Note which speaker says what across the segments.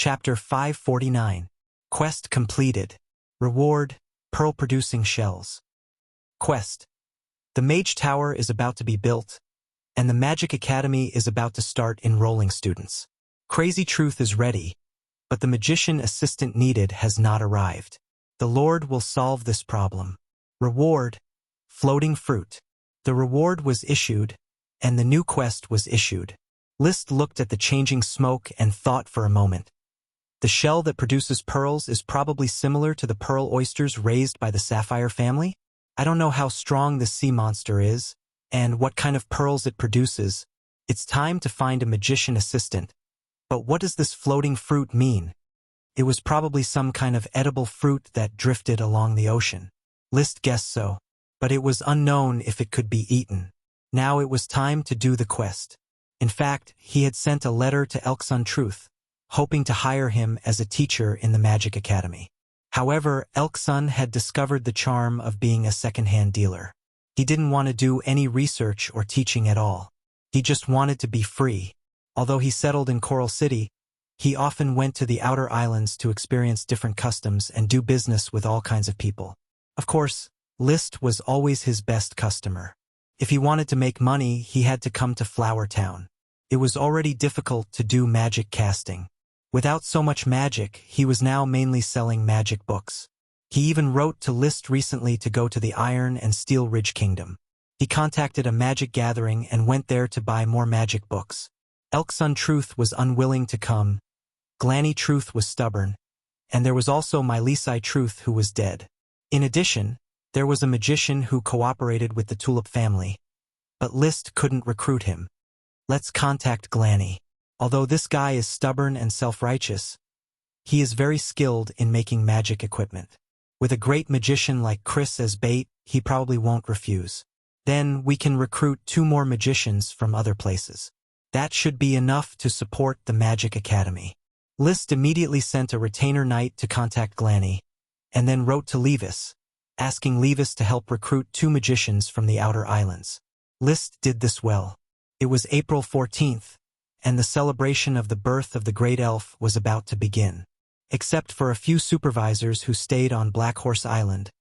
Speaker 1: Chapter 549. Quest completed. Reward, pearl-producing shells. Quest. The Mage Tower is about to be built, and the Magic Academy is about to start enrolling students. Crazy Truth is ready, but the magician assistant needed has not arrived. The Lord will solve this problem. Reward, floating fruit. The reward was issued, and the new quest was issued. List looked at the changing smoke and thought for a moment. The shell that produces pearls is probably similar to the pearl oysters raised by the sapphire family. I don't know how strong this sea monster is, and what kind of pearls it produces. It's time to find a magician assistant. But what does this floating fruit mean? It was probably some kind of edible fruit that drifted along the ocean. List guessed so, but it was unknown if it could be eaten. Now it was time to do the quest. In fact, he had sent a letter to Elksun Truth, hoping to hire him as a teacher in the Magic Academy. However, Elksun had discovered the charm of being a second-hand dealer. He didn't want to do any research or teaching at all. He just wanted to be free. Although he settled in Coral City, he often went to the outer islands to experience different customs and do business with all kinds of people. Of course, List was always his best customer. If he wanted to make money, he had to come to Flower Town. It was already difficult to do magic casting. Without so much magic, he was now mainly selling magic books. He even wrote to List recently to go to the Iron and Steel Ridge Kingdom. He contacted a magic gathering and went there to buy more magic books. Elksun Truth was unwilling to come, Glanny Truth was stubborn, and there was also Mylisai Truth who was dead. In addition, there was a magician who cooperated with the Tulip family, but List couldn't recruit him. Let's contact Glanny. Although this guy is stubborn and self-righteous, he is very skilled in making magic equipment. With a great magician like Chris as bait, he probably won't refuse. Then we can recruit 2 more magicians from other places. That should be enough to support the Magic Academy. List immediately sent a retainer knight to contact Glanny, and then wrote to Levis, asking Levis to help recruit 2 magicians from the outer islands. List did this well. It was April 14th, and the celebration of the birth of the Great Elf was about to begin. Except for a few supervisors who stayed on Black Horse Island,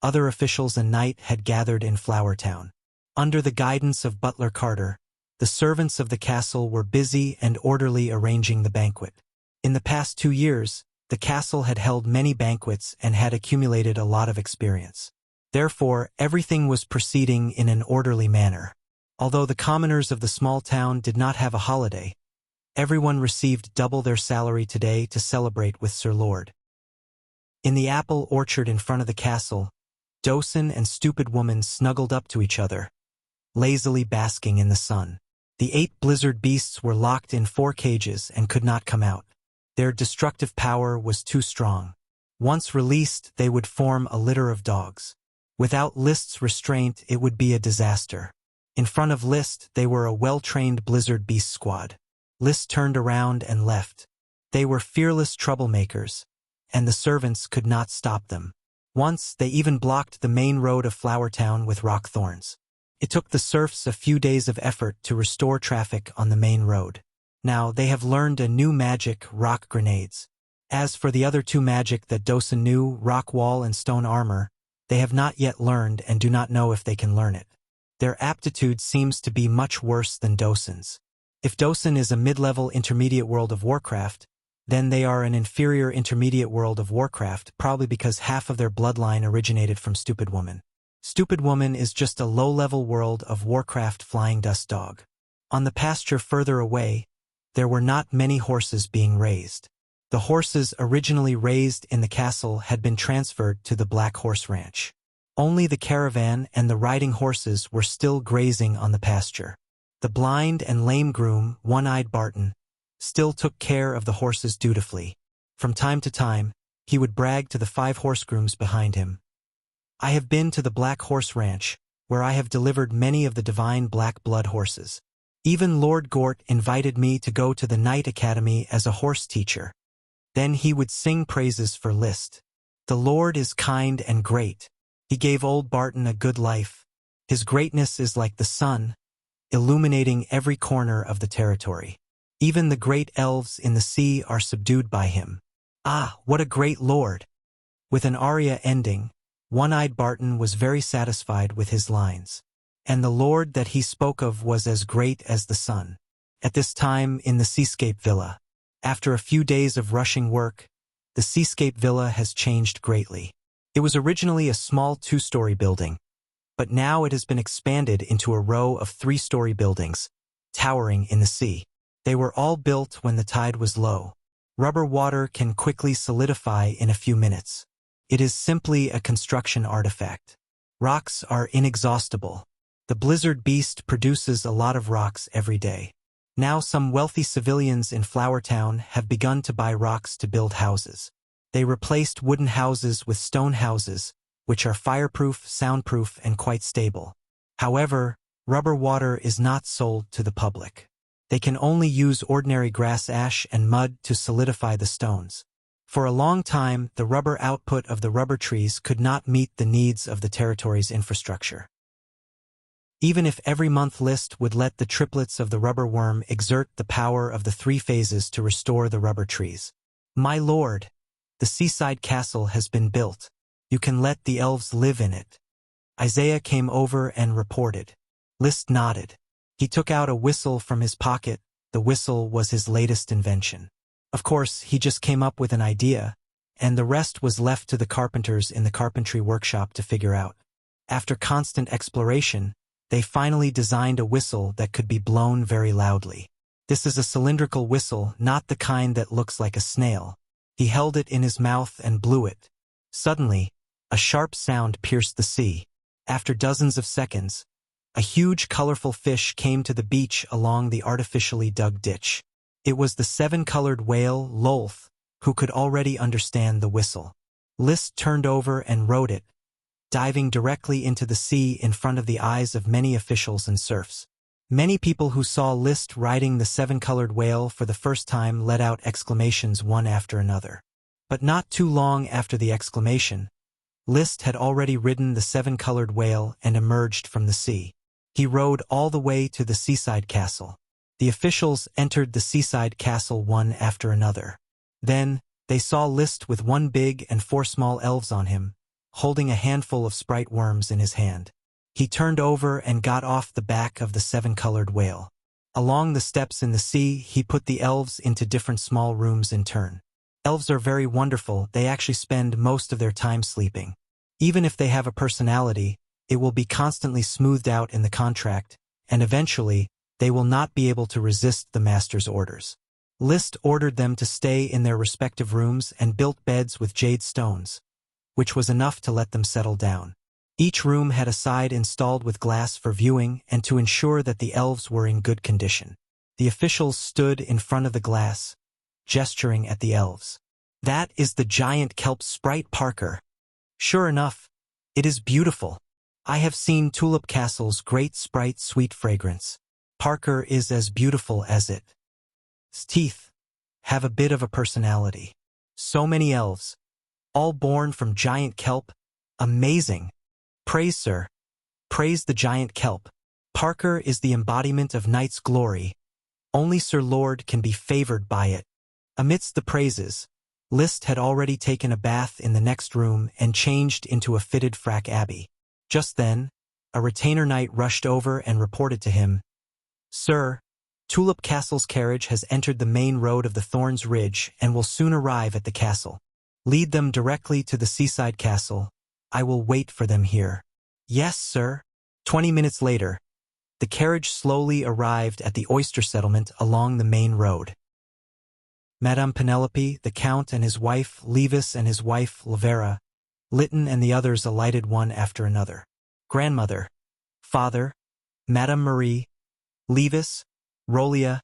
Speaker 1: other officials and knight had gathered in Flower Town. Under the guidance of Butler Carter, the servants of the castle were busy and orderly arranging the banquet. In the past 2 years, the castle had held many banquets and had accumulated a lot of experience. Therefore, everything was proceeding in an orderly manner. Although the commoners of the small town did not have a holiday, everyone received double their salary today to celebrate with Sir Lord. In the apple orchard in front of the castle, Docen and Stupid Woman snuggled up to each other, lazily basking in the sun. The 8 blizzard beasts were locked in 4 cages and could not come out. Their destructive power was too strong. Once released, they would form a litter of dogs. Without List's restraint, it would be a disaster. In front of List, they were a well-trained blizzard beast squad. List turned around and left. They were fearless troublemakers, and the servants could not stop them. Once, they even blocked the main road of Flower Town with rock thorns. It took the serfs a few days of effort to restore traffic on the main road. Now, they have learned a new magic, rock grenades. As for the other 2 magic that Docen knew, rock wall and stone armor, they have not yet learned and do not know if they can learn it. Their aptitude seems to be much worse than Docen's. If Docen is a mid-level intermediate World of Warcraft, then they are an inferior intermediate World of Warcraft, probably because half of their bloodline originated from Stupid Woman. Stupid Woman is just a low-level World of Warcraft flying dust dog. On the pasture further away, there were not many horses being raised. The horses originally raised in the castle had been transferred to the Black Horse Ranch. Only the caravan and the riding horses were still grazing on the pasture. The blind and lame groom, One-Eyed Barton, still took care of the horses dutifully. From time to time, he would brag to the 5 horse grooms behind him. I have been to the Black Horse Ranch, where I have delivered many of the divine black blood horses. Even Lord Gort invited me to go to the Knight Academy as a horse teacher. Then he would sing praises for List. The Lord is kind and great. He gave old Barton a good life. His greatness is like the sun, illuminating every corner of the territory. Even the great elves in the sea are subdued by him. Ah, what a great lord! With an aria ending, One-Eyed Barton was very satisfied with his lines. And the lord that he spoke of was as great as the sun. At this time in the Seascape Villa, after a few days of rushing work, the Seascape Villa has changed greatly. It was originally a small 2-story building, but now it has been expanded into a row of 3-story buildings, towering in the sea. They were all built when the tide was low. Rubber water can quickly solidify in a few minutes. It is simply a construction artifact. Rocks are inexhaustible. The blizzard beast produces a lot of rocks every day. Now some wealthy civilians in Flowertown have begun to buy rocks to build houses. They replaced wooden houses with stone houses, which are fireproof, soundproof, and quite stable. However, rubber water is not sold to the public. They can only use ordinary grass ash and mud to solidify the stones. For a long time, the rubber output of the rubber trees could not meet the needs of the territory's infrastructure. Even if every month List would let the triplets of the rubber worm exert the power of the 3 phases to restore the rubber trees. My lord, the seaside castle has been built. You can let the elves live in it. Isaiah came over and reported. List nodded. He took out a whistle from his pocket. The whistle was his latest invention. Of course, he just came up with an idea, and the rest was left to the carpenters in the carpentry workshop to figure out. After constant exploration, they finally designed a whistle that could be blown very loudly. This is a cylindrical whistle, not the kind that looks like a snail. He held it in his mouth and blew it. Suddenly, a sharp sound pierced the sea. After dozens of seconds, a huge colorful fish came to the beach along the artificially dug ditch. It was the 7-colored whale, Lolth, who could already understand the whistle. List turned over and rode it, diving directly into the sea in front of the eyes of many officials and serfs. Many people who saw List riding the 7-colored whale for the first time let out exclamations one after another. But not too long after the exclamation, List had already ridden the 7-colored whale and emerged from the sea. He rode all the way to the seaside castle. The officials entered the seaside castle one after another. Then, they saw List with 1 big and 4 small elves on him, holding a handful of sprite worms in his hand. He turned over and got off the back of the 7-colored whale. Along the steps in the sea, he put the elves into different small rooms in turn. Elves are very wonderful. They actually spend most of their time sleeping. Even if they have a personality, it will be constantly smoothed out in the contract, and eventually, they will not be able to resist the master's orders. List ordered them to stay in their respective rooms and built beds with jade stones, which was enough to let them settle down. Each room had a side installed with glass for viewing and to ensure that the elves were in good condition. The officials stood in front of the glass, gesturing at the elves. That is the giant kelp sprite, Parker. Sure enough, it is beautiful. I have seen Tulip Castle's great sprite sweet fragrance. Parker is as beautiful as it. Its teeth have a bit of a personality. So many elves, all born from giant kelp. Amazing. Praise, sir. Praise the giant kelp. Parker is the embodiment of knight's glory. Only Sir Lord can be favored by it. Amidst the praises, List had already taken a bath in the next room and changed into a fitted frack abbey. Just then, a retainer knight rushed over and reported to him, Sir, Tulip Castle's carriage has entered the main road of the Thorns Ridge and will soon arrive at the castle. Lead them directly to the seaside castle. I will wait for them here. Yes, sir. 20 minutes later, the carriage slowly arrived at the oyster settlement along the main road. Madame Penelope, the Count and his wife, Levis and his wife, Lavera, Lytton and the others alighted one after another. Grandmother, father, Madame Marie, Levis, Rolia,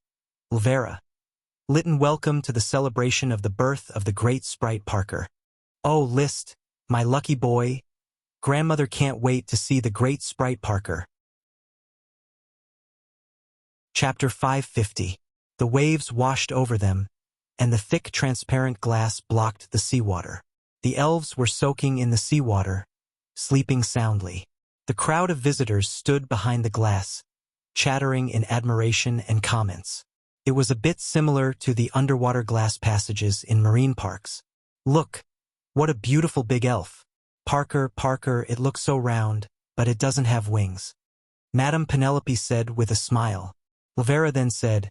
Speaker 1: Lavera. Lytton, welcome to the celebration of the birth of the great sprite Parker. Oh, List, my lucky boy. Grandmother can't wait to see the great sprite Parker. Chapter 550. The waves washed over them, and the thick transparent glass blocked the seawater. The elves were soaking in the seawater, sleeping soundly. The crowd of visitors stood behind the glass, chattering in admiration and comments. It was a bit similar to the underwater glass passages in marine parks. Look, what a beautiful big elf. Parker, it looks so round, but it doesn't have wings. Madame Penelope said with a smile. Lavera then said,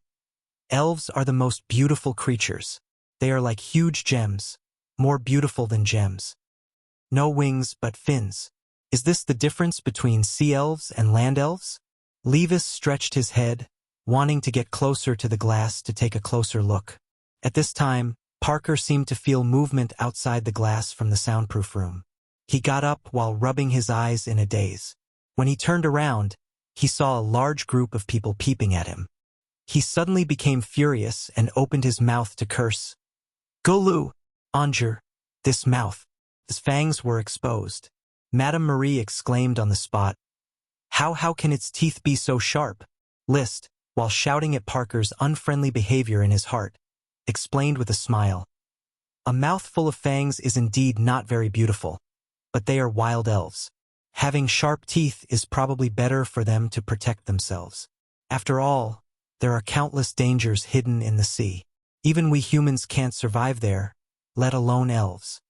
Speaker 1: elves are the most beautiful creatures. They are like huge gems, more beautiful than gems. No wings but fins. Is this the difference between sea elves and land elves? Levis stretched his head, wanting to get closer to the glass to take a closer look. At this time, Parker seemed to feel movement outside the glass from the soundproof room. He got up while rubbing his eyes in a daze. When he turned around, he saw a large group of people peeping at him. He suddenly became furious and opened his mouth to curse. Golu! Anger! This mouth! His fangs were exposed. Madame Marie exclaimed on the spot. How can its teeth be so sharp? Liszt, while shouting at Parker's unfriendly behavior in his heart, explained with a smile. A mouth full of fangs is indeed not very beautiful, but they are wild elves. Having sharp teeth is probably better for them to protect themselves. After all, there are countless dangers hidden in the sea. Even we humans can't survive there, let alone elves.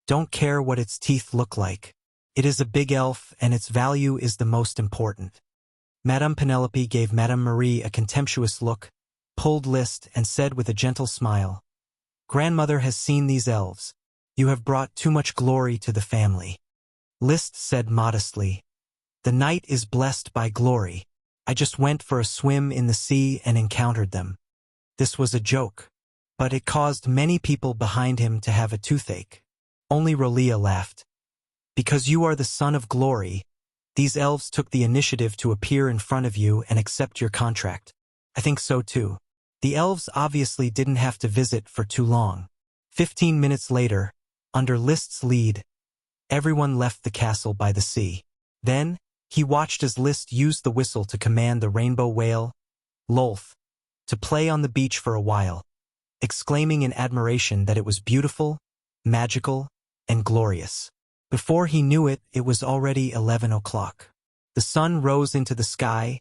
Speaker 1: Don't care what its teeth look like. It is a big elf and its value is the most important. Madame Penelope gave Madame Marie a contemptuous look, pulled Liszt and said with a gentle smile, Grandmother has seen these elves. You have brought too much glory to the family. Liszt said modestly, the night is blessed by glory. I just went for a swim in the sea and encountered them. This was a joke, but it caused many people behind him to have a toothache. Only Rolia laughed. Because you are the son of glory, these elves took the initiative to appear in front of you and accept your contract. I think so too. The elves obviously didn't have to visit for too long. 15 minutes later, under Liszt's lead, everyone left the castle by the sea. Then, he watched as Liszt used the whistle to command the rainbow whale, Lolth, to play on the beach for a while, exclaiming in admiration that it was beautiful, magical, and glorious. Before he knew it, it was already 11 o'clock. The sun rose into the sky,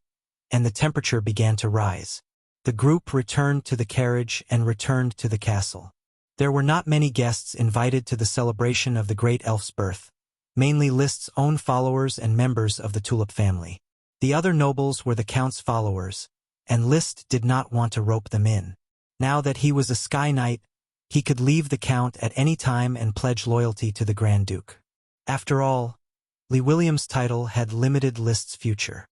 Speaker 1: and the temperature began to rise. The group returned to the carriage and returned to the castle. There were not many guests invited to the celebration of the great elf's birth, mainly Liszt's own followers and members of the Tulip family. The other nobles were the Count's followers, and Liszt did not want to rope them in. Now that he was a Sky Knight, he could leave the Count at any time and pledge loyalty to the Grand Duke. After all, Lee William's title had limited Liszt's future.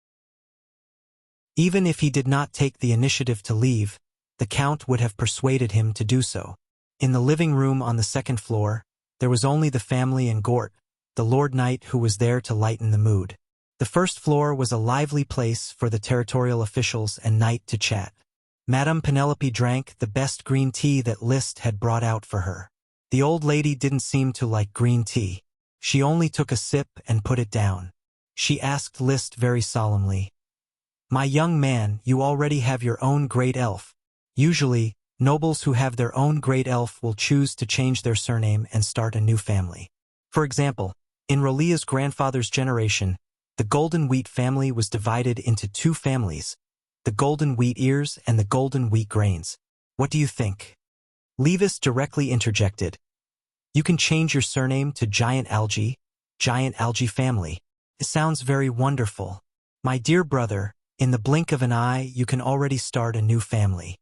Speaker 1: Even if he did not take the initiative to leave, the Count would have persuaded him to do so. In the living room on the second floor, there was only the family and Gort, the Lord Knight who was there to lighten the mood. The first floor was a lively place for the territorial officials and Knight to chat. Madame Penelope drank the best green tea that Liszt had brought out for her. The old lady didn't seem to like green tea. She only took a sip and put it down. She asked Liszt very solemnly, My young man, you already have your own great elf. Usually, nobles who have their own great elf will choose to change their surname and start a new family. For example, in Rolia's grandfather's generation, the Golden Wheat family was divided into two families, the Golden Wheat Ears and the Golden Wheat Grains. What do you think? Levis directly interjected. You can change your surname to Giant Algae family. It sounds very wonderful. My dear brother, in the blink of an eye, you can already start a new family.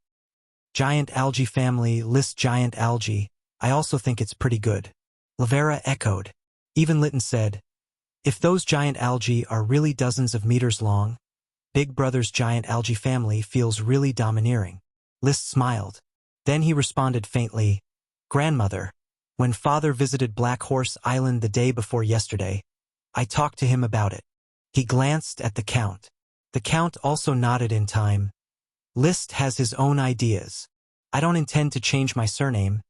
Speaker 1: Giant Algae family, Liszt Giant Algae. I also think it's pretty good. Lavera echoed. Even Lytton said, if those giant algae are really dozens of meters long, Big Brother's Giant Algae family feels really domineering. Liszt smiled. Then he responded faintly, Grandmother, when Father visited Black Horse Island the day before yesterday, I talked to him about it. He glanced at the Count. The Count also nodded in time. Liszt has his own ideas. I don't intend to change my surname,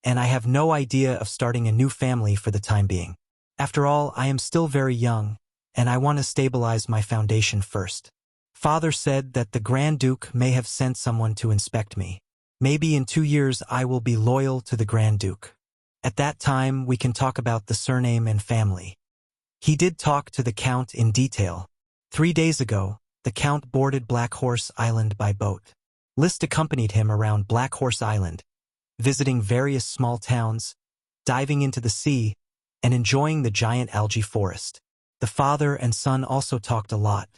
Speaker 1: and I have no idea of starting a new family for the time being. After all, I am still very young, and I want to stabilize my foundation first. Father said that the Grand Duke may have sent someone to inspect me. Maybe in 2 years I will be loyal to the Grand Duke. At that time, we can talk about the surname and family. He did talk to the Count in detail. 3 days ago, the Count boarded Black Horse Island by boat. List accompanied him around Black Horse Island, visiting various small towns, diving into the sea, and enjoying the giant algae forest. The father and son also talked a lot.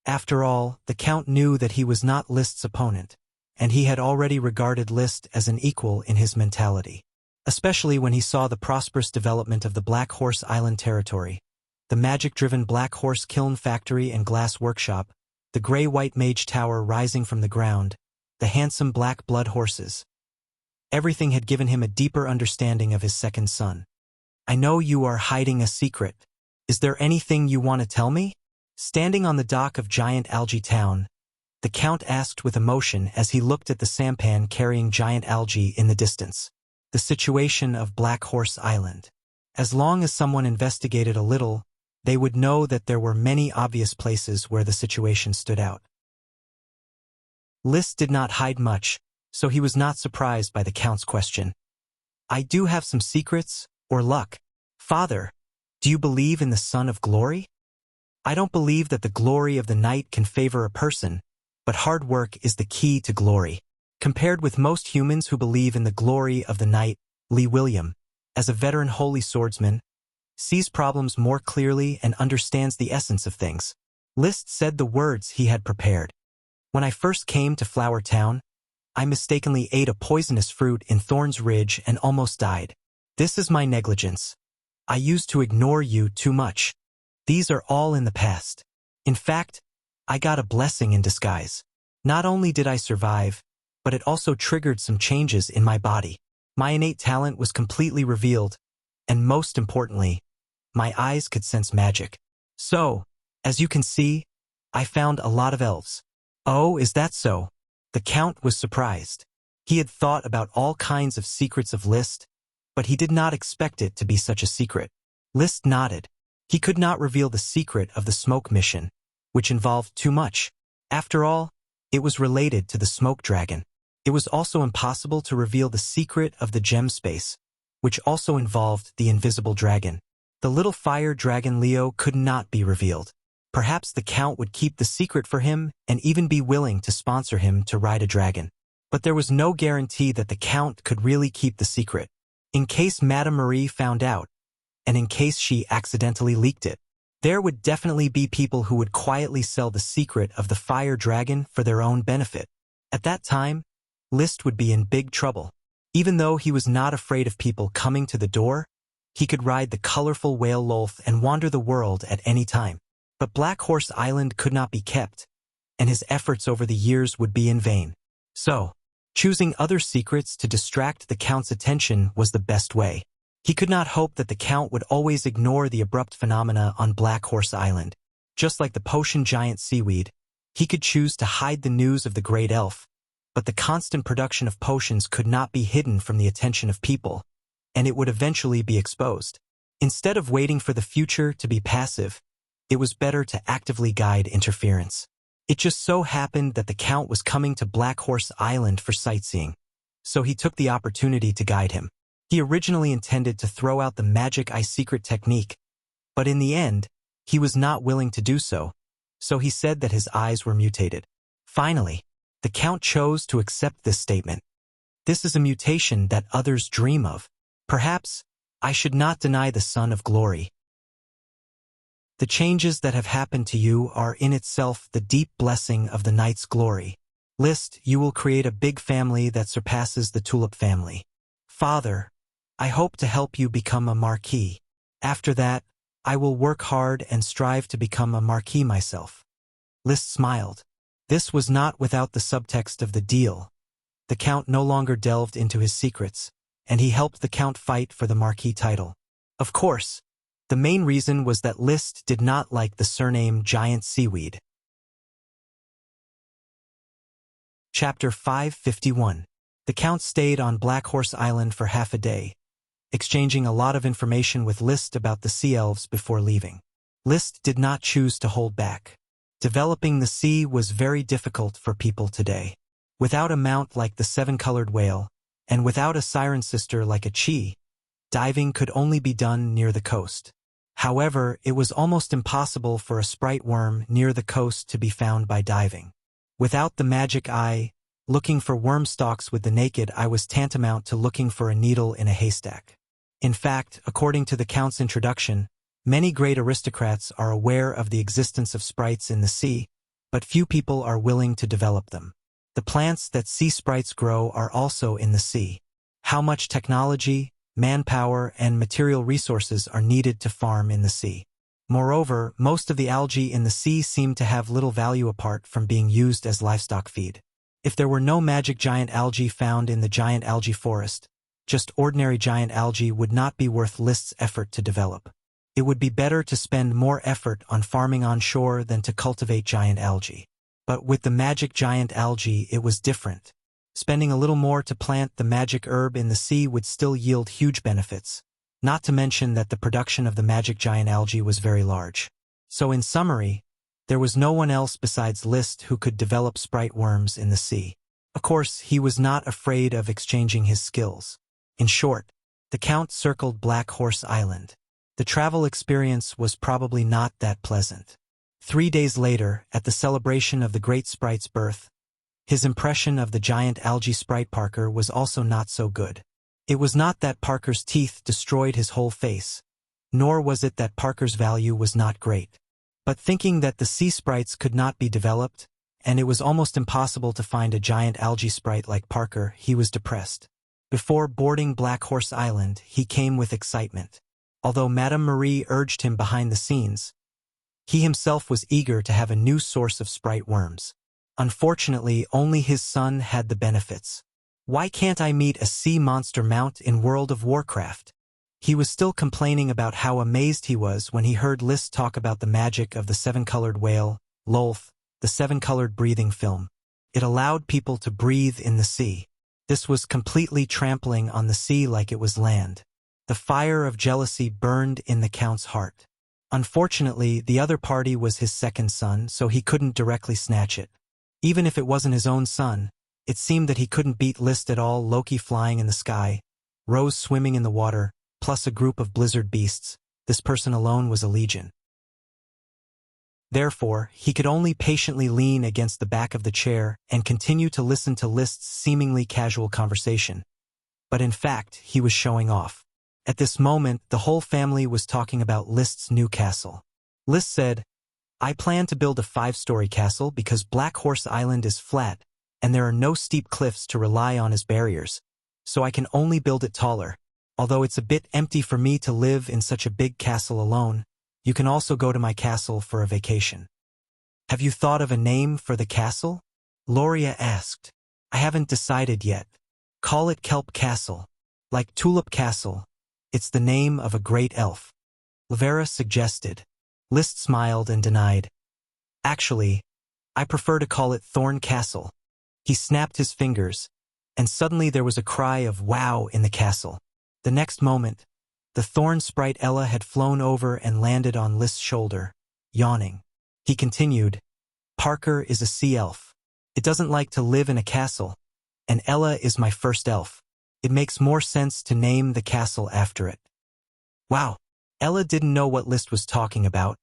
Speaker 1: After all, the Count knew that he was not List's opponent, and he had already regarded List as an equal in his mentality. Especially when he saw the prosperous development of the Black Horse Island territory, the magic-driven Black Horse Kiln Factory and Glass Workshop, the gray-white Mage Tower rising from the ground, the handsome black blood horses. Everything had given him a deeper understanding of his second son. "I know you are hiding a secret. Is there anything you want to tell me?" Standing on the dock of Giant Algae Town, the Count asked with emotion as he looked at the sampan carrying giant algae in the distance. The situation of Black Horse Island. As long as someone investigated a little, they would know that there were many obvious places where the situation stood out. List did not hide much, so he was not surprised by the Count's question. "I do have some secrets, or luck. Father, do you believe in the Son of Glory?" "I don't believe that the glory of the night can favor a person, but hard work is the key to glory. Compared with most humans who believe in the glory of the night, Lee William, as a veteran holy swordsman, sees problems more clearly and understands the essence of things." List said the words he had prepared. "When I first came to Flower Town, I mistakenly ate a poisonous fruit in Thorn's Ridge and almost died. This is my negligence. I used to ignore you too much. These are all in the past. In fact, I got a blessing in disguise. Not only did I survive, but it also triggered some changes in my body. My innate talent was completely revealed, and most importantly, my eyes could sense magic. So, as you can see, I found a lot of elves." "Oh, is that so?" The Count was surprised. He had thought about all kinds of secrets of List, but he did not expect it to be such a secret. List nodded. He could not reveal the secret of the smoke mission, which involved too much. After all, it was related to the smoke dragon. It was also impossible to reveal the secret of the gem space, which also involved the invisible dragon. The little fire dragon Leo could not be revealed. Perhaps the Count would keep the secret for him and even be willing to sponsor him to ride a dragon. But there was no guarantee that the Count could really keep the secret, in case Madame Marie found out, and in case she accidentally leaked it. There would definitely be people who would quietly sell the secret of the fire dragon for their own benefit. At that time, List would be in big trouble. Even though he was not afraid of people coming to the door, he could ride the colorful whale Lolth and wander the world at any time. But Black Horse Island could not be kept, and his efforts over the years would be in vain. So, choosing other secrets to distract the Count's attention was the best way. He could not hope that the Count would always ignore the abrupt phenomena on Black Horse Island. Just like the potion giant seaweed, he could choose to hide the news of the great elf, but the constant production of potions could not be hidden from the attention of people, and it would eventually be exposed. Instead of waiting for the future to be passive, it was better to actively guide interference. It just so happened that the Count was coming to Black Horse Island for sightseeing, so he took the opportunity to guide him. He originally intended to throw out the magic eye secret technique, but in the end, he was not willing to do so, so he said that his eyes were mutated. Finally, the Count chose to accept this statement. "This is a mutation that others dream of. Perhaps, I should not deny the Son of Glory. The changes that have happened to you are in itself the deep blessing of the night's glory. List, you will create a big family that surpasses the Tulip family. Father, I hope to help you become a marquis. After that, I will work hard and strive to become a marquis myself." List smiled. This was not without the subtext of the deal. The Count no longer delved into his secrets, and he helped the Count fight for the marquis title. Of course, the main reason was that List did not like the surname Giant Seaweed. Chapter 551. The Count stayed on Black Horse Island for half a day, exchanging a lot of information with List about the sea elves before leaving. List did not choose to hold back. Developing the sea was very difficult for people today. Without a mount like the seven-colored whale, and without a siren sister like a chi, diving could only be done near the coast. However, it was almost impossible for a sprite worm near the coast to be found by diving. Without the magic eye, Looking for worm stalks with the naked eye was tantamount to looking for a needle in a haystack. In fact, according to the Count's introduction, many great aristocrats are aware of the existence of sprites in the sea, but few people are willing to develop them. The plants that sea sprites grow are also in the sea. How much technology, manpower, and material resources are needed to farm in the sea? Moreover, most of the algae in the sea seem to have little value apart from being used as livestock feed. If there were no magic giant algae found in the giant algae forest, just ordinary giant algae would not be worth List's effort to develop. It would be better to spend more effort on farming on shore than to cultivate giant algae. But with the magic giant algae, it was different. Spending a little more to plant the magic herb in the sea would still yield huge benefits, not to mention that the production of the magic giant algae was very large. So in summary, there was no one else besides List who could develop sprite worms in the sea. Of course, he was not afraid of exchanging his skills. In short, the Count circled Black Horse Island. The travel experience was probably not that pleasant. 3 days later, at the celebration of the Great Sprite's birth, his impression of the giant algae sprite Parker was also not so good. It was not that Parker's teeth destroyed his whole face, nor was it that Parker's value was not great. But thinking that the sea sprites could not be developed, and it was almost impossible to find a giant algae sprite like Parker, he was depressed. Before boarding Black Horse Island, he came with excitement. Although Madame Marie urged him behind the scenes, he himself was eager to have a new source of sprite worms. Unfortunately, only his son had the benefits. Why can't I meet a sea monster mount in World of Warcraft? He was still complaining about how amazed he was when he heard List talk about the magic of the seven-colored whale, Lolth, the seven-colored breathing film. It allowed people to breathe in the sea. This was completely trampling on the sea like it was land. The fire of jealousy burned in the Count's heart. Unfortunately, the other party was his second son, so he couldn't directly snatch it. Even if it wasn't his own son, it seemed that he couldn't beat List at all. Loki flying in the sky, Rose swimming in the water, plus a group of blizzard beasts. This person alone was a legion. Therefore, he could only patiently lean against the back of the chair and continue to listen to List's seemingly casual conversation. But in fact, he was showing off. At this moment, the whole family was talking about List's new castle. List said, "I plan to build a 5-story castle because Black Horse Island is flat, and there are no steep cliffs to rely on as barriers, so I can only build it taller. Although it's a bit empty for me to live in such a big castle alone, you can also go to my castle for a vacation." "Have you thought of a name for the castle?" Loria asked. "I haven't decided yet. Call it Kelp Castle. Like Tulip Castle. It's the name of a great elf," Lavera suggested. List smiled and denied. "Actually, I prefer to call it Thorn Castle." He snapped his fingers, and suddenly there was a cry of wow in the castle. The next moment, the thorn sprite Ella had flown over and landed on List's shoulder, yawning. He continued, "Parker is a sea elf. It doesn't like to live in a castle, and Ella is my first elf. It makes more sense to name the castle after it." Wow! Ella didn't know what List was talking about,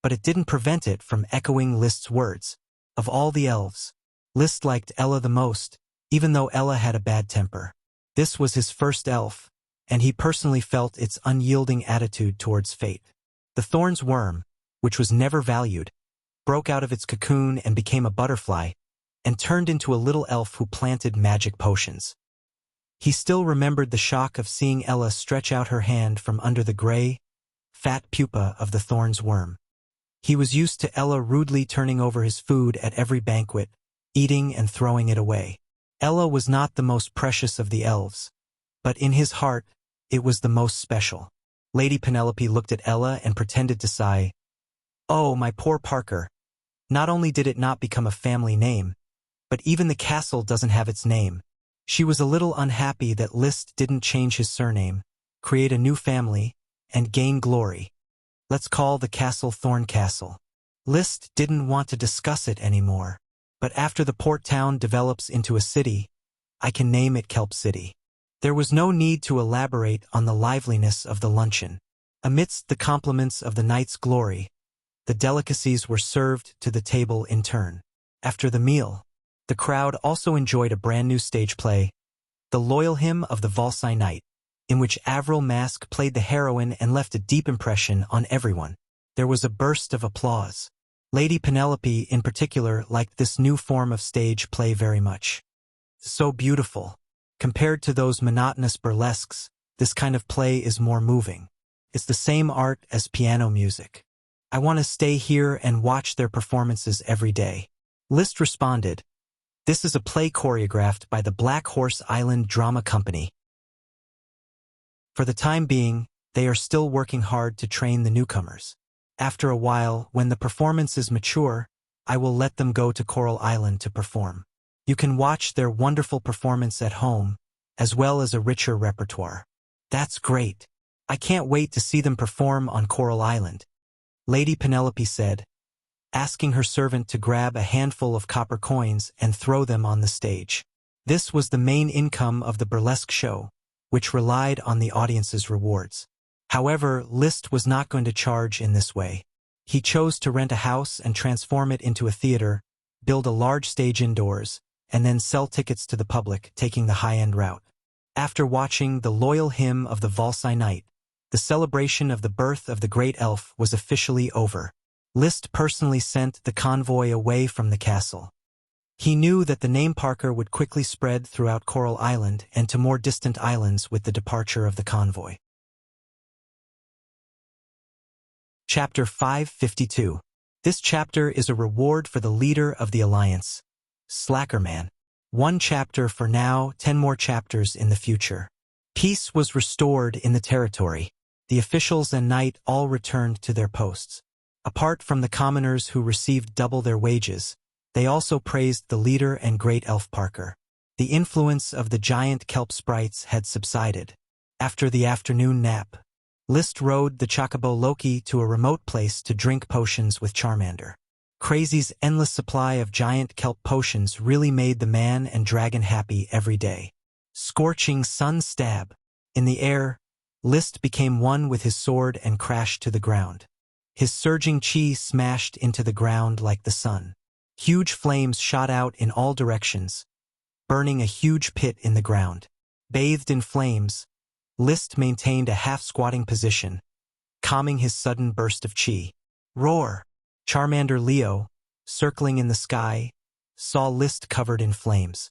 Speaker 1: but it didn't prevent it from echoing List's words. Of all the elves, List liked Ella the most, even though Ella had a bad temper. This was his first elf, and he personally felt its unyielding attitude towards fate. The thorn's worm, which was never valued, broke out of its cocoon and became a butterfly, and turned into a little elf who planted magic potions. He still remembered the shock of seeing Ella stretch out her hand from under the gray, fat pupa of the thorn's worm. He was used to Ella rudely turning over his food at every banquet, eating and throwing it away. Ella was not the most precious of the elves, but in his heart, it was the most special. Lady Penelope looked at Ella and pretended to sigh. "Oh, my poor Parker. Not only did it not become a family name, but even the castle doesn't have its name." She was a little unhappy that List didn't change his surname, create a new family, and gain glory. "Let's call the castle Thorn Castle." List didn't want to discuss it anymore. "But after the port town develops into a city, I can name it Kelp City." There was no need to elaborate on the liveliness of the luncheon. Amidst the compliments of the night's glory, the delicacies were served to the table in turn. After the meal, The crowd also enjoyed a brand new stage play, The Loyal Hymn of the Wuxia Knight, in which Avril Mask played the heroine and left a deep impression on everyone. There was a burst of applause. Lady Penelope, in particular, liked this new form of stage play very much. So beautiful. Compared to those monotonous burlesques, this kind of play is more moving. It's the same art as piano music. I want to stay here and watch their performances every day. Liszt responded, "This is a play choreographed by the Black Horse Island Drama Company. For the time being, they are still working hard to train the newcomers. After a while, when the performances mature, I will let them go to Coral Island to perform. You can watch their wonderful performance at home, as well as a richer repertoire." "That's great. I can't wait to see them perform on Coral Island," Lady Penelope said, asking her servant to grab a handful of copper coins and throw them on the stage. This was the main income of the burlesque show, which relied on the audience's rewards. However, Liszt was not going to charge in this way. He chose to rent a house and transform it into a theater, build a large stage indoors, and then sell tickets to the public, taking the high-end route. After watching The Loyal Hymn of the Wuxia Knight, the celebration of the birth of the great elf was officially over. Liszt personally sent the convoy away from the castle. He knew that the name Parker would quickly spread throughout Coral Island and to more distant islands with the departure of the convoy. Chapter 552. This chapter is a reward for the leader of the Alliance, Slackerman. 1 chapter for now, 10 more chapters in the future. Peace was restored in the territory. The officials and knight all returned to their posts. Apart from the commoners who received double their wages, they also praised the leader and great elf Parker. The influence of the giant kelp sprites had subsided. After the afternoon nap, Liszt rode the chocobo Loki to a remote place to drink potions with Charmander. Crazy's endless supply of giant kelp potions really made the man and dragon happy every day. Scorching sun stab. In the air, Liszt became one with his sword and crashed to the ground. His surging chi smashed into the ground like the sun. Huge flames shot out in all directions, burning a huge pit in the ground. Bathed in flames, Liszt maintained a half-squatting position, calming his sudden burst of chi. Roar! Charmander Leo, circling in the sky, saw Liszt covered in flames.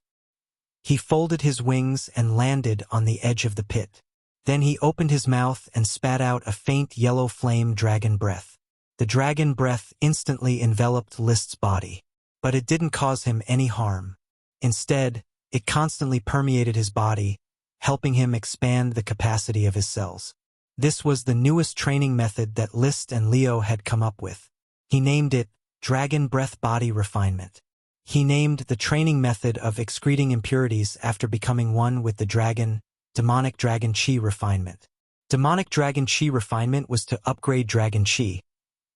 Speaker 1: He folded his wings and landed on the edge of the pit. Then he opened his mouth and spat out a faint yellow flame dragon breath. The dragon breath instantly enveloped Liszt's body. But it didn't cause him any harm. Instead, it constantly permeated his body, helping him expand the capacity of his cells. This was the newest training method that Liszt and Leo had come up with. He named it Dragon Breath Body Refinement. He named the training method of excreting impurities after becoming one with the dragon, Demonic Dragon Chi Refinement. Demonic Dragon Chi Refinement was to upgrade Dragon Chi,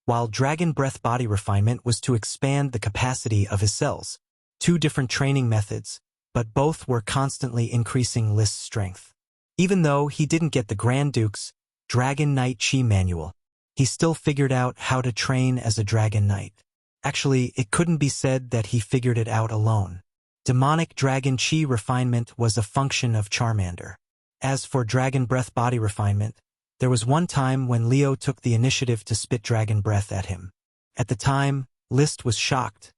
Speaker 1: while Dragon Breath Body Refinement was to expand the capacity of his cells. 2 different training methods, but both were constantly increasing Liszt's strength. Even though he didn't get the Grand Duke's Dragon Knight Chi manual, he still figured out how to train as a Dragon Knight. Actually, it couldn't be said that he figured it out alone. Demonic Dragon Chi Refinement was a function of Charmander. As for Dragon Breath Body Refinement, there was one time when Leo took the initiative to spit dragon breath at him. At the time, Liszt was shocked,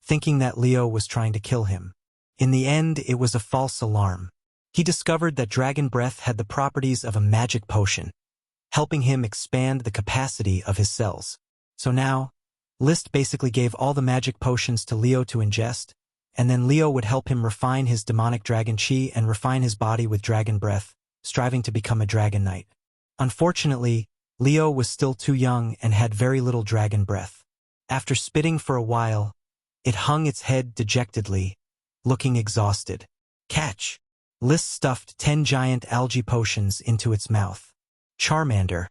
Speaker 1: thinking that Leo was trying to kill him. In the end, it was a false alarm. He discovered that dragon breath had the properties of a magic potion, helping him expand the capacity of his cells. So now, Liszt basically gave all the magic potions to Leo to ingest, and then Leo would help him refine his demonic dragon chi and refine his body with dragon breath, striving to become a dragon knight. Unfortunately, Leo was still too young and had very little dragon breath. After spitting for a while, it hung its head dejectedly, looking exhausted. Catch! Liszt stuffed 10 giant algae potions into its mouth. Charmander,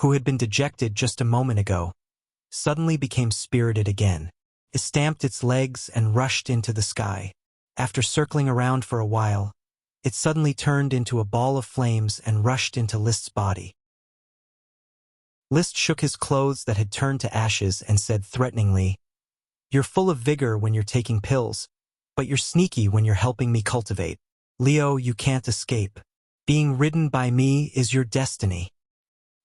Speaker 1: who had been dejected just a moment ago, suddenly became spirited again. It stamped its legs and rushed into the sky. After circling around for a while, it suddenly turned into a ball of flames and rushed into Liszt's body. Liszt shook his clothes that had turned to ashes and said threateningly, "You're full of vigor when you're taking pills, But you're sneaky when you're helping me cultivate. Leo, you can't escape. Being ridden by me is your destiny.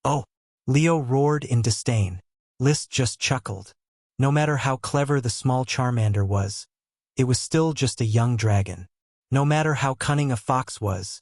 Speaker 1: Oh, Leo roared in disdain. List just chuckled. No matter how clever the small Charmander was, it was still just a young dragon. No matter how cunning a fox was,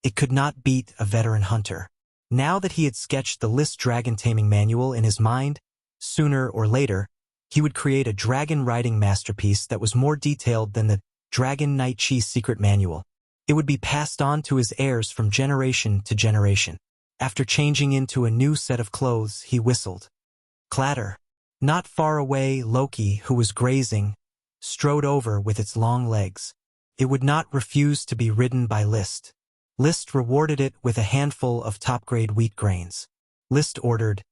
Speaker 1: it could not beat a veteran hunter. Now that he had sketched the List dragon taming manual in his mind, sooner or later, he would create a dragon riding masterpiece that was more detailed than the Dragon Knight Chi's secret manual. It would be passed on to his heirs from generation to generation. After changing into a new set of clothes, he whistled. Clatter. Not far away, Loki, who was grazing, strode over with its long legs. It would not refuse to be ridden by List. List rewarded it with a handful of top-grade wheat grains. List ordered,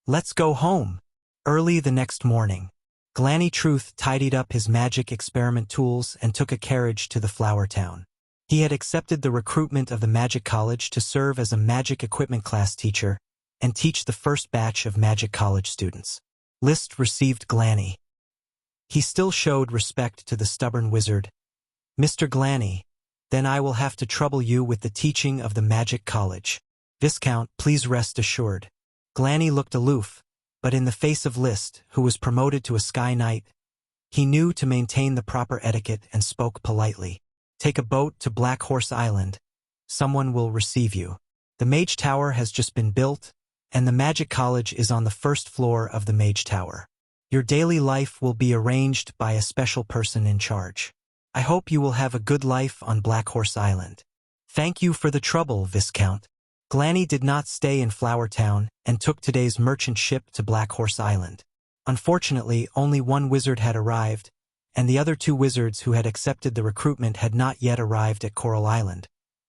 Speaker 1: "Let's go home." Early the next morning, Glanny Truth tidied up his magic experiment tools and took a carriage to the Flower Town. He had accepted the recruitment of the Magic College to serve as a magic equipment class teacher and teach the first batch of Magic College students. List received Glanny. He still showed respect to the stubborn wizard. "Mr. Glanny, then I will have to trouble you with the teaching of the Magic College. Viscount, please rest assured." Glanny looked aloof, but in the face of List, who was promoted to a Sky Knight, he knew to maintain the proper etiquette and spoke politely. "Take a boat to Black Horse Island. Someone will receive you. The Mage Tower has just been built, and the Magic College is on the first floor of the Mage Tower. Your daily life will be arranged by a special person in charge. I hope you will have a good life on Black Horse Island." "Thank you for the trouble, Viscount." Glanny did not stay in Flower Town and took today's merchant ship to Black Horse Island. Unfortunately, only one wizard had arrived, and the other two wizards who had accepted the recruitment had not yet arrived at Coral Island,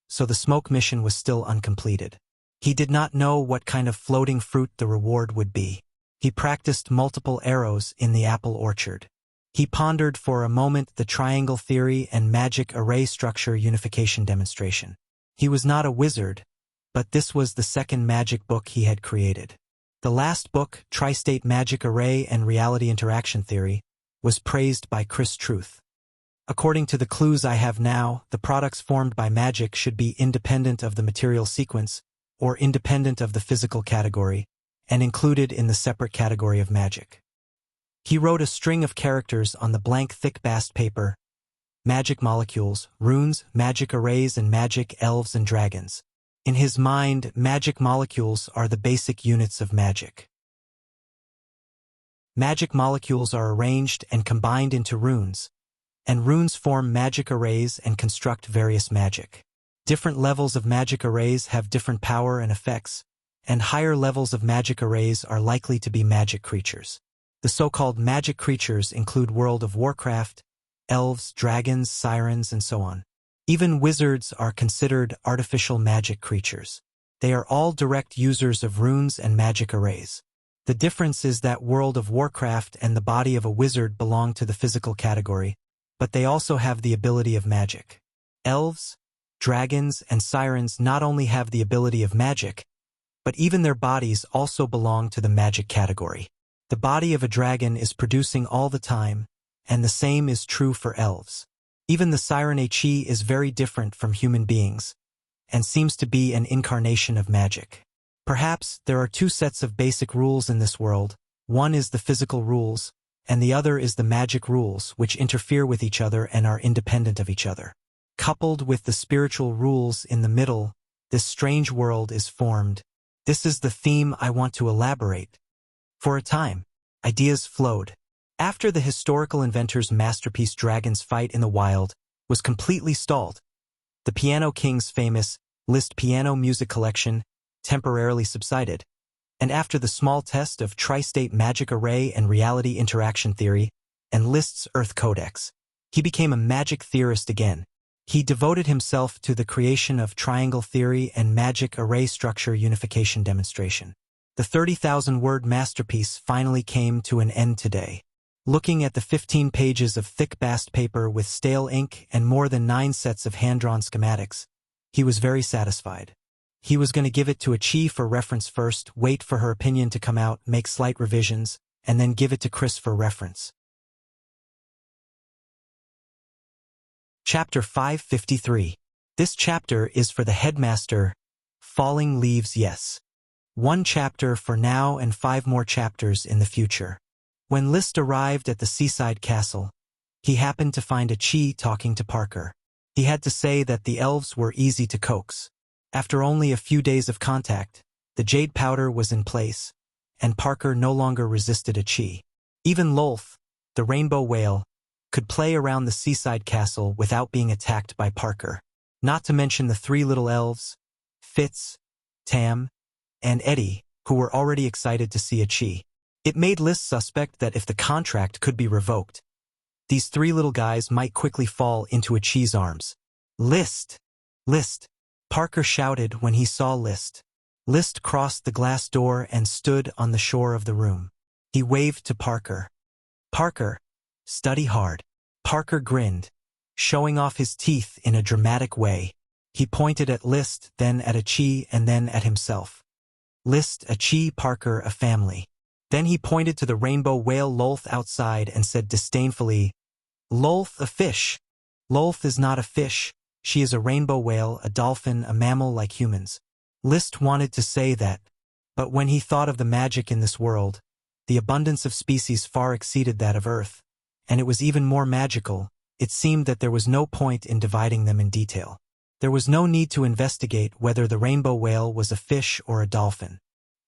Speaker 1: so the smoke mission was still uncompleted. He did not know what kind of floating fruit the reward would be. He practiced multiple arrows in the apple orchard. He pondered for a moment the triangle theory and magic array structure unification demonstration. He was not a wizard, but this was the second magic book he had created. The last book, Tri-State Magic Array and Reality Interaction Theory, was praised by Chris Truth. According to the clues I have now, the products formed by magic should be independent of the material sequence, or independent of the physical category, and included in the separate category of magic. He wrote a string of characters on the blank thick bast paper: magic molecules, runes, magic arrays, and magic elves and dragons. In his mind, magic molecules are the basic units of magic. Magic molecules are arranged and combined into runes, and runes form magic arrays and construct various magic. Different levels of magic arrays have different power and effects, and higher levels of magic arrays are likely to be magic creatures. The so-called magic creatures include World of Warcraft, elves, dragons, sirens, and so on. Even wizards are considered artificial magic creatures. They are all direct users of runes and magic arrays. The difference is that World of Warcraft and the body of a wizard belong to the physical category, but they also have the ability of magic. Elves, dragons, and sirens not only have the ability of magic, but even their bodies also belong to the magic category. The body of a dragon is producing all the time, and the same is true for elves. Even the siren Chi is very different from human beings, and seems to be an incarnation of magic. Perhaps there are two sets of basic rules in this world. One is the physical rules, and the other is the magic rules, which interfere with each other and are independent of each other. Coupled with the spiritual rules in the middle, this strange world is formed. This is the theme I want to elaborate. For a time, ideas flowed. After the historical inventor's masterpiece Dragon's Fight in the Wild was completely stalled, the Piano King's famous Liszt piano music collection temporarily subsided, and after the small test of Tri-State Magic Array and Reality Interaction Theory and Liszt's Earth Codex, he became a magic theorist again. He devoted himself to the creation of triangle theory and magic array structure unification demonstration. The 30,000-word masterpiece finally came to an end today. Looking at the 15 pages of thick bast paper with stale ink and more than 9 sets of hand-drawn schematics, he was very satisfied. He was going to give it to a Chi for reference first, wait for her opinion to come out, make slight revisions, and then give it to Chris for reference. Chapter 553. This chapter is for the headmaster. Falling leaves, yes. 1 chapter for now and 5 more chapters in the future. When List arrived at the seaside castle, he happened to find a Chi talking to Parker. He had to say that the elves were easy to coax. After only a few days of contact, the jade powder was in place, and Parker no longer resisted a Chi. Even Lolth, the rainbow whale, could play around the seaside castle without being attacked by Parker. Not to mention the 3 little elves, Fitz, Tam, and Eddie, who were already excited to see a Chi. It made List suspect that if the contract could be revoked, these 3 little guys might quickly fall into a Chi's arms. List! List! Parker shouted when he saw List. List crossed the glass door and stood on the shore of the room. He waved to Parker. Parker, study hard. Parker grinned, showing off his teeth in a dramatic way. He pointed at List, then at a Chi, and then at himself. List, a Chi, Parker, a family. Then he pointed to the rainbow whale Lolth outside and said disdainfully, Lolth, a fish. Lolth is not a fish. She is a rainbow whale, a dolphin, a mammal like humans. List wanted to say that, but when he thought of the magic in this world, the abundance of species far exceeded that of Earth, and it was even more magical. It seemed that there was no point in dividing them in detail. There was no need to investigate whether the rainbow whale was a fish or a dolphin.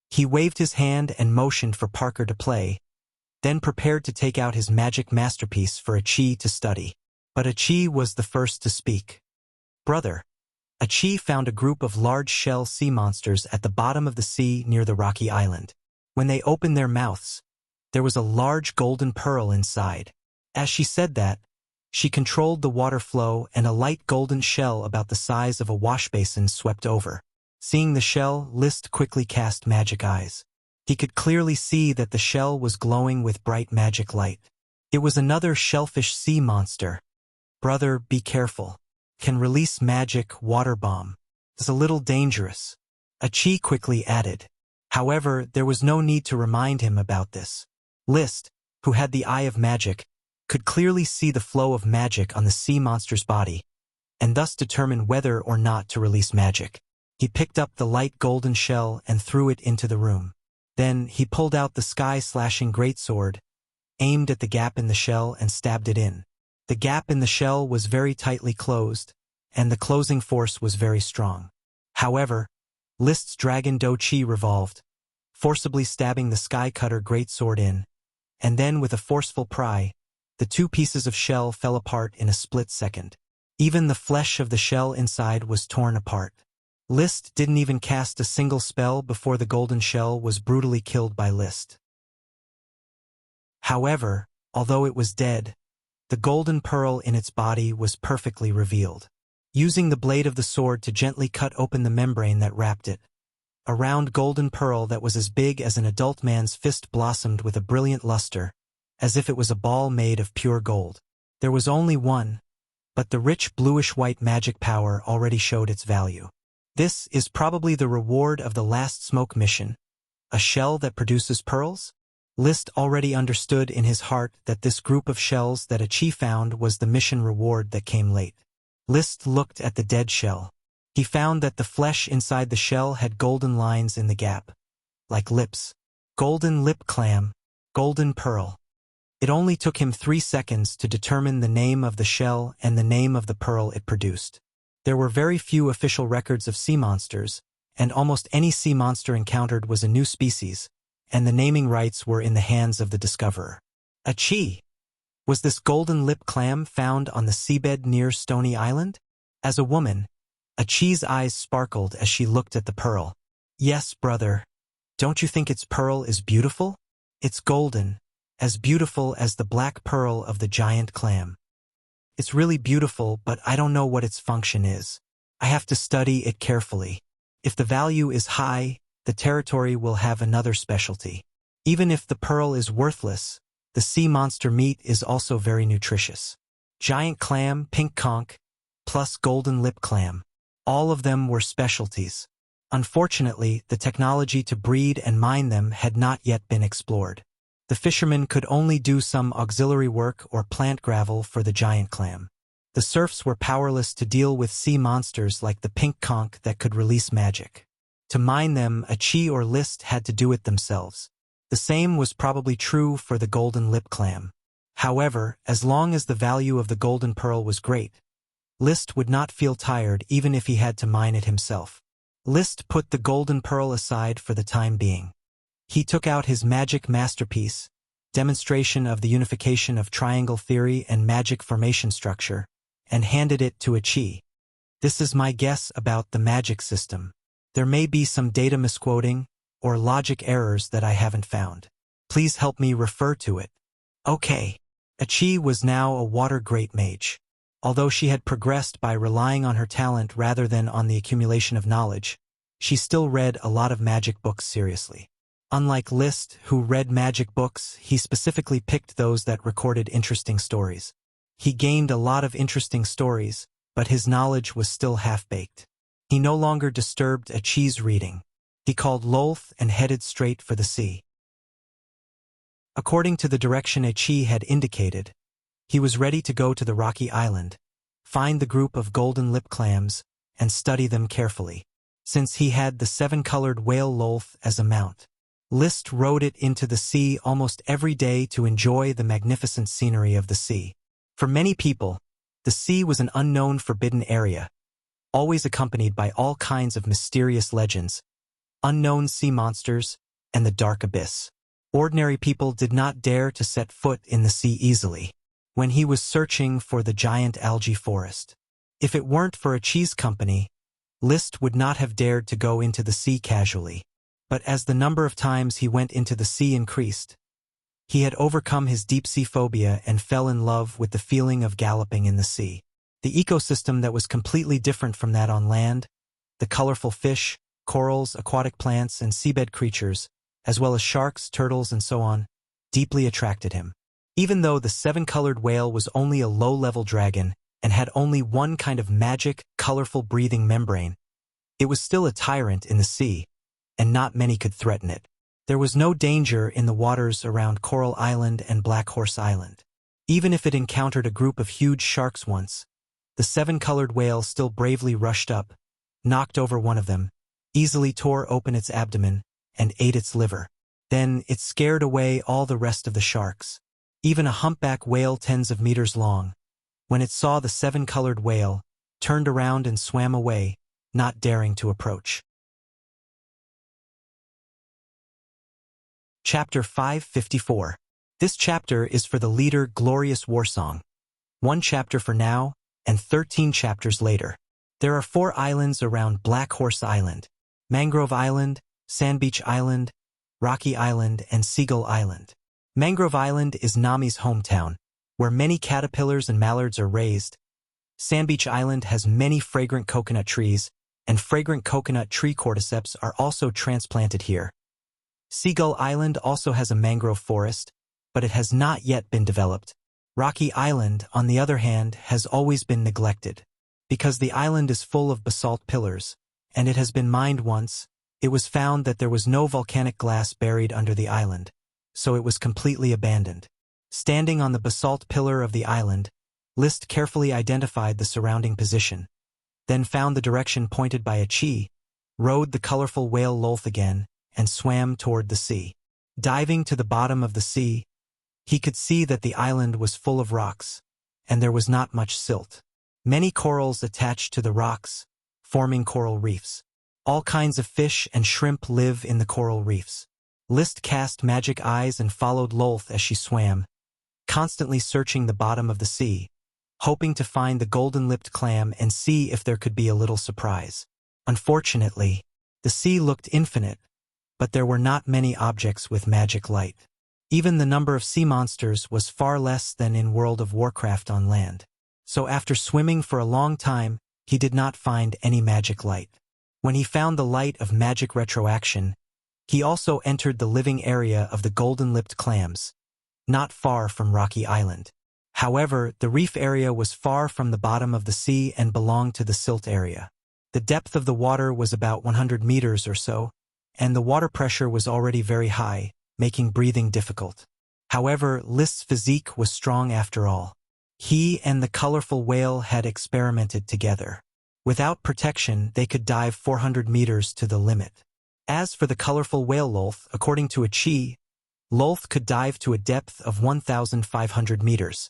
Speaker 1: He waved his hand and motioned for Parker to play, then prepared to take out his magic masterpiece for a Chi to study. But a Chi was the first to speak. Brother, a Chi found a group of large shell sea monsters at the bottom of the sea near the rocky island. When they opened their mouths, there was a large golden pearl inside. As she said that, she controlled the water flow and a light golden shell about the size of a wash basin swept over. Seeing the shell, List quickly cast magic eyes. He could clearly see that the shell was glowing with bright magic light. It was another shellfish sea monster. Brother, be careful. Can release magic water bomb. It's a little dangerous. A Chi quickly added. However, there was no need to remind him about this. List, who had the eye of magic, could clearly see the flow of magic on the sea monster's body, and thus determine whether or not to release magic. He picked up the light golden shell and threw it into the room. Then he pulled out the sky-slashing greatsword, aimed at the gap in the shell and stabbed it in. The gap in the shell was very tightly closed, and the closing force was very strong. However, List's Dragon Do Chi revolved, forcibly stabbing the sky cutter greatsword in, and then with a forceful pry, the 2 pieces of shell fell apart in a split second. Even the flesh of the shell inside was torn apart. List didn't even cast a single spell before the golden shell was brutally killed by List. However, although it was dead, the golden pearl in its body was perfectly revealed. Using the blade of the sword to gently cut open the membrane that wrapped it, a round golden pearl that was as big as an adult man's fist blossomed with a brilliant luster, as if it was a ball made of pure gold. There was only one, but the rich bluish-white magic power already showed its value. This is probably the reward of the Last Smoke mission, a shell that produces pearls? List already understood in his heart that this group of shells that a Chi found was the mission reward that came late. List looked at the dead shell. He found that the flesh inside the shell had golden lines in the gap, like lips. Golden lip clam, golden pearl. It only took him 3 seconds to determine the name of the shell and the name of the pearl it produced. There were very few official records of sea monsters, and almost any sea monster encountered was a new species, and the naming rights were in the hands of the discoverer. A Chi! Was this golden lip clam found on the seabed near Stony Island? As a woman, a Chi's eyes sparkled as she looked at the pearl. Yes, brother. Don't you think its pearl is beautiful? It's golden, as beautiful as the black pearl of the giant clam. It's really beautiful, but I don't know what its function is. I have to study it carefully. If the value is high, the territory will have another specialty. Even if the pearl is worthless, the sea monster meat is also very nutritious. Giant clam, pink conch, plus golden lip clam. All of them were specialties. Unfortunately, the technology to breed and mine them had not yet been explored. The fishermen could only do some auxiliary work or plant gravel for the giant clam. The serfs were powerless to deal with sea monsters like the pink conch that could release magic. To mine them, a chi or List had to do it themselves. The same was probably true for the golden lip clam. However, as long as the value of the golden pearl was great, List would not feel tired even if he had to mine it himself. List put the golden pearl aside for the time being. He took out his magic masterpiece, demonstration of the unification of triangle theory and magic formation structure, and handed it to a chi. This is my guess about the magic system. There may be some data misquoting or logic errors that I haven't found. Please help me refer to it. Okay. A chi was now a water great mage. Although she had progressed by relying on her talent rather than on the accumulation of knowledge, she still read a lot of magic books seriously. Unlike List, who read magic books, he specifically picked those that recorded interesting stories. He gained a lot of interesting stories, but his knowledge was still half-baked. He no longer disturbed a chi's reading. He called Lolth and headed straight for the sea. According to the direction a chi had indicated, he was ready to go to the rocky island, find the group of golden lip clams, and study them carefully. Since he had the 7-colored whale Lolth as a mount, List rode it into the sea almost every day to enjoy the magnificent scenery of the sea. For many people, the sea was an unknown forbidden area, always accompanied by all kinds of mysterious legends, unknown sea monsters, and the dark abyss. Ordinary people did not dare to set foot in the sea easily. When he was searching for the giant algae forest, if it weren't for a cheese company, List would not have dared to go into the sea casually. But as the number of times he went into the sea increased, he had overcome his deep-sea phobia and fell in love with the feeling of galloping in the sea. The ecosystem that was completely different from that on land, the colorful fish, corals, aquatic plants, and seabed creatures, as well as sharks, turtles, and so on, deeply attracted him. Even though the 7-colored whale was only a low-level dragon and had only one kind of magic, colorful breathing membrane, it was still a tyrant in the sea, and not many could threaten it. There was no danger in the waters around Coral Island and Black Horse Island. Even if it encountered a group of huge sharks once, the 7-colored whale still bravely rushed up, knocked over one of them, easily tore open its abdomen, and ate its liver. Then it scared away all the rest of the sharks. Even a humpback whale tens of meters long, when it saw the 7-colored whale, turned around and swam away, not daring to approach. Chapter 554. This chapter is for the leader Glorious Warsong. 1 chapter for now, and 13 chapters later. There are 4 islands around Black Horse Island: Mangrove Island, Sand Beach Island, Rocky Island, and Seagull Island. Mangrove Island is Nami's hometown, where many caterpillars and mallards are raised. Sand Beach Island has many fragrant coconut trees, and fragrant coconut tree cordyceps are also transplanted here. Seagull Island also has a mangrove forest, but it has not yet been developed. Rocky Island, on the other hand, has always been neglected. Because the island is full of basalt pillars, and it has been mined once, it was found that there was no volcanic glass buried under the island, so it was completely abandoned. Standing on the basalt pillar of the island, List carefully identified the surrounding position, then found the direction pointed by a chi, rode the colorful whale Lolth again, and swam toward the sea. Diving to the bottom of the sea, he could see that the island was full of rocks, and there was not much silt. Many corals attached to the rocks, forming coral reefs. All kinds of fish and shrimp live in the coral reefs. List cast magic eyes and followed Lolth as she swam, constantly searching the bottom of the sea, hoping to find the golden-lipped clam and see if there could be a little surprise. Unfortunately, the sea looked infinite, but there were not many objects with magic light. Even the number of sea monsters was far less than in World of Warcraft on land. So after swimming for a long time, he did not find any magic light. When he found the light of magic retroaction, he also entered the living area of the golden-lipped clams, not far from Rocky Island. However, the reef area was far from the bottom of the sea and belonged to the silt area. The depth of the water was about 100 meters or so, and the water pressure was already very high, making breathing difficult. However, List's physique was strong after all. He and the colorful whale had experimented together. Without protection, they could dive 400 meters to the limit. As for the colorful whale Lolth, according to a Chi, Lolth could dive to a depth of 1,500 meters,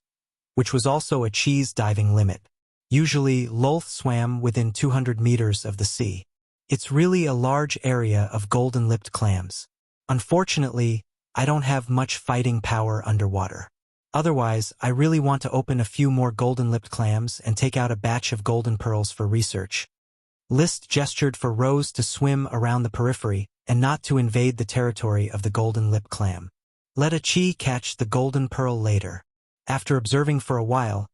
Speaker 1: which was also a Chi's diving limit. Usually, Lolth swam within 200 meters of the sea. It's really a large area of golden-lipped clams. Unfortunately, I don't have much fighting power underwater. Otherwise, I really want to open a few more golden-lipped clams and take out a batch of golden pearls for research. List gestured for Rose to swim around the periphery and not to invade the territory of the golden-lipped clam. Let a Chi catch the golden pearl later. After observing for a while,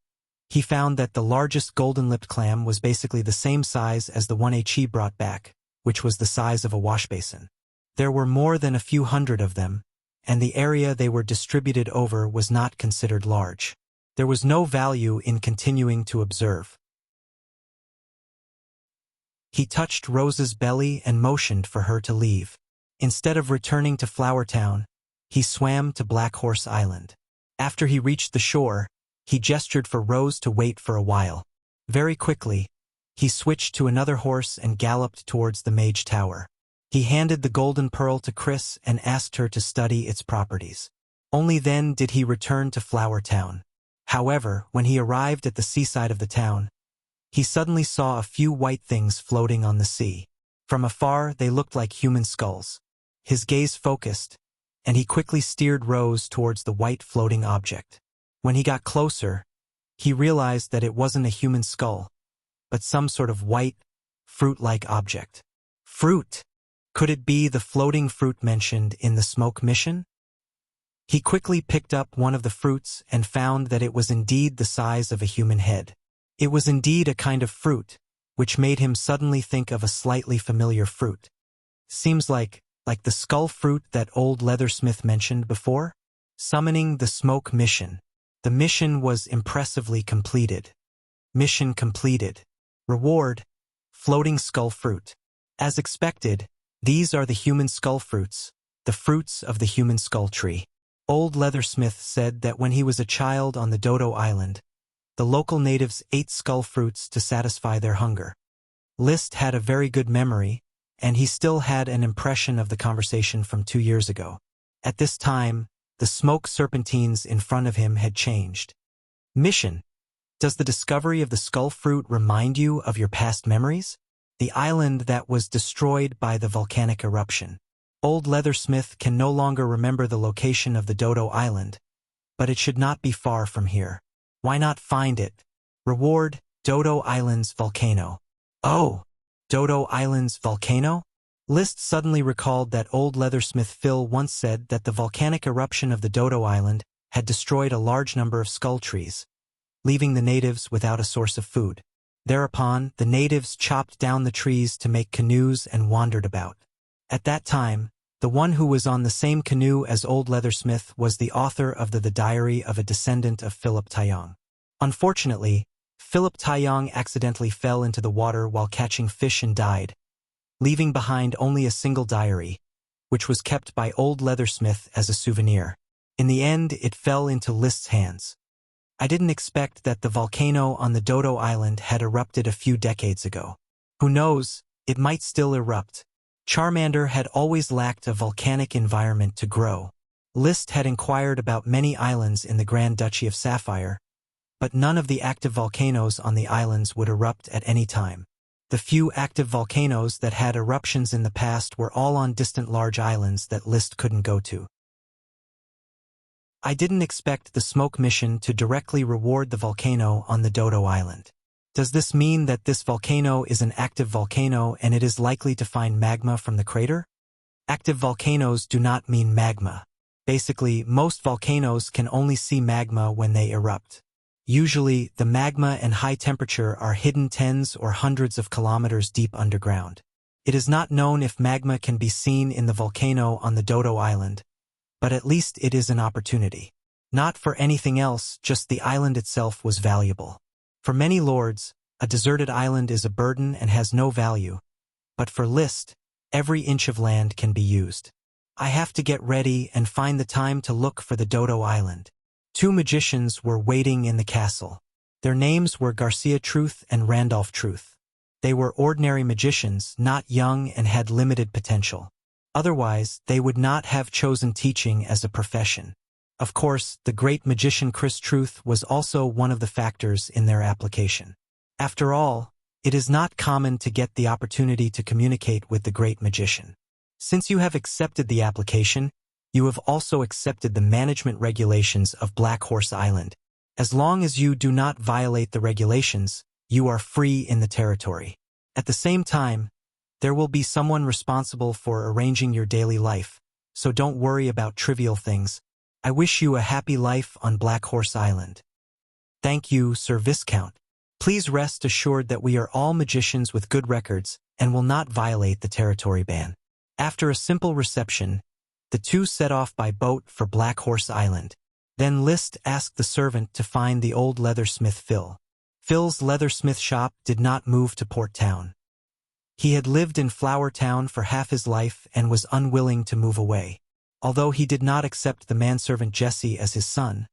Speaker 1: he found that the largest golden-lipped clam was basically the same size as the one a Chi brought back, which was the size of a washbasin. There were more than a few hundred of them, and the area they were distributed over was not considered large. There was no value in continuing to observe. He touched Rose's belly and motioned for her to leave. Instead of returning to Flower Town, he swam to Black Horse Island. After he reached the shore, he gestured for Rose to wait for a while. Very quickly, he switched to another horse and galloped towards the Mage Tower. He handed the golden pearl to Chris and asked her to study its properties. Only then did he return to Flower Town. However, when he arrived at the seaside of the town, he suddenly saw a few white things floating on the sea. From afar, they looked like human skulls. His gaze focused, and he quickly steered Rose towards the white floating object. When he got closer, he realized that it wasn't a human skull, but some sort of white, fruit-like object. Fruit! Could it be the floating fruit mentioned in the smoke mission? He quickly picked up one of the fruits and found that it was indeed the size of a human head. It was indeed a kind of fruit, which made him suddenly think of a slightly familiar fruit. Seems like the skull fruit that old Leathersmith mentioned before? Summoning the smoke mission. The mission was impressively completed. Mission completed. Reward: floating skull fruit. As expected, these are the human skull fruits, the fruits of the human skull tree. Old Leathersmith said that when he was a child on the Dodo Island, the local natives ate skull fruits to satisfy their hunger. List had a very good memory, and he still had an impression of the conversation from 2 years ago. At this time, the smoke serpentines in front of him had changed. Mission: does the discovery of the skull fruit remind you of your past memories? The island that was destroyed by the volcanic eruption. Old Leathersmith can no longer remember the location of the Dodo Island, but it should not be far from here. Why not find it? Reward: Dodo Island's volcano. Oh! Dodo Island's volcano? List suddenly recalled that old Leathersmith Phil once said that the volcanic eruption of the Dodo Island had destroyed a large number of skull trees, leaving the natives without a source of food. Thereupon, the natives chopped down the trees to make canoes and wandered about. At that time, the one who was on the same canoe as old Leathersmith was the author of the Diary of a Descendant of Philip Taiyong. Unfortunately, Philip Taiyong accidentally fell into the water while catching fish and died, leaving behind only a single diary, which was kept by old Leathersmith as a souvenir. In the end, it fell into List's hands. I didn't expect that the volcano on the Dodo Island had erupted a few decades ago. Who knows, it might still erupt. Charmander had always lacked a volcanic environment to grow. List had inquired about many islands in the Grand Duchy of Sapphire, but none of the active volcanoes on the islands would erupt at any time. The few active volcanoes that had eruptions in the past were all on distant large islands that List couldn't go to. I didn't expect the smoke mission to directly reward the volcano on the Dodo Island. Does this mean that this volcano is an active volcano and it is likely to find magma from the crater? Active volcanoes do not mean magma. Basically, most volcanoes can only see magma when they erupt. Usually, the magma and high temperature are hidden tens or hundreds of kilometers deep underground. It is not known if magma can be seen in the volcano on the Dodo Island, but at least it is an opportunity. Not for anything else, just the island itself was valuable. For many lords, a deserted island is a burden and has no value, but for List, every inch of land can be used. I have to get ready and find the time to look for the Dodo Island. Two magicians were waiting in the castle. Their names were Garcia Truth and Randolph Truth. They were ordinary magicians, not young and had limited potential. Otherwise, they would not have chosen teaching as a profession. Of course, the great magician Chris Truth was also one of the factors in their application. After all, it is not common to get the opportunity to communicate with the great magician. Since you have accepted the application, you have also accepted the management regulations of Black Horse Island. As long as you do not violate the regulations, you are free in the territory. At the same time, there will be someone responsible for arranging your daily life, so don't worry about trivial things. I wish you a happy life on Black Horse Island. Thank you, Sir Viscount. Please rest assured that we are all magicians with good records and will not violate the territory ban. After a simple reception, the two set off by boat for Black Horse Island. Then List asked the servant to find the old leathersmith Phil. Phil's leathersmith shop did not move to Port Town. He had lived in Flower Town for half his life and was unwilling to move away. Although he did not accept the manservant Jesse as his son,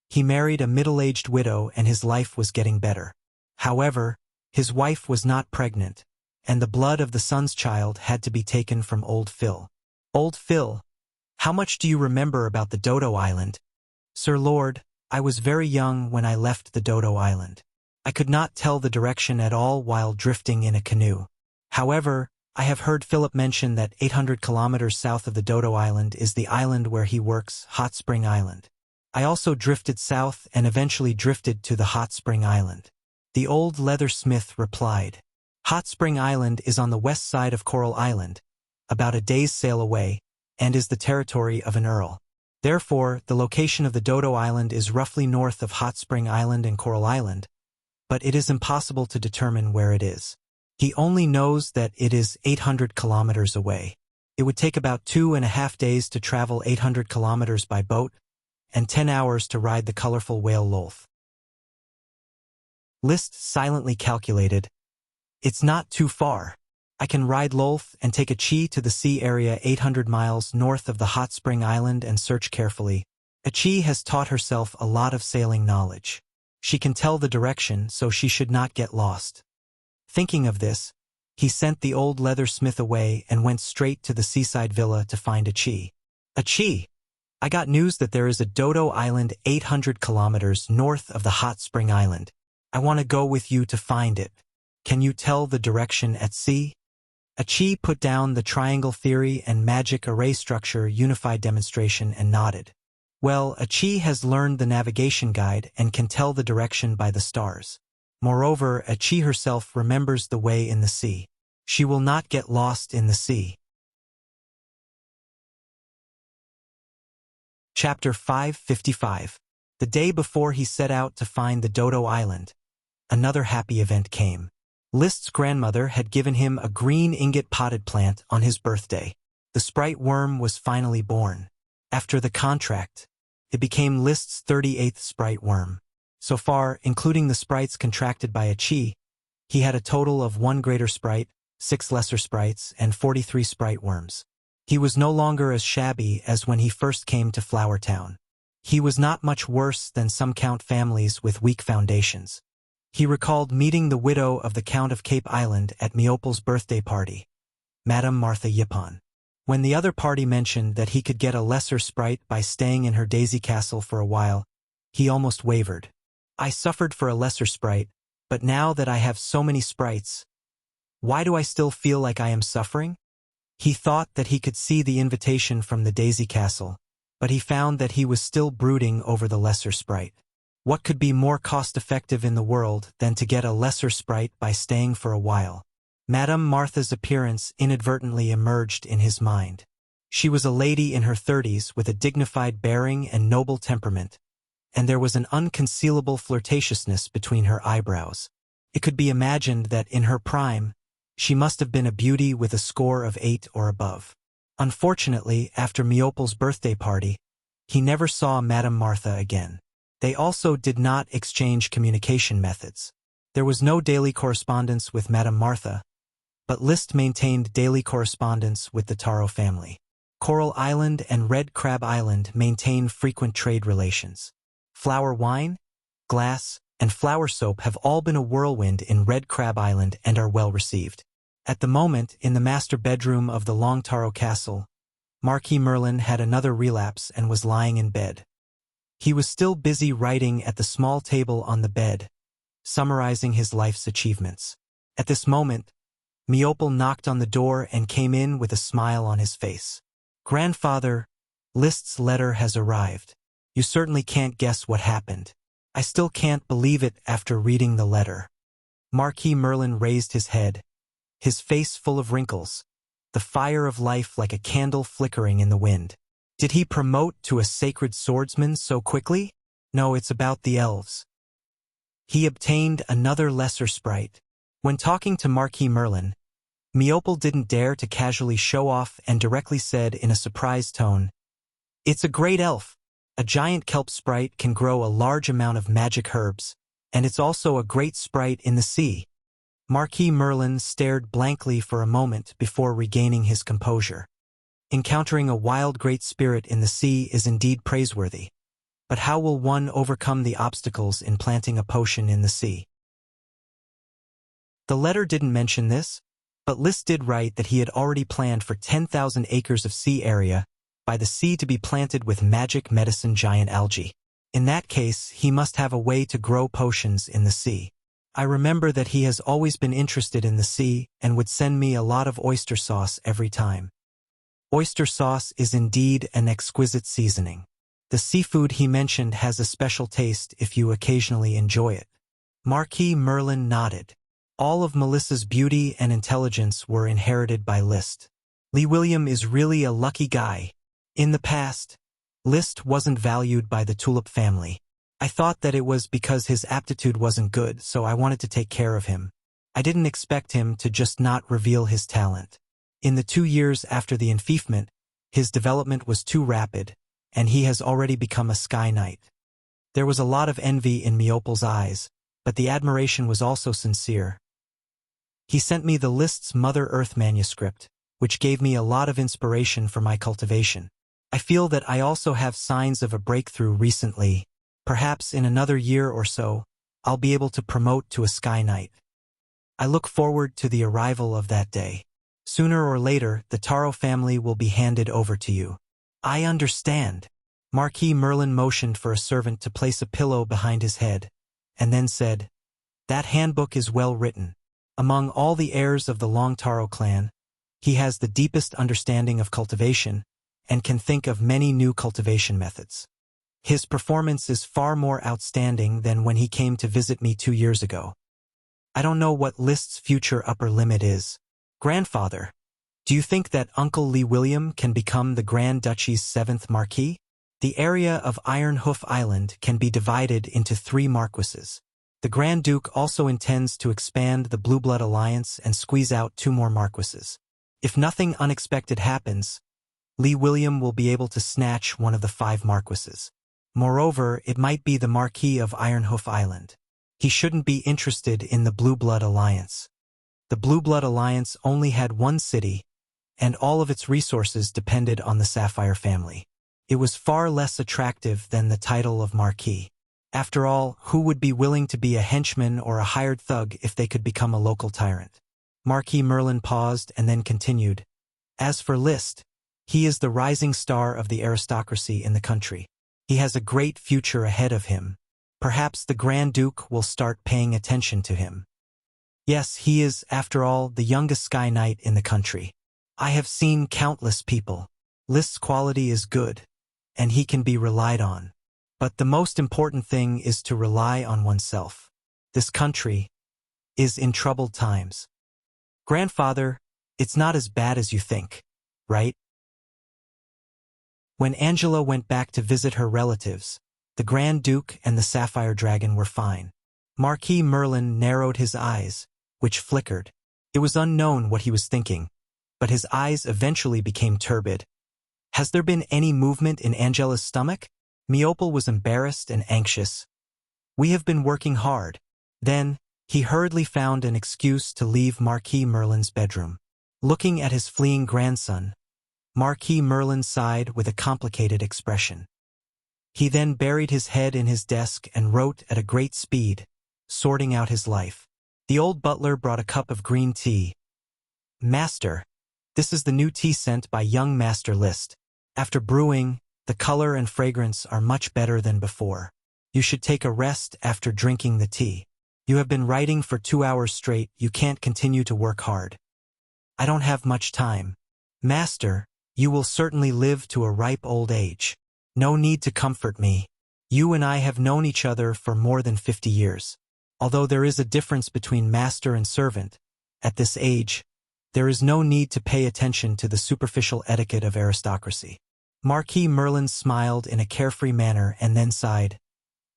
Speaker 1: he married a middle-aged widow and his life was getting better. However, his wife was not pregnant, and the blood of the son's child had to be taken from old Phil. Old Phil, how much do you remember about the Dodo Island? Sir Lord, I was very young when I left the Dodo Island. I could not tell the direction at all while drifting in a canoe. However, I have heard Philip mention that 800 kilometers south of the Dodo Island is the island where he works, Hot Spring Island. I also drifted south and eventually drifted to the Hot Spring Island. The old leathersmith replied. Hot Spring Island is on the west side of Coral Island, about a day's sail away, and is the territory of an earl. Therefore, the location of the Dodo Island is roughly north of Hot Spring Island and Coral Island, but it is impossible to determine where it is. He only knows that it is 800 kilometers away. It would take about 2.5 days to travel 800 kilometers by boat, and 10 hours to ride the colorful whale Lolth. List silently calculated. It's not too far. I can ride Lolth and take a chi to the sea area 800 miles north of the Hot Spring Island and search carefully. A chi has taught herself a lot of sailing knowledge. She can tell the direction, so she should not get lost. Thinking of this, he sent the old leathersmith away and went straight to the seaside villa to find a chi. A chi! I got news that there is a Dodo Island 800 kilometers north of the Hot Spring Island. I want to go with you to find it. Can you tell the direction at sea? A chi put down the triangle theory and magic array structure unified demonstration and nodded. Well, a chi has learned the navigation guide and can tell the direction by the stars. Moreover, a chi herself remembers the way in the sea. She will not get lost in the sea. Chapter 555. The day before he set out to find the Dodo Island, another happy event came. List's grandmother had given him a green ingot potted plant on his birthday. The sprite worm was finally born. After the contract, it became List's 38th sprite worm. So far, including the sprites contracted by a chi, he had a total of 1 greater sprite, 6 lesser sprites, and 43 sprite worms. He was no longer as shabby as when he first came to Flower Town. He was not much worse than some Count families with weak foundations. He recalled meeting the widow of the Count of Cape Island at Meople's birthday party, Madame Martha Yippon. When the other party mentioned that he could get a lesser sprite by staying in her daisy castle for a while, he almost wavered. I suffered for a lesser sprite, but now that I have so many sprites, why do I still feel like I am suffering? He thought that he could see the invitation from the daisy castle, but he found that he was still brooding over the lesser sprite. What could be more cost-effective in the world than to get a lesser sprite by staying for a while? Madame Martha's appearance inadvertently emerged in his mind. She was a lady in her 30s with a dignified bearing and noble temperament, and there was an unconcealable flirtatiousness between her eyebrows. It could be imagined that in her prime, she must have been a beauty with a score of 8 or above. Unfortunately, after Meople's birthday party, he never saw Madame Martha again. They also did not exchange communication methods. There was no daily correspondence with Madame Martha, but List maintained daily correspondence with the Taro family. Coral Island and Red Crab Island maintain frequent trade relations. Flower wine, glass, and flower soap have all been a whirlwind in Red Crab Island and are well received. At the moment, in the master bedroom of the Long Taro Castle, Marquis Merlin had another relapse and was lying in bed. He was still busy writing at the small table on the bed, summarizing his life's achievements. At this moment, Meopel knocked on the door and came in with a smile on his face. "Grandfather, List's letter has arrived. You certainly can't guess what happened. I still can't believe it after reading the letter." Marquis Merlin raised his head, his face full of wrinkles, the fire of life like a candle flickering in the wind. "Did he promote to a sacred swordsman so quickly? No, it's about the elves. He obtained another lesser sprite." When talking to Marquis Merlin, Meopel didn't dare to casually show off and directly said in a surprised tone, "It's a great elf. A giant kelp sprite can grow a large amount of magic herbs, and it's also a great sprite in the sea." Marquis Merlin stared blankly for a moment before regaining his composure. Encountering a wild great spirit in the sea is indeed praiseworthy, but how will one overcome the obstacles in planting a potion in the sea? The letter didn't mention this, but List did write that he had already planned for 10,000 acres of sea area by the sea to be planted with magic medicine giant algae. In that case, he must have a way to grow potions in the sea. "I remember that he has always been interested in the sea and would send me a lot of oyster sauce every time. Oyster sauce is indeed an exquisite seasoning. The seafood he mentioned has a special taste if you occasionally enjoy it." Marquis Merlin nodded. All of Melissa's beauty and intelligence were inherited by List. Lee William is really a lucky guy. In the past, List wasn't valued by the Tulip family. I thought that it was because his aptitude wasn't good, so I wanted to take care of him. I didn't expect him to just not reveal his talent. In the 2 years after the enfeoffment, his development was too rapid, and he has already become a Sky Knight. There was a lot of envy in Meopel's eyes, but the admiration was also sincere. He sent me the List's Mother Earth manuscript, which gave me a lot of inspiration for my cultivation. I feel that I also have signs of a breakthrough recently. Perhaps in another year or so, I'll be able to promote to a Sky Knight. I look forward to the arrival of that day. Sooner or later, the Taro family will be handed over to you. I understand. Marquis Merlin motioned for a servant to place a pillow behind his head, and then said, "That handbook is well written. Among all the heirs of the Long Taro clan, he has the deepest understanding of cultivation and can think of many new cultivation methods. His performance is far more outstanding than when he came to visit me 2 years ago. I don't know what List's future upper limit is. Grandfather, do you think that Uncle Lee William can become the Grand Duchy's 7th Marquis? The area of Iron Hoof Island can be divided into 3 marquises. The Grand Duke also intends to expand the Blue Blood Alliance and squeeze out 2 more marquises. If nothing unexpected happens, Lee William will be able to snatch one of the 5 marquises. Moreover, it might be the Marquis of Iron Hoof Island. He shouldn't be interested in the Blue Blood Alliance. The Blue Blood Alliance only had 1 city, and all of its resources depended on the Sapphire family. It was far less attractive than the title of Marquis. After all, who would be willing to be a henchman or a hired thug if they could become a local tyrant? Marquis Merlin paused and then continued. As for List, he is the rising star of the aristocracy in the country. He has a great future ahead of him. Perhaps the Grand Duke will start paying attention to him. Yes, he is, after all, the youngest Sky Knight in the country. I have seen countless people. List's quality is good, and he can be relied on. But the most important thing is to rely on oneself. This country is in troubled times. Grandfather, it's not as bad as you think, right? When Angela went back to visit her relatives, the Grand Duke and the Sapphire Dragon were fine. Marquis Merlin narrowed his eyes, which flickered. It was unknown what he was thinking, but his eyes eventually became turbid. Has there been any movement in Angela's stomach? Meopel was embarrassed and anxious. We have been working hard. Then, he hurriedly found an excuse to leave Marquis Merlin's bedroom. Looking at his fleeing grandson, Marquis Merlin sighed with a complicated expression. He then buried his head in his desk and wrote at a great speed, sorting out his life. The old butler brought a cup of green tea. "Master, this is the new tea sent by young Master List. After brewing, the color and fragrance are much better than before. You should take a rest after drinking the tea. You have been writing for 2 hours straight, you can't continue to work hard." "I don't have much time." "Master, you will certainly live to a ripe old age. No need to comfort me. You and I have known each other for more than 50 years. Although there is a difference between master and servant, at this age, there is no need to pay attention to the superficial etiquette of aristocracy." Marquis Merlin smiled in a carefree manner and then sighed.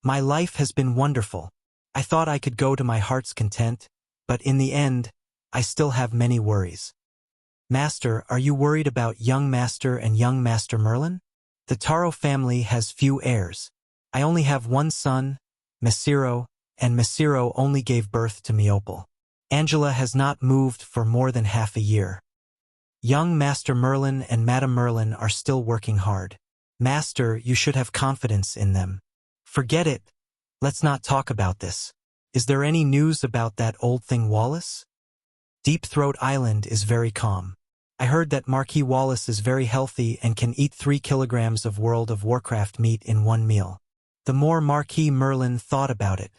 Speaker 1: "My life has been wonderful. I thought I could go to my heart's content, but in the end, I still have many worries." "Master, are you worried about young Master and young Master Merlin?" "The Taro family has few heirs. I only have one son, Mesiro, and Mesiro only gave birth to Meopal. Angela has not moved for more than half a year. Young Master Merlin and Madame Merlin are still working hard. Master, you should have confidence in them." "Forget it. Let's not talk about this. Is there any news about that old thing Wallace?" "Deep Throat Island is very calm. I heard that Marquis Wallace is very healthy and can eat 3 kilograms of World of Warcraft meat in one meal." The more Marquis Merlin thought about it,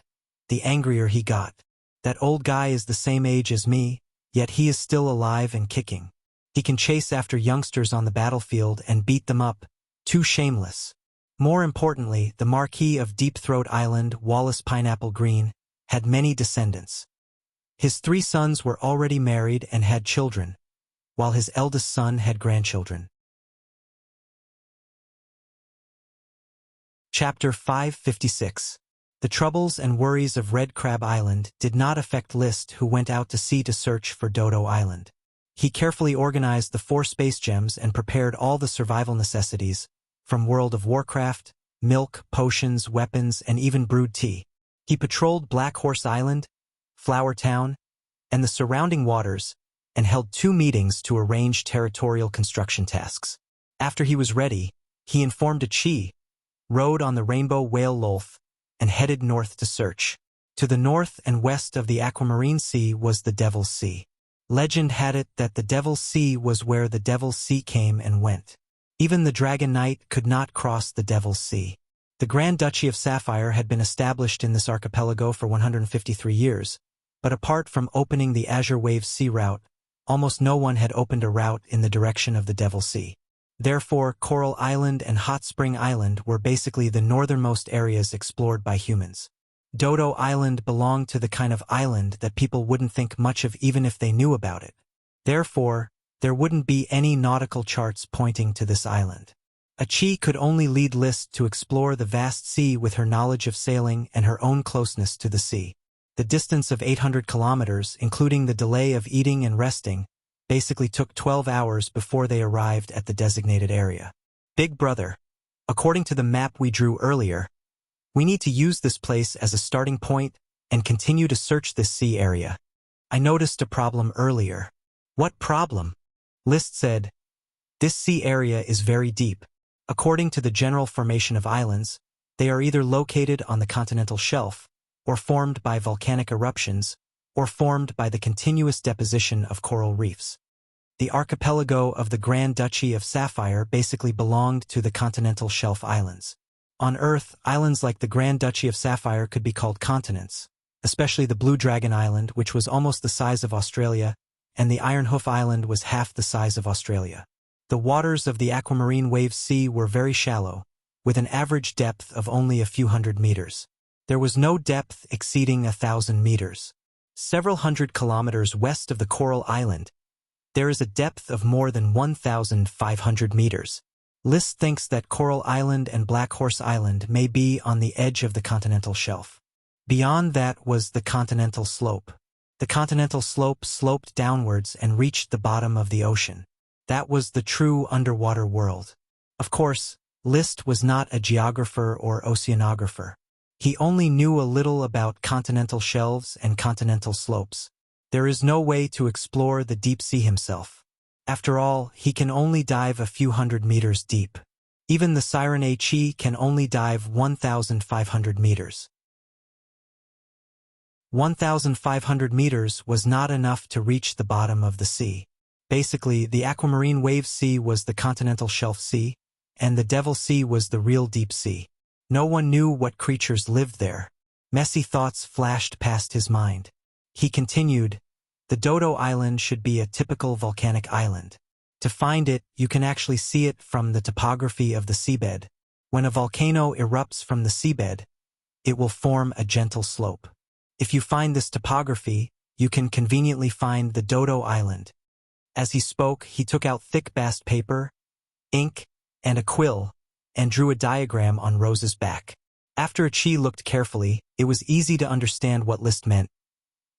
Speaker 1: the angrier he got. That old guy is the same age as me, yet he is still alive and kicking. He can chase after youngsters on the battlefield and beat them up. Too shameless. More importantly, the Marquis of Deep Throat Island, Wallace Pineapple Green, had many descendants. His 3 sons were already married and had children, while his eldest son had grandchildren. Chapter 556. The troubles and worries of Red Crab Island did not affect List, who went out to sea to search for Dodo Island. He carefully organized the 4 space gems and prepared all the survival necessities, from World of Warcraft, milk, potions, weapons, and even brewed tea. He patrolled Black Horse Island, Flower Town, and the surrounding waters, and held 2 meetings to arrange territorial construction tasks. After he was ready, he informed Achi, rode on the Rainbow Whale Lolth, and headed north to search. To the north and west of the Aquamarine Sea was the Devil's Sea. Legend had it that the Devil's Sea was where the Devil's Sea came and went. Even the Dragon Knight could not cross the Devil's Sea. The Grand Duchy of Sapphire had been established in this archipelago for 153 years, but apart from opening the Azure Wave Sea route, almost no one had opened a route in the direction of the Devil's Sea. Therefore, Coral Island and Hot Spring Island were basically the northernmost areas explored by humans. Dodo Island belonged to the kind of island that people wouldn't think much of even if they knew about it. Therefore, there wouldn't be any nautical charts pointing to this island. Achi could only lead List to explore the vast sea with her knowledge of sailing and her own closeness to the sea. The distance of 800 kilometers, including the delay of eating and resting, basically took 12 hours before they arrived at the designated area. "Big brother, according to the map we drew earlier, we need to use this place as a starting point and continue to search this sea area. I noticed a problem earlier." "What problem?" List said. "This sea area is very deep. According to the general formation of islands, they are either located on the continental shelf, or formed by volcanic eruptions, or formed by the continuous deposition of coral reefs. The archipelago of the Grand Duchy of Sapphire basically belonged to the continental shelf islands. On Earth, islands like the Grand Duchy of Sapphire could be called continents, especially the Blue Dragon Island, which was almost the size of Australia, and the Iron Hoof Island was half the size of Australia. The waters of the Aquamarine Wave Sea were very shallow, with an average depth of only a few hundred meters. There was no depth exceeding 1,000 meters. Several hundred kilometers west of the Coral Island, there is a depth of more than 1,500 meters. List thinks that Coral Island and Black Horse Island may be on the edge of the continental shelf. Beyond that was the continental slope. The continental slope sloped downwards and reached the bottom of the ocean. That was the true underwater world. Of course, List was not a geographer or oceanographer. He only knew a little about continental shelves and continental slopes. There is no way to explore the deep sea himself. After all, he can only dive a few hundred meters deep. Even the siren Chi can only dive 1,500 meters. 1,500 meters was not enough to reach the bottom of the sea. Basically, the aquamarine wave sea was the continental shelf sea, and the Devil Sea was the real deep sea. No one knew what creatures lived there. Messy thoughts flashed past his mind. He continued, the Dodo Island should be a typical volcanic island. To find it, you can actually see it from the topography of the seabed. When a volcano erupts from the seabed, it will form a gentle slope. If you find this topography, you can conveniently find the Dodo Island. As he spoke, he took out thick bast paper, ink, and a quill, and drew a diagram on Rose's back. After Achi looked carefully, it was easy to understand what List meant.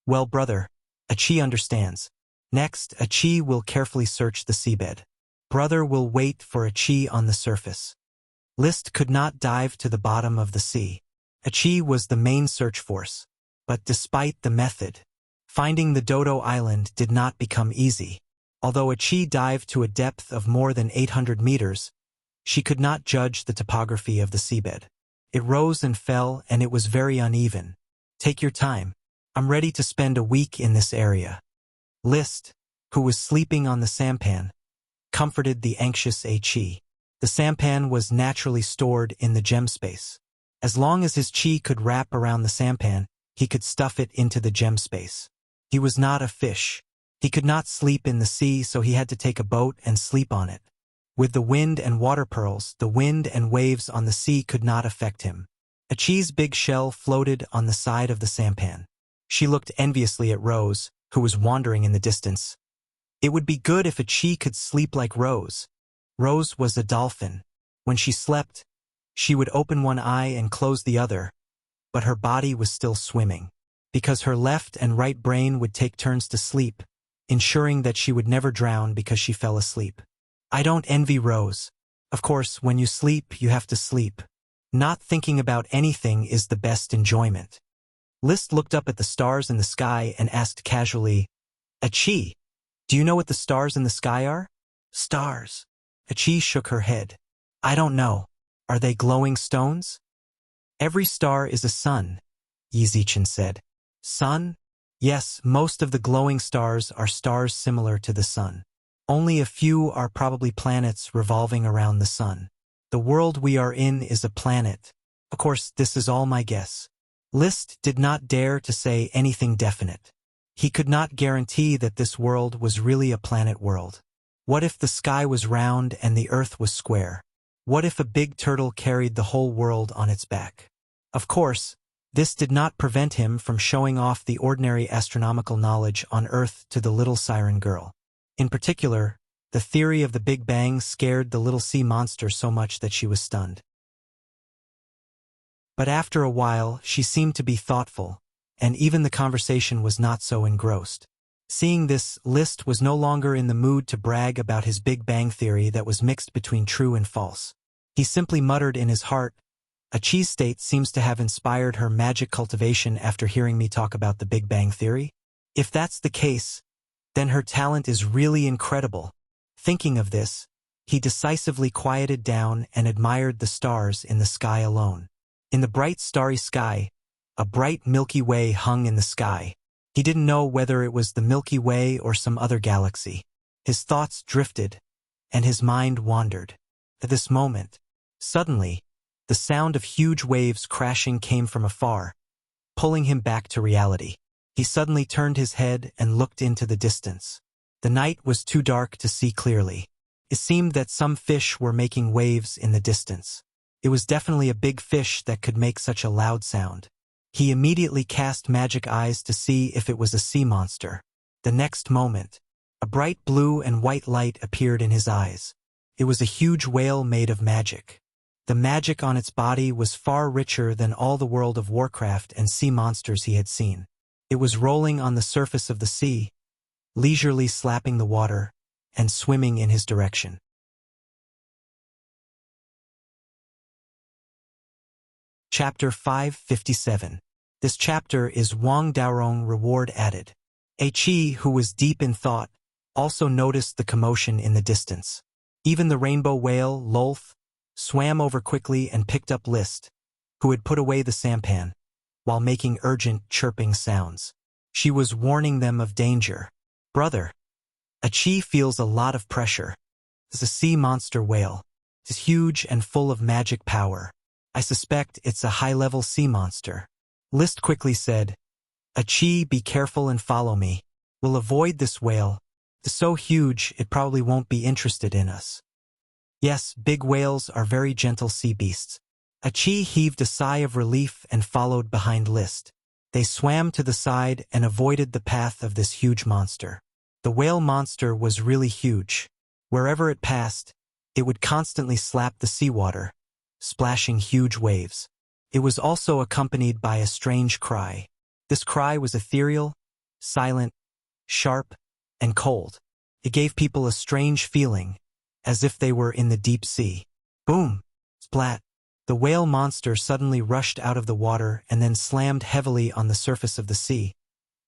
Speaker 1: Well, brother, Achi understands. Next, Achi will carefully search the seabed. Brother will wait for Achi on the surface. List could not dive to the bottom of the sea. Achi was the main search force. But despite the method, finding the Dodo Island did not become easy. Although Achi dived to a depth of more than 800 meters, she could not judge the topography of the seabed. It rose and fell, and it was very uneven. Take your time. I'm ready to spend a week in this area. List, who was sleeping on the sampan, comforted the anxious Achi. The sampan was naturally stored in the gem space. As long as his chi could wrap around the sampan, he could stuff it into the gem space. He was not a fish. He could not sleep in the sea, so he had to take a boat and sleep on it. With the wind and water pearls, the wind and waves on the sea could not affect him. Achi's big shell floated on the side of the sampan. She looked enviously at Rose, who was wandering in the distance. It would be good if Achi could sleep like Rose. Rose was a dolphin. When she slept, she would open one eye and close the other, but her body was still swimming. Because her left and right brain would take turns to sleep, ensuring that she would never drown because she fell asleep. I don't envy Rose. Of course, when you sleep, you have to sleep. Not thinking about anything is the best enjoyment. List looked up at the stars in the sky and asked casually, Achi, do you know what the stars in the sky are? Stars. Achi shook her head. I don't know. Are they glowing stones? Every star is a sun, Yizichin said. Sun? Yes, most of the glowing stars are stars similar to the sun. Only a few are probably planets revolving around the sun. The world we are in is a planet. Of course, this is all my guess. List did not dare to say anything definite. He could not guarantee that this world was really a planet world. What if the sky was round and the earth was square? What if a big turtle carried the whole world on its back? Of course, this did not prevent him from showing off the ordinary astronomical knowledge on Earth to the little siren girl. In particular, the theory of the Big Bang scared the little sea monster so much that she was stunned. But after a while, she seemed to be thoughtful, and even the conversation was not so engrossed. Seeing this, List was no longer in the mood to brag about his Big Bang theory that was mixed between true and false. He simply muttered in his heart, Achi's state seems to have inspired her magic cultivation after hearing me talk about the Big Bang theory. If that's the case, then her talent is really incredible. Thinking of this, he decisively quieted down and admired the stars in the sky alone. In the bright starry sky, a bright Milky Way hung in the sky. He didn't know whether it was the Milky Way or some other galaxy. His thoughts drifted, and his mind wandered. At this moment, suddenly, the sound of huge waves crashing came from afar, pulling him back to reality. He suddenly turned his head and looked into the distance. The night was too dark to see clearly. It seemed that some fish were making waves in the distance. It was definitely a big fish that could make such a loud sound. He immediately cast magic eyes to see if it was a sea monster. The next moment, a bright blue and white light appeared in his eyes. It was a huge whale made of magic. The magic on its body was far richer than all the World of Warcraft and sea monsters he had seen. It was rolling on the surface of the sea, leisurely slapping the water, and swimming in his direction. Chapter 557. This chapter is Wang Daorong reward added. Achi, who was deep in thought, also noticed the commotion in the distance. Even the rainbow whale, Lolth, swam over quickly and picked up List, who had put away the sampan, while making urgent, chirping sounds. She was warning them of danger. Brother, Achi feels a lot of pressure. It's a sea monster whale. It's huge and full of magic power. I suspect it's a high-level sea monster. List quickly said, Achi, be careful and follow me. We'll avoid this whale. It's so huge it probably won't be interested in us. Yes, big whales are very gentle sea beasts. Achi heaved a sigh of relief and followed behind List. They swam to the side and avoided the path of this huge monster. The whale monster was really huge. Wherever it passed, it would constantly slap the seawater, splashing huge waves. It was also accompanied by a strange cry. This cry was ethereal, silent, sharp, and cold. It gave people a strange feeling, as if they were in the deep sea. Boom! Splat! The whale monster suddenly rushed out of the water and then slammed heavily on the surface of the sea,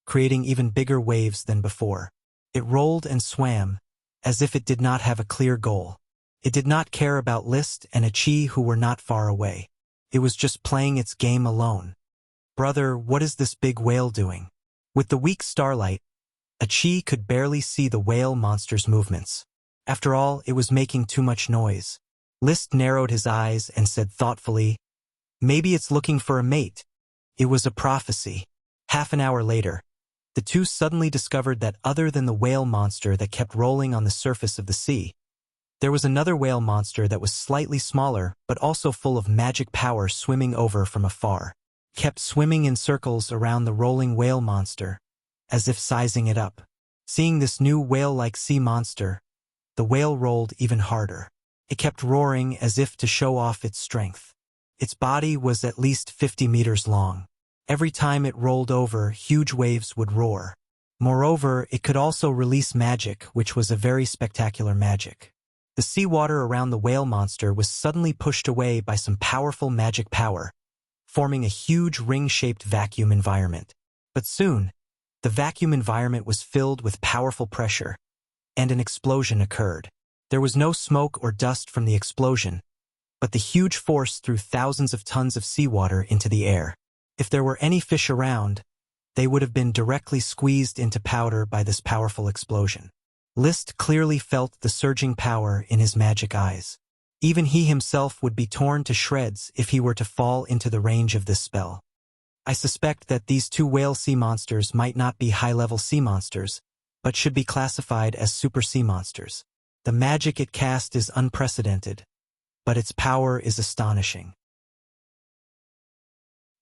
Speaker 1: creating even bigger waves than before. It rolled and swam, as if it did not have a clear goal. It did not care about List and Achi, who were not far away. It was just playing its game alone. Brother, what is this big whale doing? With the weak starlight, Achi could barely see the whale monster's movements. After all, it was making too much noise. List narrowed his eyes and said thoughtfully, maybe it's looking for a mate. It was a prophecy. Half an hour later, the two suddenly discovered that other than the whale monster that kept rolling on the surface of the sea, there was another whale monster that was slightly smaller but also full of magic power swimming over from afar. It kept swimming in circles around the rolling whale monster, as if sizing it up. Seeing this new whale-like sea monster, the whale rolled even harder. It kept roaring as if to show off its strength. Its body was at least 50 meters long. Every time it rolled over, huge waves would roar. Moreover, it could also release magic, which was a very spectacular magic. The seawater around the whale monster was suddenly pushed away by some powerful magic power, forming a huge ring-shaped vacuum environment. But soon, the vacuum environment was filled with powerful pressure, and an explosion occurred. There was no smoke or dust from the explosion, but the huge force threw thousands of tons of seawater into the air. If there were any fish around, they would have been directly squeezed into powder by this powerful explosion. List clearly felt the surging power in his magic eyes. Even he himself would be torn to shreds if he were to fall into the range of this spell. I suspect that these two whale sea monsters might not be high-level sea monsters, but should be classified as super sea monsters. The magic it cast is unprecedented, but its power is astonishing.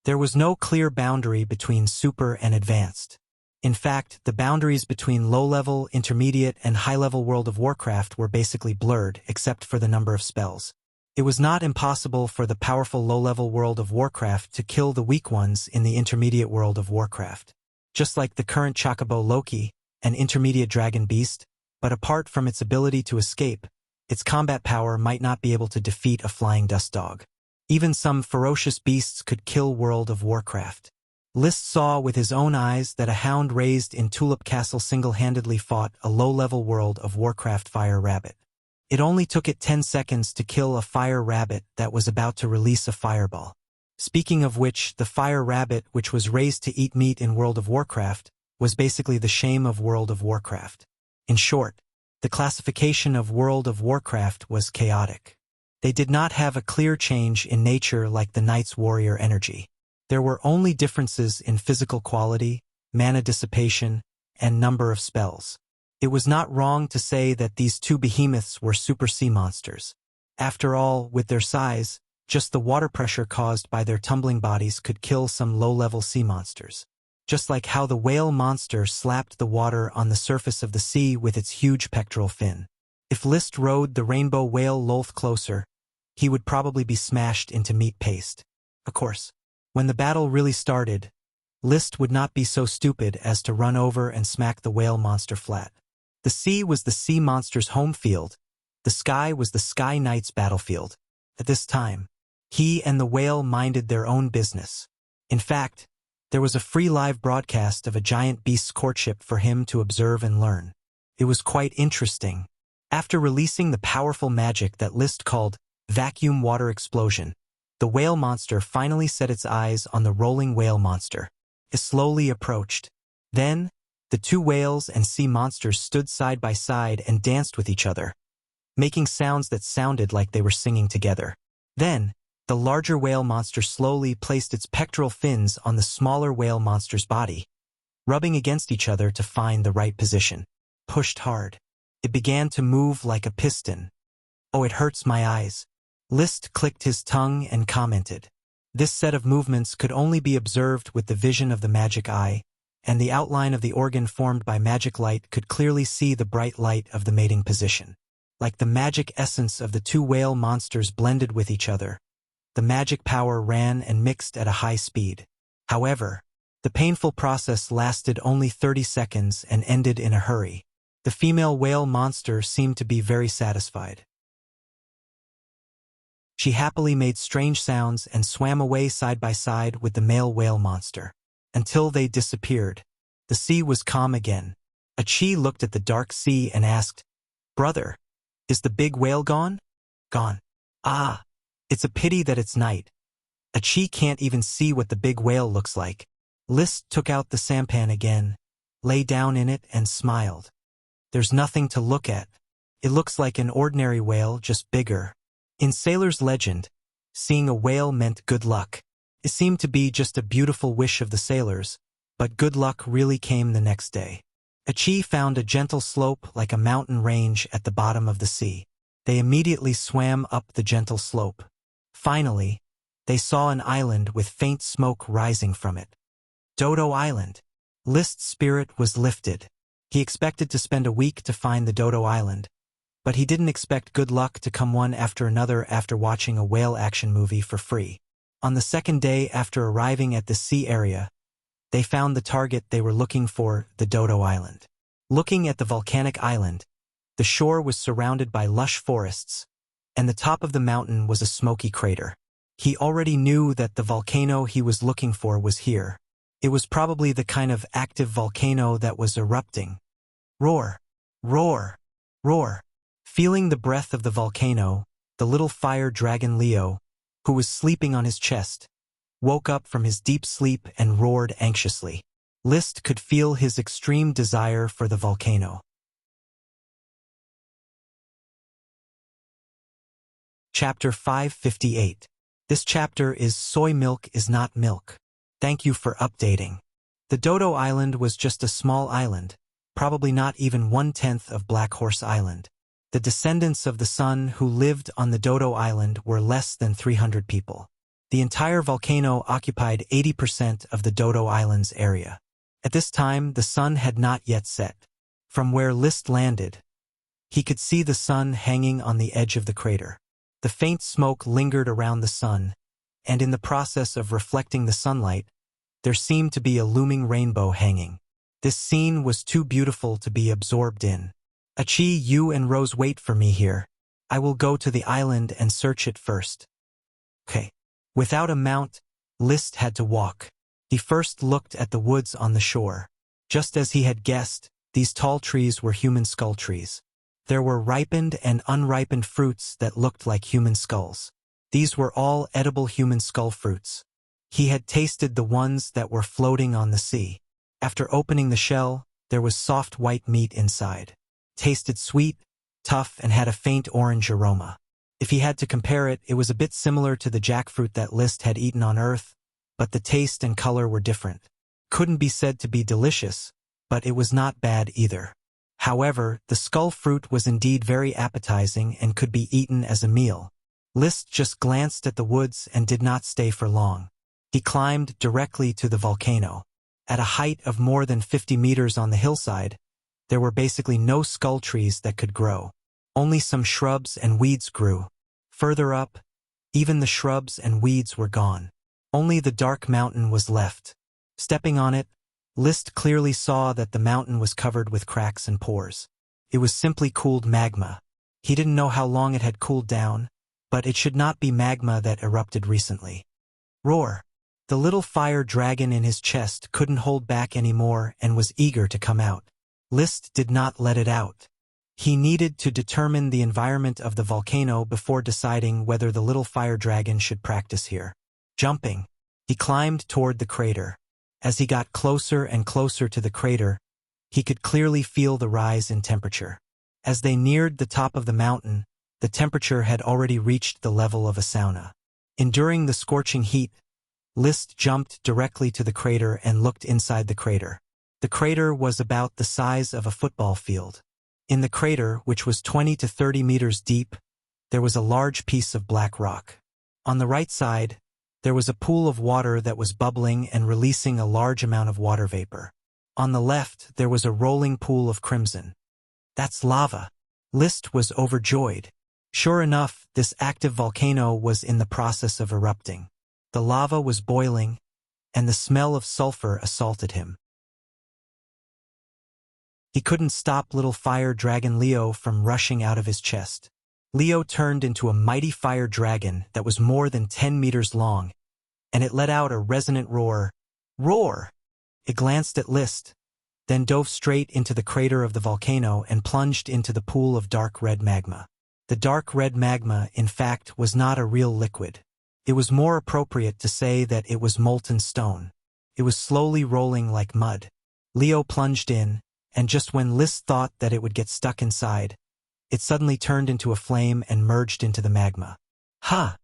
Speaker 1: There was no clear boundary between super and advanced. In fact, the boundaries between low-level, intermediate, and high-level World of Warcraft were basically blurred, except for the number of spells. It was not impossible for the powerful low-level World of Warcraft to kill the weak ones in the intermediate World of Warcraft. Just like the current Chocobo Loki, an intermediate dragon beast, but apart from its ability to escape, its combat power might not be able to defeat a flying dust dog. Even some ferocious beasts could kill World of Warcraft. List saw with his own eyes that a hound raised in Tulip Castle single-handedly fought a low-level World of Warcraft fire rabbit. It only took it 10 seconds to kill a fire rabbit that was about to release a fireball. Speaking of which, the fire rabbit, which was raised to eat meat in World of Warcraft, was basically the shame of World of Warcraft. In short, the classification of World of Warcraft was chaotic. They did not have a clear change in nature like the Knight's warrior energy. There were only differences in physical quality, mana dissipation, and number of spells. It was not wrong to say that these two behemoths were super sea monsters. After all, with their size, just the water pressure caused by their tumbling bodies could kill some low-level sea monsters. Just like how the whale monster slapped the water on the surface of the sea with its huge pectoral fin. If List rode the rainbow whale Lolth closer, he would probably be smashed into meat paste. Of course, when the battle really started, List would not be so stupid as to run over and smack the whale monster flat. The sea was the sea monster's home field. The sky was the Sky Knight's battlefield. At this time, he and the whale minded their own business. In fact, there was a free live broadcast of a giant beast's courtship for him to observe and learn. It was quite interesting. After releasing the powerful magic that List called Vacuum water explosion. The whale monster finally set its eyes on the rolling whale monster. It slowly approached. Then, the two whales and sea monsters stood side by side and danced with each other, making sounds that sounded like they were singing together. Then, the larger whale monster slowly placed its pectoral fins on the smaller whale monster's body, rubbing against each other to find the right position. Pushed hard. It began to move like a piston. "Oh, it hurts my eyes." List clicked his tongue and commented. This set of movements could only be observed with the vision of the magic eye, and the outline of the organ formed by magic light could clearly see the bright light of the mating position. Like the magic essence of the two whale monsters blended with each other, the magic power ran and mixed at a high speed. However, the painful process lasted only 30 seconds and ended in a hurry. The female whale monster seemed to be very satisfied. She happily made strange sounds and swam away side by side with the male whale monster. Until they disappeared, the sea was calm again. Achi looked at the dark sea and asked, "Brother, is the big whale gone?" "Gone. Ah, it's a pity that it's night. Achi can't even see what the big whale looks like." List took out the sampan again, lay down in it and smiled. "There's nothing to look at. It looks like an ordinary whale, just bigger." In sailor's legend, seeing a whale meant good luck. It seemed to be just a beautiful wish of the sailors, but good luck really came the next day. Achi found a gentle slope like a mountain range at the bottom of the sea. They immediately swam up the gentle slope. Finally, they saw an island with faint smoke rising from it. Dodo Island. List's spirit was lifted. He expected to spend a week to find the Dodo Island, but he didn't expect good luck to come one after another after watching a whale action movie for free. On the second day after arriving at the sea area, they found the target they were looking for, the Dodo Island. Looking at the volcanic island, the shore was surrounded by lush forests, and the top of the mountain was a smoky crater. He already knew that the volcano he was looking for was here. It was probably the kind of active volcano that was erupting. Roar! Roar! Roar! Feeling the breath of the volcano, the little fire dragon Leo, who was sleeping on his chest, woke up from his deep sleep and roared anxiously. List could feel his extreme desire for the volcano. Chapter 558. This chapter is Soy Milk is Not Milk. Thank you for updating. The Dodo Island was just a small island, probably not even 1/10 of Black Horse Island. The descendants of the sun who lived on the Dodo Island were less than 300 people. The entire volcano occupied 80% of the Dodo Island's area. At this time, the sun had not yet set. From where List landed, he could see the sun hanging on the edge of the crater. The faint smoke lingered around the sun, and in the process of reflecting the sunlight, there seemed to be a looming rainbow hanging. This scene was too beautiful to be absorbed in. "Achi, you and Rose wait for me here. I will go to the island and search it first." Okay. Without a mount, List had to walk. He first looked at the woods on the shore. Just as he had guessed, these tall trees were human skull trees. There were ripened and unripened fruits that looked like human skulls. These were all edible human skull fruits. He had tasted the ones that were floating on the sea. After opening the shell, there was soft white meat inside. Tasted sweet, tough, and had a faint orange aroma. If he had to compare it, it was a bit similar to the jackfruit that List had eaten on Earth, but the taste and color were different. Couldn't be said to be delicious, but it was not bad either. However, the skull fruit was indeed very appetizing and could be eaten as a meal. List just glanced at the woods and did not stay for long. He climbed directly to the volcano. At a height of more than 50 meters on the hillside, there were basically no skull trees that could grow. Only some shrubs and weeds grew. Further up, even the shrubs and weeds were gone. Only the dark mountain was left. Stepping on it, List clearly saw that the mountain was covered with cracks and pores. It was simply cooled magma. He didn't know how long it had cooled down, but it should not be magma that erupted recently. Roar! The little fire dragon in his chest couldn't hold back anymore and was eager to come out. List did not let it out. He needed to determine the environment of the volcano before deciding whether the little fire dragon should practice here. Jumping, he climbed toward the crater. As he got closer and closer to the crater, he could clearly feel the rise in temperature. As they neared the top of the mountain, the temperature had already reached the level of a sauna. Enduring the scorching heat, List jumped directly to the crater and looked inside the crater. The crater was about the size of a football field. In the crater, which was 20 to 30 meters deep, there was a large piece of black rock. On the right side, there was a pool of water that was bubbling and releasing a large amount of water vapor. On the left, there was a rolling pool of crimson. That's lava. List was overjoyed. Sure enough, this active volcano was in the process of erupting. The lava was boiling, and the smell of sulfur assaulted him. He couldn't stop little fire dragon Leo from rushing out of his chest. Leo turned into a mighty fire dragon that was more than 10 meters long, and it let out a resonant roar. Roar! It glanced at List, then dove straight into the crater of the volcano and plunged into the pool of dark red magma. The dark red magma, in fact, was not a real liquid. It was more appropriate to say that it was molten stone. It was slowly rolling like mud. Leo plunged in, and just when List thought that it would get stuck inside, it suddenly turned into a flame and merged into the magma. Ha!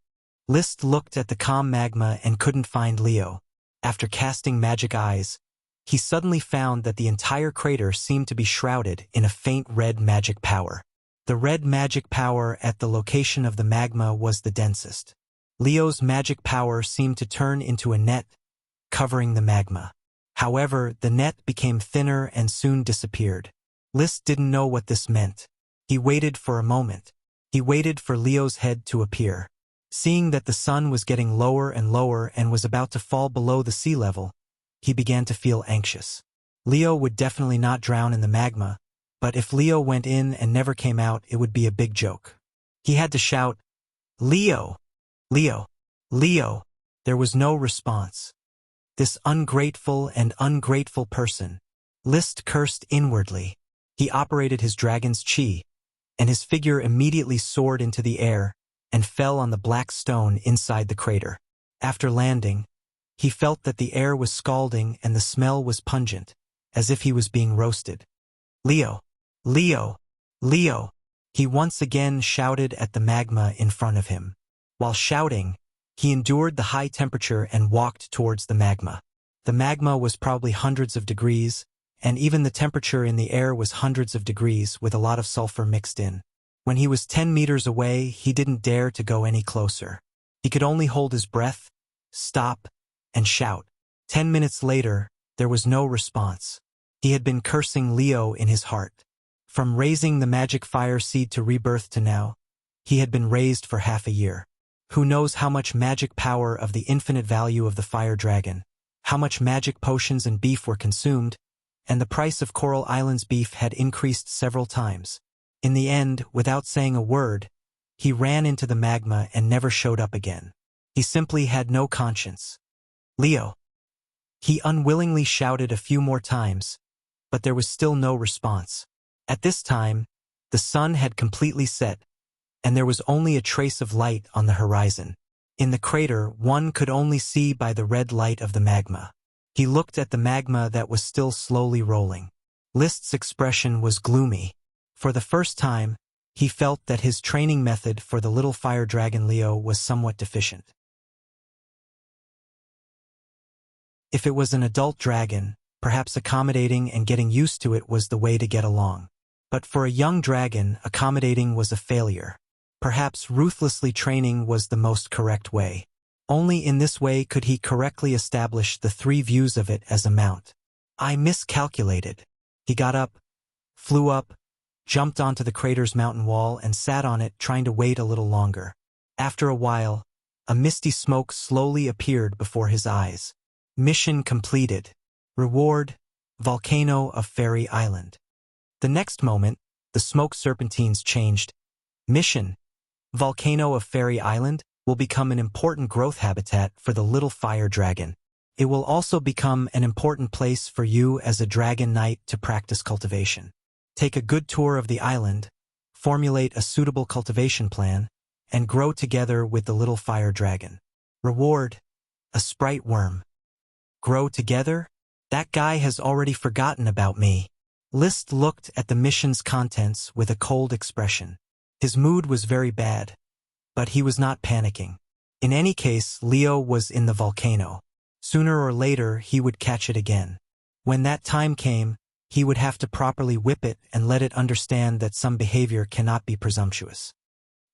Speaker 1: List looked at the calm magma and couldn't find Leo. After casting magic eyes, he suddenly found that the entire crater seemed to be shrouded in a faint red magic power. The red magic power at the location of the magma was the densest. Leo's magic power seemed to turn into a net, covering the magma. However, the net became thinner and soon disappeared. List didn't know what this meant. He waited for a moment. He waited for Leo's head to appear. Seeing that the sun was getting lower and lower and was about to fall below the sea level, he began to feel anxious. Leo would definitely not drown in the magma, but if Leo went in and never came out, it would be a big joke. He had to shout, "Leo! Leo! Leo!" There was no response. This ungrateful person. List cursed inwardly. He operated his dragon's chi, and his figure immediately soared into the air and fell on the black stone inside the crater. After landing, he felt that the air was scalding and the smell was pungent, as if he was being roasted. "Leo! Leo! Leo!" He once again shouted at the magma in front of him. While shouting, he endured the high temperature and walked towards the magma. The magma was probably hundreds of degrees, and even the temperature in the air was hundreds of degrees with a lot of sulfur mixed in. When he was 10 meters away, he didn't dare to go any closer. He could only hold his breath, stop, and shout. 10 minutes later, there was no response. He had been cursing Leo in his heart. From raising the magic fire seed to rebirth to now, he had been raised for half a year. Who knows how much magic power of the infinite value of the fire dragon, how much magic potions and beef were consumed, and the price of Coral Island's beef had increased several times. In the end, without saying a word, he ran into the magma and never showed up again. He simply had no conscience. "Leo!" He unwillingly shouted a few more times, but there was still no response. At this time, the sun had completely set, and there was only a trace of light on the horizon. In the crater, one could only see by the red light of the magma. He looked at the magma that was still slowly rolling. List's expression was gloomy. For the first time, he felt that his training method for the little fire dragon Leo was somewhat deficient. If it was an adult dragon, perhaps accommodating and getting used to it was the way to get along. But for a young dragon, accommodating was a failure. Perhaps ruthlessly training was the most correct way. Only in this way could he correctly establish the 3 views of it as a mount. I miscalculated. He got up, flew up, jumped onto the crater's mountain wall and sat on it, trying to wait a little longer. After a while, a misty smoke slowly appeared before his eyes. Mission completed. Reward, Volcano of Fairy Island. The next moment, the smoke serpentines changed. Mission, Volcano of Fairy Island, will become an important growth habitat for the little fire dragon. It will also become an important place for you as a dragon knight to practice cultivation. Take a good tour of the island, formulate a suitable cultivation plan, and grow together with the little fire dragon. Reward: a sprite worm. Grow together? That guy has already forgotten about me. List looked at the mission's contents with a cold expression. His mood was very bad, but he was not panicking. In any case, Leo was in the volcano. Sooner or later, he would catch it again. When that time came, he would have to properly whip it and let it understand that some behavior cannot be presumptuous.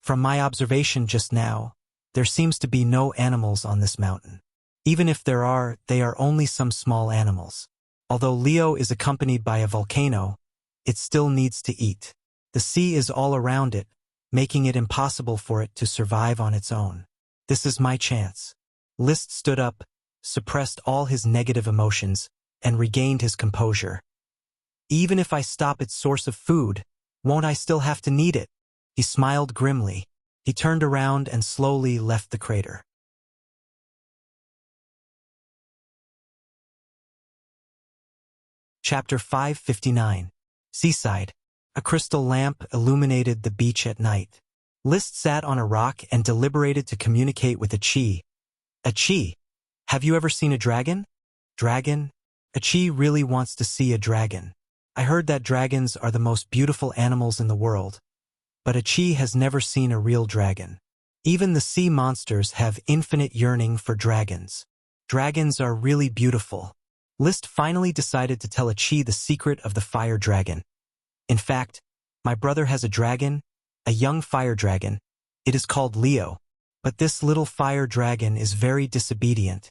Speaker 1: From my observation just now, there seems to be no animals on this mountain. Even if there are, they are only some small animals. Although Leo is accompanied by a volcano, it still needs to eat. The sea is all around it, making it impossible for it to survive on its own. This is my chance. List stood up, suppressed all his negative emotions, and regained his composure. Even if I stop its source of food, won't I still have to need it? He smiled grimly. He turned around and slowly left the crater. Chapter 559. Seaside. A crystal lamp illuminated the beach at night. List sat on a rock and deliberated to communicate with Achi. Achi, have you ever seen a dragon? Dragon? Achi really wants to see a dragon. I heard that dragons are the most beautiful animals in the world, but Achi has never seen a real dragon. Even the sea monsters have infinite yearning for dragons. Dragons are really beautiful. List finally decided to tell Achi the secret of the fire dragon. In fact, my brother has a dragon, a young fire dragon. It is called Leo, but this little fire dragon is very disobedient,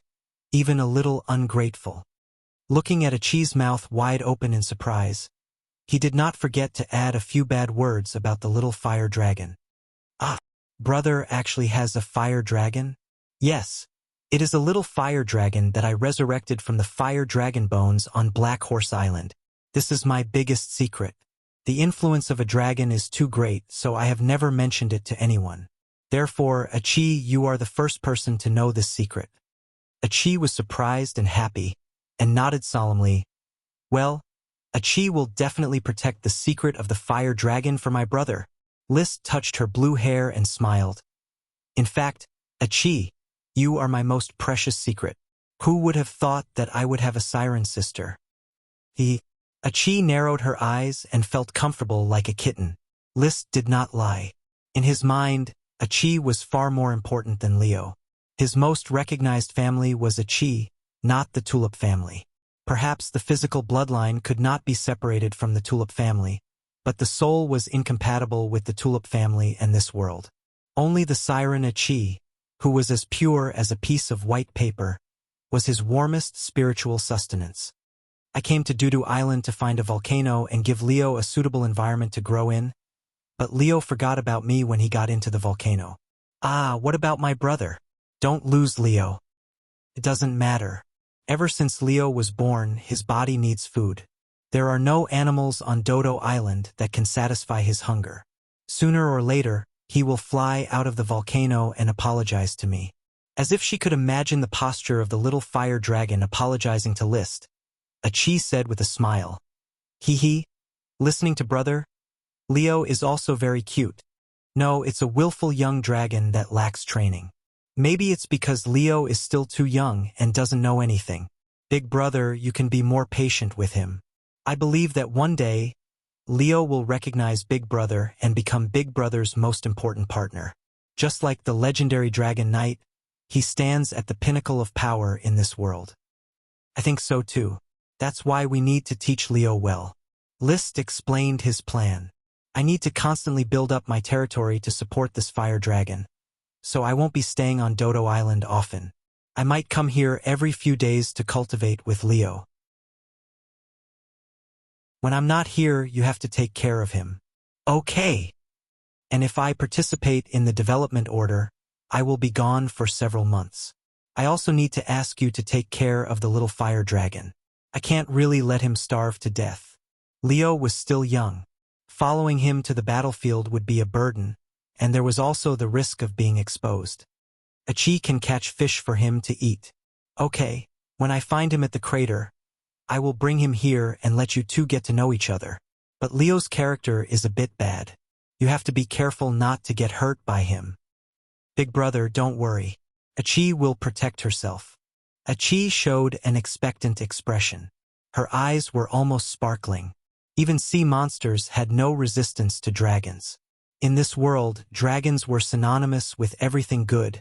Speaker 1: even a little ungrateful. Looking at Achi's mouth wide open in surprise, he did not forget to add a few bad words about the little fire dragon. Ah, brother actually has a fire dragon? Yes, it is a little fire dragon that I resurrected from the fire dragon bones on Black Horse Island. This is my biggest secret. The influence of a dragon is too great, so I have never mentioned it to anyone. Therefore, Achi, you are the first person to know this secret. Achi was surprised and happy, and nodded solemnly. Well, Achi will definitely protect the secret of the fire dragon for my brother. List touched her blue hair and smiled. In fact, Achi, you are my most precious secret. Who would have thought that I would have a siren sister? Achi narrowed her eyes and felt comfortable like a kitten. List did not lie. In his mind, Achi was far more important than Leo. His most recognized family was Achi, not the Tulip family. Perhaps the physical bloodline could not be separated from the Tulip family, but the soul was incompatible with the Tulip family and this world. Only the siren Achi, who was as pure as a piece of white paper, was his warmest spiritual sustenance. I came to Dudu Island to find a volcano and give Leo a suitable environment to grow in, but Leo forgot about me when he got into the volcano. Ah, what about my brother? Don't lose Leo. It doesn't matter. Ever since Leo was born, his body needs food. There are no animals on Dodo Island that can satisfy his hunger. Sooner or later, he will fly out of the volcano and apologize to me. As if she could imagine the posture of the little fire dragon apologizing to List, Achi said with a smile. Hee, listening to brother? Leo is also very cute. No, it's a willful young dragon that lacks training. Maybe it's because Leo is still too young and doesn't know anything. Big brother, you can be more patient with him. I believe that one day, Leo will recognize Big Brother and become Big Brother's most important partner. Just like the legendary Dragon Knight, he stands at the pinnacle of power in this world. I think so too. That's why we need to teach Leo well. List explained his plan. I need to constantly build up my territory to support this fire dragon, so I won't be staying on Dodo Island often. I might come here every few days to cultivate with Leo. When I'm not here, you have to take care of him. Okay. And if I participate in the development order, I will be gone for several months. I also need to ask you to take care of the little fire dragon. I can't really let him starve to death. Leo was still young. Following him to the battlefield would be a burden, and there was also the risk of being exposed. Achi can catch fish for him to eat. Okay, when I find him at the crater, I will bring him here and let you two get to know each other. But Leo's character is a bit bad. You have to be careful not to get hurt by him. Big brother, don't worry. Achi will protect herself. Achi showed an expectant expression. Her eyes were almost sparkling. Even sea monsters had no resistance to dragons. In this world, dragons were synonymous with everything good,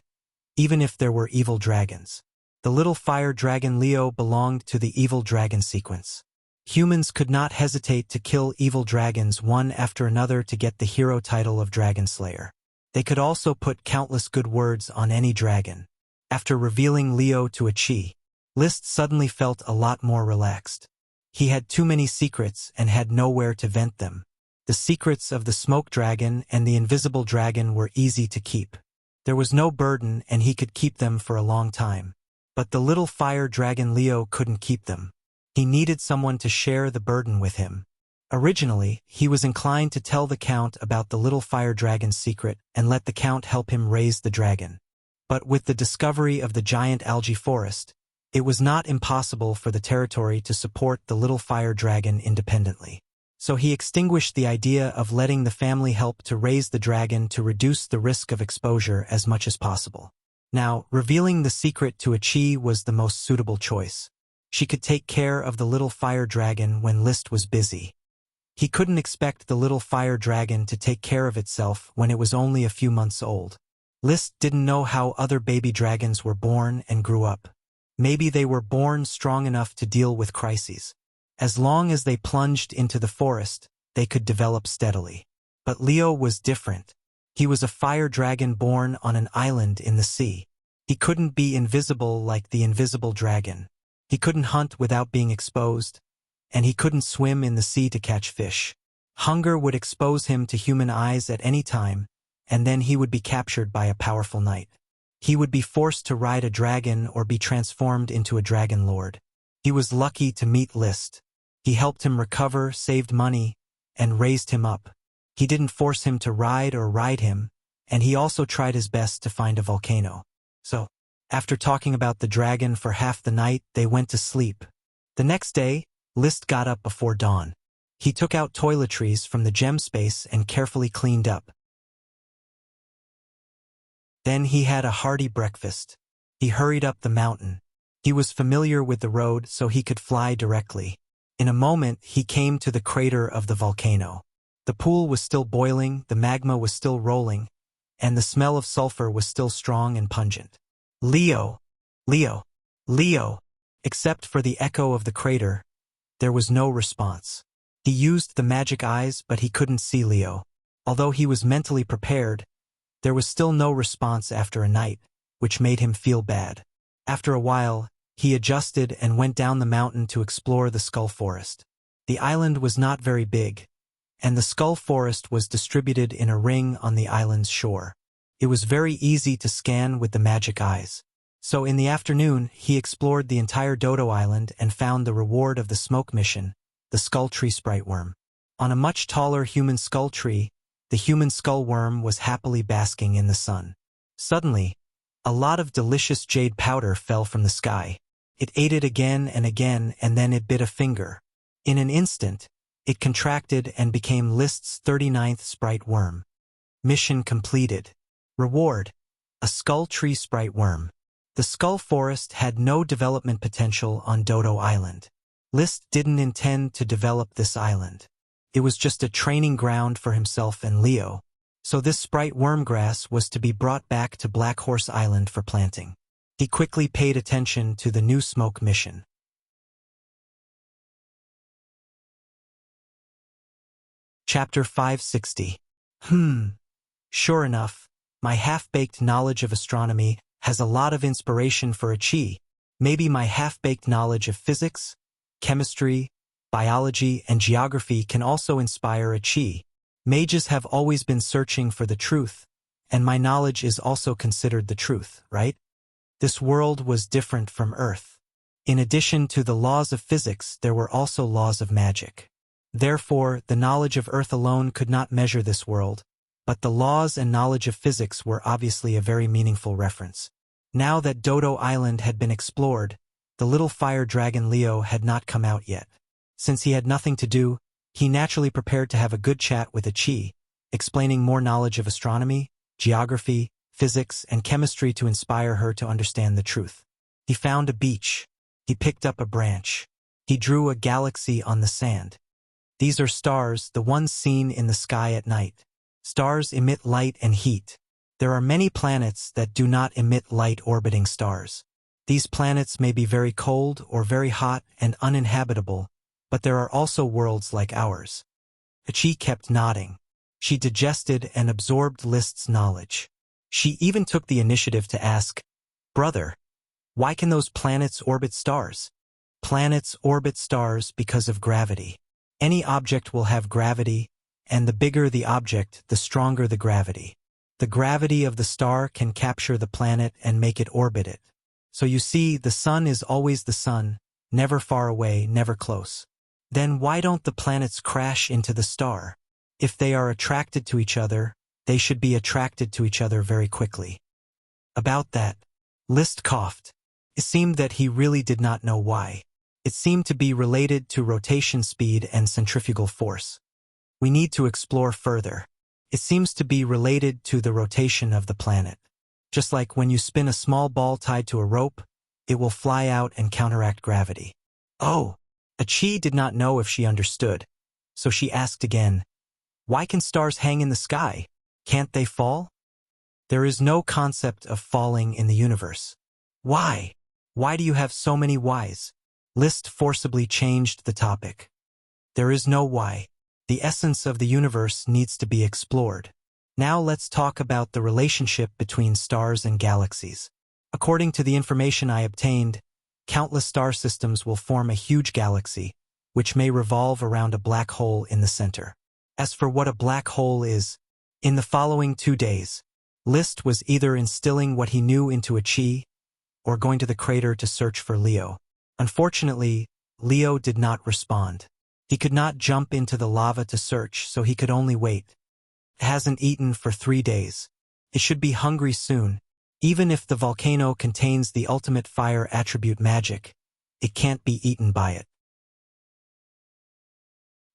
Speaker 1: even if there were evil dragons. The little fire dragon Leo belonged to the evil dragon sequence. Humans could not hesitate to kill evil dragons one after another to get the hero title of Dragon Slayer. They could also put countless good words on any dragon. After revealing Leo to Achi, List suddenly felt a lot more relaxed. He had too many secrets and had nowhere to vent them. The secrets of the smoke dragon and the invisible dragon were easy to keep. There was no burden and he could keep them for a long time. But the little fire dragon Leo couldn't keep them. He needed someone to share the burden with him. Originally, he was inclined to tell the Count about the little fire dragon's secret and let the Count help him raise the dragon. But with the discovery of the giant algae forest, it was not impossible for the territory to support the little fire dragon independently. So he extinguished the idea of letting the family help to raise the dragon to reduce the risk of exposure as much as possible. Now, revealing the secret to Achi was the most suitable choice. She could take care of the little fire dragon when List was busy. He couldn't expect the little fire dragon to take care of itself when it was only a few months old. List didn't know how other baby dragons were born and grew up. Maybe they were born strong enough to deal with crises. As long as they plunged into the forest, they could develop steadily. But Leo was different. He was a fire dragon born on an island in the sea. He couldn't be invisible like the invisible dragon. He couldn't hunt without being exposed, and he couldn't swim in the sea to catch fish. Hunger would expose him to human eyes at any time, and then he would be captured by a powerful knight. He would be forced to ride a dragon or be transformed into a dragon lord. He was lucky to meet List. He helped him recover, saved money, and raised him up. He didn't force him to ride or ride him, and he also tried his best to find a volcano. So, after talking about the dragon for half the night, they went to sleep. The next day, List got up before dawn. He took out toiletries from the gem space and carefully cleaned up. Then he had a hearty breakfast. He hurried up the mountain. He was familiar with the road, so he could fly directly. In a moment, he came to the crater of the volcano. The pool was still boiling, the magma was still rolling, and the smell of sulfur was still strong and pungent. Leo! Leo! Leo! Except for the echo of the crater, there was no response. He used the magic eyes, but he couldn't see Leo. Although he was mentally prepared, there was still no response after a night, which made him feel bad. After a while, he adjusted and went down the mountain to explore the skull forest. The island was not very big, and the skull forest was distributed in a ring on the island's shore. It was very easy to scan with the magic eyes. So in the afternoon, he explored the entire Dodo Island and found the reward of the smoke mission, the skull tree sprite worm. On a much taller human skull tree, the human skull worm was happily basking in the sun. Suddenly, a lot of delicious jade powder fell from the sky. It ate it again, and then it bit a finger. In an instant, it contracted and became List's 39th sprite worm. Mission completed. Reward: a skull tree sprite worm. The skull forest had no development potential on Dodo Island. List didn't intend to develop this island. It was just a training ground for himself and Leo. So this sprite wormgrass was to be brought back to Black Horse Island for planting. He quickly paid attention to the new smoke mission. Chapter 560. Sure enough, my half-baked knowledge of astronomy has a lot of inspiration for Achi. Maybe my half-baked knowledge of physics, chemistry, biology, and geography can also inspire Achi. Mages have always been searching for the truth, and my knowledge is also considered the truth, right? This world was different from Earth. In addition to the laws of physics, there were also laws of magic. Therefore, the knowledge of Earth alone could not measure this world, but the laws and knowledge of physics were obviously a very meaningful reference. Now that Dodo Island had been explored, the little fire dragon Leo had not come out yet. Since he had nothing to do, He naturally prepared to have a good chat with Achi, explaining more knowledge of astronomy, geography, physics, and chemistry to inspire her to understand the truth. He found a beach. He picked up a branch. He drew a galaxy on the sand. These are stars, the ones seen in the sky at night. Stars emit light and heat. There are many planets that do not emit light orbiting stars. These planets may be very cold or very hot and uninhabitable, but there are also worlds like ours. Achi kept nodding. She digested and absorbed List's knowledge. She even took the initiative to ask, "Brother, why can those planets orbit stars?" Planets orbit stars because of gravity. Any object will have gravity, and the bigger the object, the stronger the gravity. The gravity of the star can capture the planet and make it orbit it. So you see, the sun is always the sun, never far away, never close. Then why don't the planets crash into the star? If they are attracted to each other, they should be attracted to each other very quickly. About that, List coughed. It seemed that he really did not know why. It seemed to be related to rotation speed and centrifugal force. We need to explore further. It seems to be related to the rotation of the planet. Just like when you spin a small ball tied to a rope, it will fly out and counteract gravity. Oh, Achi did not know if she understood, so she asked again, "Why can stars hang in the sky? Can't they fall?" There is no concept of falling in the universe. Why? Why do you have so many whys? List forcibly changed the topic. There is no why. The essence of the universe needs to be explored. Now let's talk about the relationship between stars and galaxies. According to the information I obtained, countless star systems will form a huge galaxy, which may revolve around a black hole in the center. As for what a black hole is, in the following 2 days, List was either instilling what he knew into Achi, or going to the crater to search for Leo. Unfortunately, Leo did not respond. He could not jump into the lava to search, so he could only wait. It hasn't eaten for 3 days. It should be hungry soon. Even if the volcano contains the ultimate fire attribute magic, it can't be eaten by it.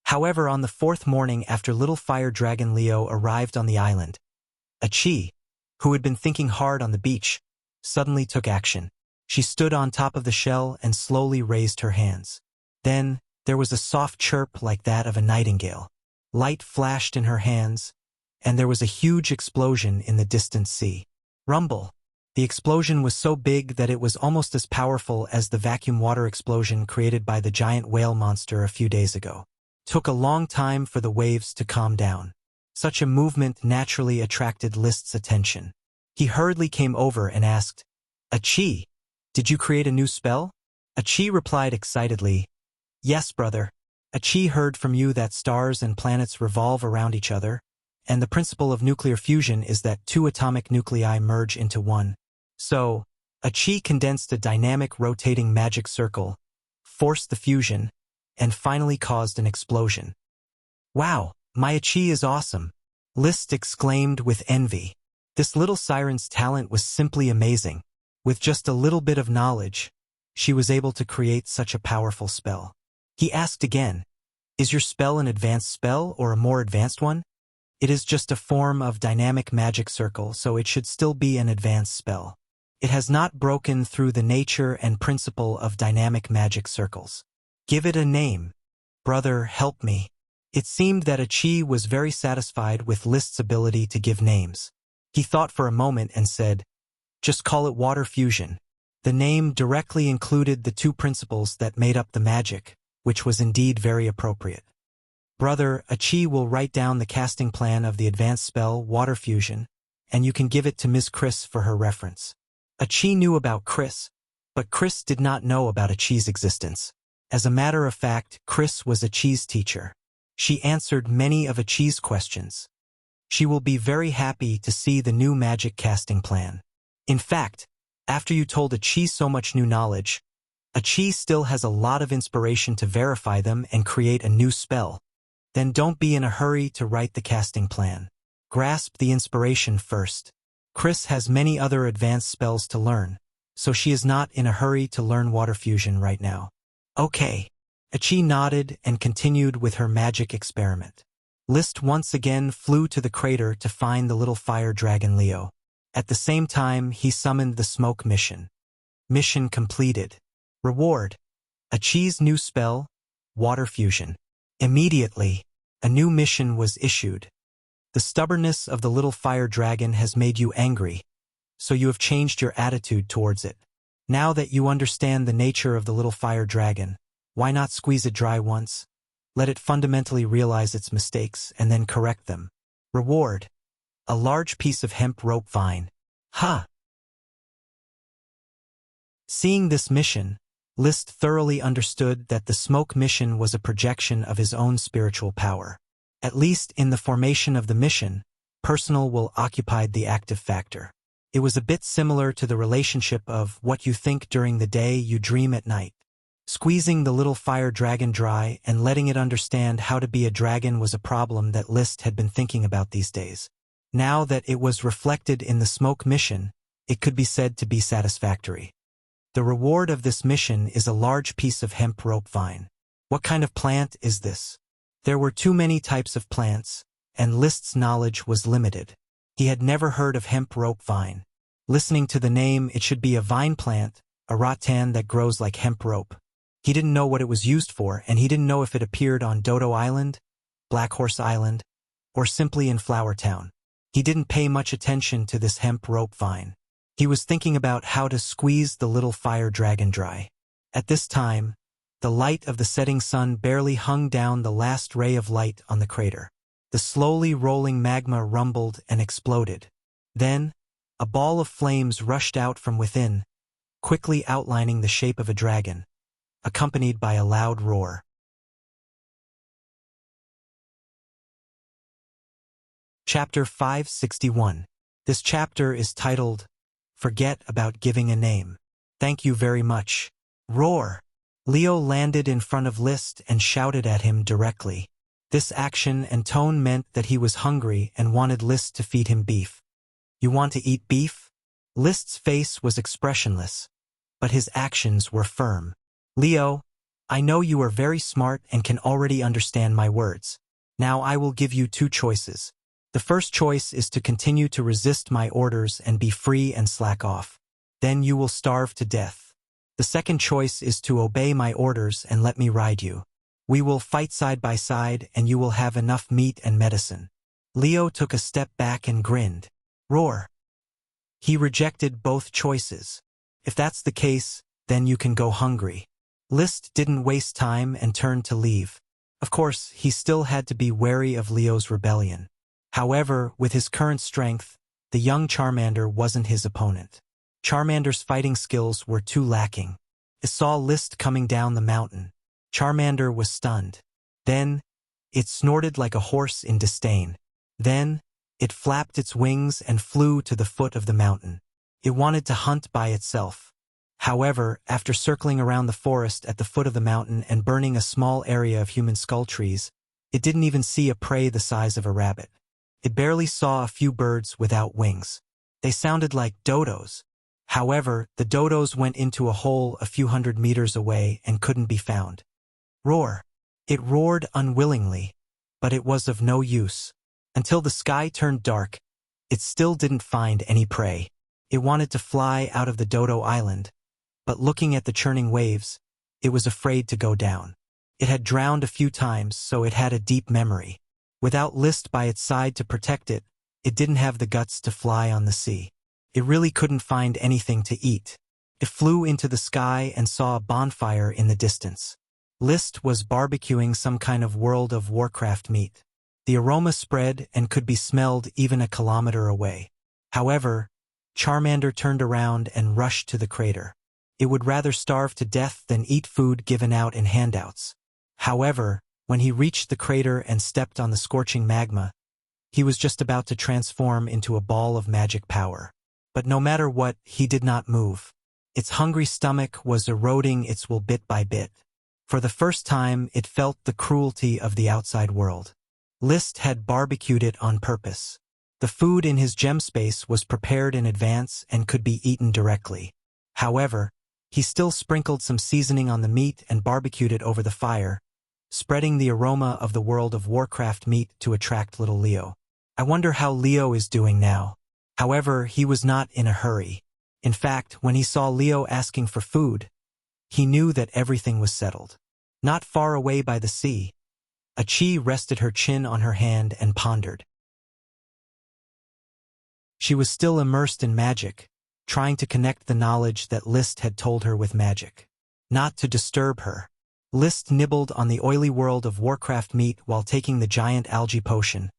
Speaker 1: However, on the 4th morning after little fire dragon Leo arrived on the island, Achi, who had been thinking hard on the beach, suddenly took action. She stood on top of the shell and slowly raised her hands. Then, there was a soft chirp like that of a nightingale. Light flashed in her hands, and there was a huge explosion in the distant sea. Rumble. The explosion was so big that it was almost as powerful as the vacuum water explosion created by the giant whale monster a few days ago. Took a long time for the waves to calm down. Such a movement naturally attracted List's attention. He hurriedly came over and asked, "Achi, did you create a new spell?" Achi replied excitedly, "Yes, brother. Achi heard from you that stars and planets revolve around each other, and the principle of nuclear fusion is that 2 atomic nuclei merge into one. So, Achi condensed a dynamic rotating magic circle, forced the fusion, and finally caused an explosion." "Wow, my Achi is awesome," List exclaimed with envy. This little siren's talent was simply amazing. With just a little bit of knowledge, she was able to create such a powerful spell. He asked again, "Is your spell an advanced spell or a more advanced one?" "It is just a form of dynamic magic circle, so it should still be an advanced spell. It has not broken through the nature and principle of dynamic magic circles. Give it a name. Brother, help me." It seemed that Achi was very satisfied with List's ability to give names. He thought for a moment and said, "Just call it water fusion." The name directly included the 2 principles that made up the magic, which was indeed very appropriate. "Brother, Achi will write down the casting plan of the advanced spell, water fusion, and you can give it to Ms. Chris for her reference." Achi knew about Chris, but Chris did not know about Achi's existence. As a matter of fact, Chris was Achi's teacher. She answered many of Achi's questions. She will be very happy to see the new magic casting plan. In fact, after you told Achi so much new knowledge, Achi still has a lot of inspiration to verify them and create a new spell. Then don't be in a hurry to write the casting plan. Grasp the inspiration first. Chris has many other advanced spells to learn, so she is not in a hurry to learn water fusion right now. Okay. Achi nodded and continued with her magic experiment. List once again flew to the crater to find the little fire dragon Leo. At the same time, he summoned the smoke mission. Mission completed. Reward: Achi's new spell, water fusion. Immediately, a new mission was issued. The stubbornness of the little fire dragon has made you angry, so you have changed your attitude towards it. Now that you understand the nature of the little fire dragon, why not squeeze it dry once? Let it fundamentally realize its mistakes and then correct them. Reward: a large piece of hemp rope vine. Ha! Seeing this mission, List thoroughly understood that the smoke mission was a projection of his own spiritual power. At least in the formation of the mission, personal will occupied the active factor. It was a bit similar to the relationship of what you think during the day, you dream at night. Squeezing the little fire dragon dry and letting it understand how to be a dragon was a problem that List had been thinking about these days. Now that it was reflected in the smoke mission, it could be said to be satisfactory. The reward of this mission is a large piece of hemp rope vine. What kind of plant is this? There were too many types of plants, and List's knowledge was limited. He had never heard of hemp rope vine. Listening to the name, it should be a vine plant, a rattan that grows like hemp rope. He didn't know what it was used for, and he didn't know if it appeared on Dodo Island, Black Horse Island, or simply in Flower Town. He didn't pay much attention to this hemp rope vine. He was thinking about how to squeeze the little fire dragon dry. At this time, the light of the setting sun barely hung down the last ray of light on the crater. The slowly rolling magma rumbled and exploded. Then, a ball of flames rushed out from within, quickly outlining the shape of a dragon, accompanied by a loud roar. Chapter 561. This chapter is titled, Forget About Giving a Name. Thank you very much. Roar! Leo landed in front of List and shouted at him directly. This action and tone meant that he was hungry and wanted List to feed him beef. You want to eat beef? List's face was expressionless, but his actions were firm. Leo, I know you are very smart and can already understand my words. Now I will give you two choices. The first choice is to continue to resist my orders and be free and slack off. Then you will starve to death. The second choice is to obey my orders and let me ride you. We will fight side by side and you will have enough meat and medicine. Leo took a step back and grinned. Roar! He rejected both choices. If that's the case, then you can go hungry. List didn't waste time and turned to leave. Of course, he still had to be wary of Leo's rebellion. However, with his current strength, the young Charmander wasn't his opponent. Charmander's fighting skills were too lacking. It saw List coming down the mountain. Charmander was stunned. Then, it snorted like a horse in disdain. Then, it flapped its wings and flew to the foot of the mountain. It wanted to hunt by itself. However, after circling around the forest at the foot of the mountain and burning a small area of human skull trees, it didn't even see a prey the size of a rabbit. It barely saw a few birds without wings. They sounded like dodos. However, the dodos went into a hole a few hundred meters away and couldn't be found. Roar! It roared unwillingly, but it was of no use. Until the sky turned dark, it still didn't find any prey. It wanted to fly out of the Dodo Island, but looking at the churning waves, it was afraid to go down. It had drowned a few times, so it had a deep memory. Without List by its side to protect it, it didn't have the guts to fly on the sea. It really couldn't find anything to eat. It flew into the sky and saw a bonfire in the distance. List was barbecuing some kind of World of Warcraft meat. The aroma spread and could be smelled even a kilometer away. However, Charmander turned around and rushed to the crater. It would rather starve to death than eat food given out in handouts. However, when he reached the crater and stepped on the scorching magma, he was just about to transform into a ball of magic power. But no matter what, he did not move. Its hungry stomach was eroding its will bit by bit. For the first time, it felt the cruelty of the outside world. List had barbecued it on purpose. The food in his gem space was prepared in advance and could be eaten directly. However, He still sprinkled some seasoning on the meat and barbecued it over the fire, spreading the aroma of the World of Warcraft meat to attract little Leo. I wonder how Leo is doing now. However, he was not in a hurry. In fact, when he saw Leo asking for food, he knew that everything was settled. Not far away by the sea, Achi rested her chin on her hand and pondered. She was still immersed in magic, trying to connect the knowledge that List had told her with magic. Not to disturb her, List nibbled on the oily World of Warcraft meat while taking the giant algae potion,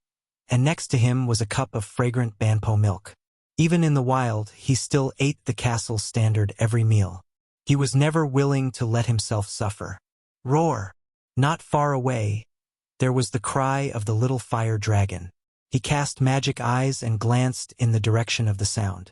Speaker 1: and next to him was a cup of fragrant banpo milk. Even in the wild, he still ate the castle's standard every meal. He was never willing to let himself suffer. Roar! Not far away, there was the cry of the little fire dragon. He cast magic eyes and glanced in the direction of the sound.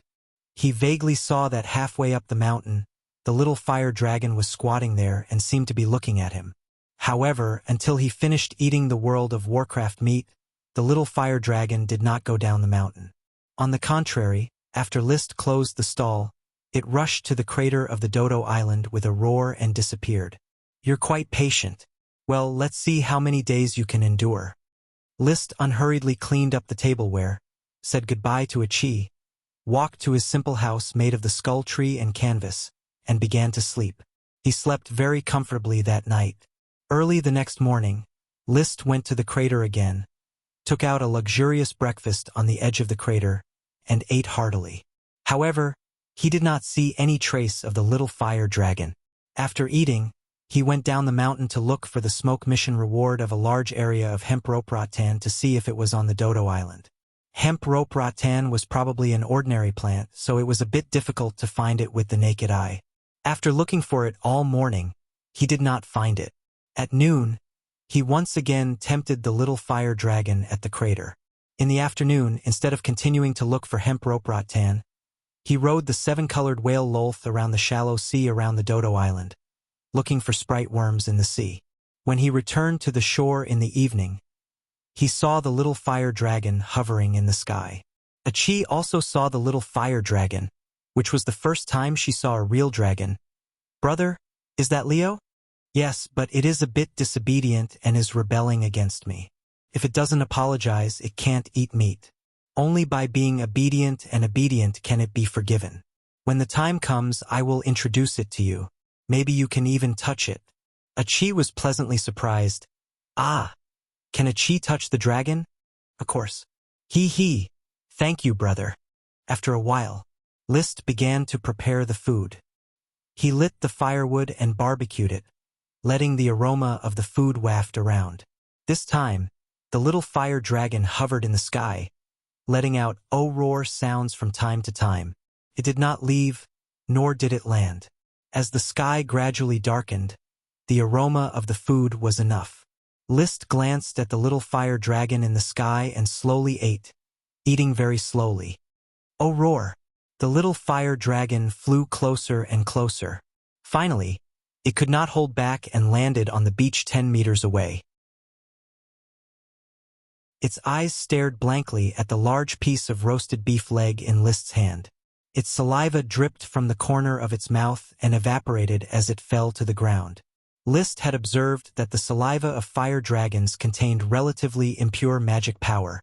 Speaker 1: He vaguely saw that halfway up the mountain, the little fire dragon was squatting there and seemed to be looking at him. However, until he finished eating the World of Warcraft meat, the little fire dragon did not go down the mountain. On the contrary, after List closed the stall, it rushed to the crater of the Dodo Island with a roar and disappeared. You're quite patient. Well, let's see how many days you can endure. List unhurriedly cleaned up the tableware, said goodbye to Achi, walked to his simple house made of the skull tree and canvas, and began to sleep. He slept very comfortably that night. Early the next morning, List went to the crater again, took out a luxurious breakfast on the edge of the crater, and ate heartily. However, he did not see any trace of the little fire dragon. After eating, he went down the mountain to look for the smoke mission reward of a large area of hemp rope rattan to see if it was on the Dodo Island. Hemp rope rattan was probably an ordinary plant, so it was a bit difficult to find it with the naked eye. After looking for it all morning, he did not find it. At noon, he once again tempted the little fire dragon at the crater. In the afternoon, instead of continuing to look for hemp rope rattan, he rode the 7-colored whale Lolth around the shallow sea around the Dodo Island, looking for sprite worms in the sea. When he returned to the shore in the evening, he saw the little fire dragon hovering in the sky. Achi also saw the little fire dragon, which was the first time she saw a real dragon. Brother, is that Leo? Yes, but it is a bit disobedient and is rebelling against me. If it doesn't apologize, it can't eat meat. Only by being obedient can it be forgiven. When the time comes, I will introduce it to you. Maybe you can even touch it. Achi was pleasantly surprised. Ah, can Achi touch the dragon? Of course. He. Thank you, brother. After a while, List began to prepare the food. He lit the firewood and barbecued it, letting the aroma of the food waft around. This time, the little fire dragon hovered in the sky, letting out oh-roar sounds from time to time. It did not leave, nor did it land. As the sky gradually darkened, the aroma of the food was enough. List glanced at the little fire dragon in the sky and slowly ate, eating very slowly. Oh roar! The little fire dragon flew closer and closer. Finally, it could not hold back and landed on the beach 10 meters away. Its eyes stared blankly at the large piece of roasted beef leg in List's hand. Its saliva dripped from the corner of its mouth and evaporated as it fell to the ground. List had observed that the saliva of fire dragons contained relatively impure magic power,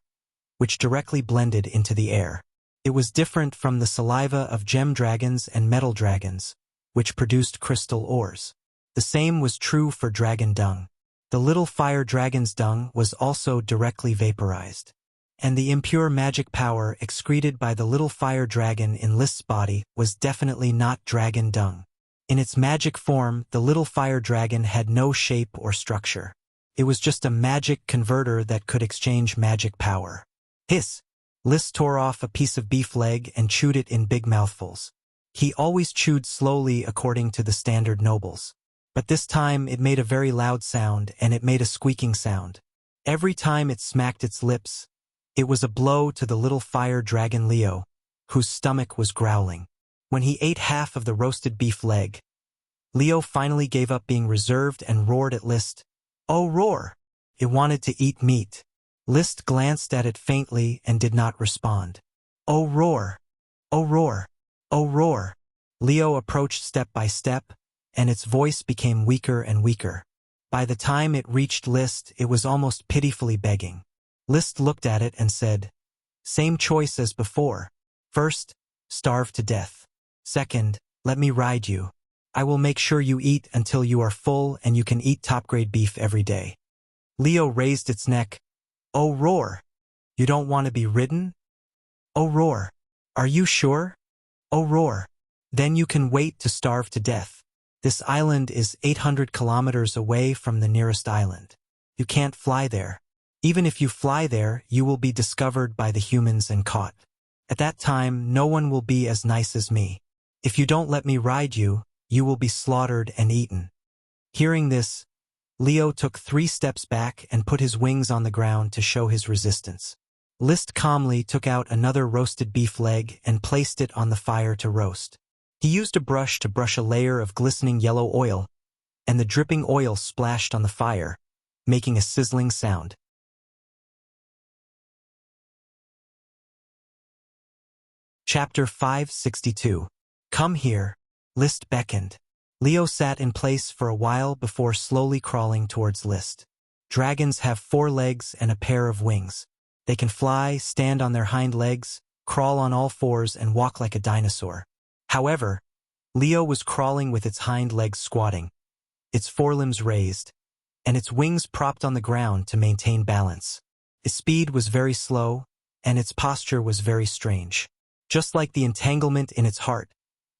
Speaker 1: which directly blended into the air. It was different from the saliva of gem dragons and metal dragons, which produced crystal ores. The same was true for dragon dung. The little fire dragon's dung was also directly vaporized. And the impure magic power excreted by the little fire dragon in List's body was definitely not dragon dung. In its magic form, the little fire dragon had no shape or structure. It was just a magic converter that could exchange magic power. Hiss! List tore off a piece of beef leg and chewed it in big mouthfuls. He always chewed slowly according to the standard nobles. But this time it made a very loud sound, and it made a squeaking sound. Every time it smacked its lips, it was a blow to the little fire dragon Leo, whose stomach was growling. When he ate half of the roasted beef leg, Leo finally gave up being reserved and roared at List. Oh, roar! It wanted to eat meat. List glanced at it faintly and did not respond. Oh, roar! Oh, roar! Oh, roar! Leo approached step by step, and its voice became weaker and weaker. By the time it reached List, it was almost pitifully begging. List looked at it and said, "Same choice as before. First, starve to death. Second, let me ride you. I will make sure you eat until you are full and you can eat top-grade beef every day." Leo raised its neck. "Oh, roar! You don't want to be ridden? Oh, roar! Are you sure? Oh, roar! Then you can wait to starve to death. This island is 800 kilometers away from the nearest island. You can't fly there. Even if you fly there, you will be discovered by the humans and caught. At that time, no one will be as nice as me. If you don't let me ride you, you will be slaughtered and eaten." Hearing this, Leo took 3 steps back and put his wings on the ground to show his resistance. List calmly took out another roasted beef leg and placed it on the fire to roast. He used a brush to brush a layer of glistening yellow oil, and the dripping oil splashed on the fire, making a sizzling sound. Chapter 562. Come here. List beckoned. Leo sat in place for a while before slowly crawling towards List. Dragons have 4 legs and a pair of wings. They can fly, stand on their hind legs, crawl on all 4s, and walk like a dinosaur. However, Leo was crawling with its hind legs squatting, its forelimbs raised, and its wings propped on the ground to maintain balance. Its speed was very slow, and its posture was very strange. Just like the entanglement in its heart,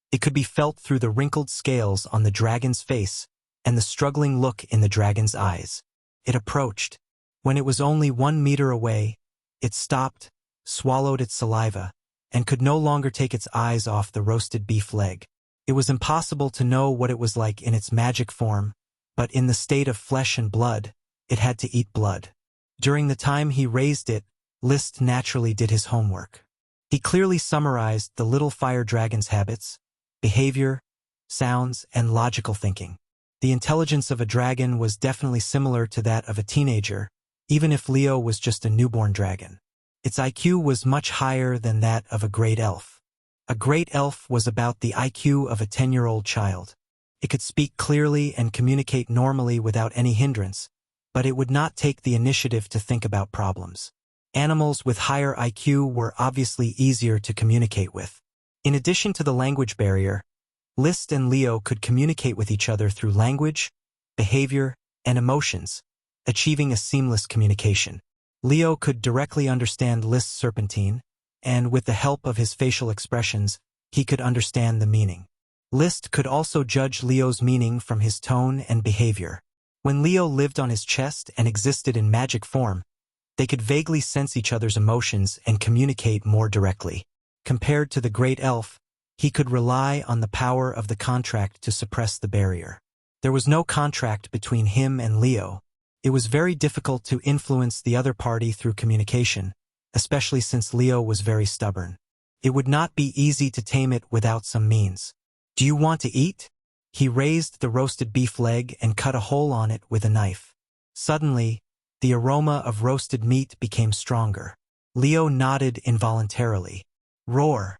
Speaker 1: it could be felt through the wrinkled scales on the dragon's face and the struggling look in the dragon's eyes. It approached. When it was only 1 meter away, it stopped, swallowed its saliva, and could no longer take its eyes off the roasted beef leg. It was impossible to know what it was like in its magic form, but in the state of flesh and blood, it had to eat blood. During the time he raised it, List naturally did his homework. He clearly summarized the little fire dragon's habits, behavior, sounds, and logical thinking. The intelligence of a dragon was definitely similar to that of a teenager, even if Leo was just a newborn dragon. Its IQ was much higher than that of a great elf. A great elf was about the IQ of a 10-year-old child. It could speak clearly and communicate normally without any hindrance, but it would not take the initiative to think about problems. Animals with higher IQ were obviously easier to communicate with. In addition to the language barrier, List and Leo could communicate with each other through language, behavior, and emotions, achieving a seamless communication. Leo could directly understand List's serpentine, and with the help of his facial expressions, he could understand the meaning. List could also judge Leo's meaning from his tone and behavior. When Leo lived on his chest and existed in magic form, they could vaguely sense each other's emotions and communicate more directly. Compared to the great elf, he could rely on the power of the contract to suppress the barrier. There was no contract between him and Leo. It was very difficult to influence the other party through communication, especially since Leo was very stubborn. It would not be easy to tame it without some means. "Do you want to eat?" He raised the roasted beef leg and cut a hole on it with a knife. Suddenly, the aroma of roasted meat became stronger. Leo nodded involuntarily. "Roar.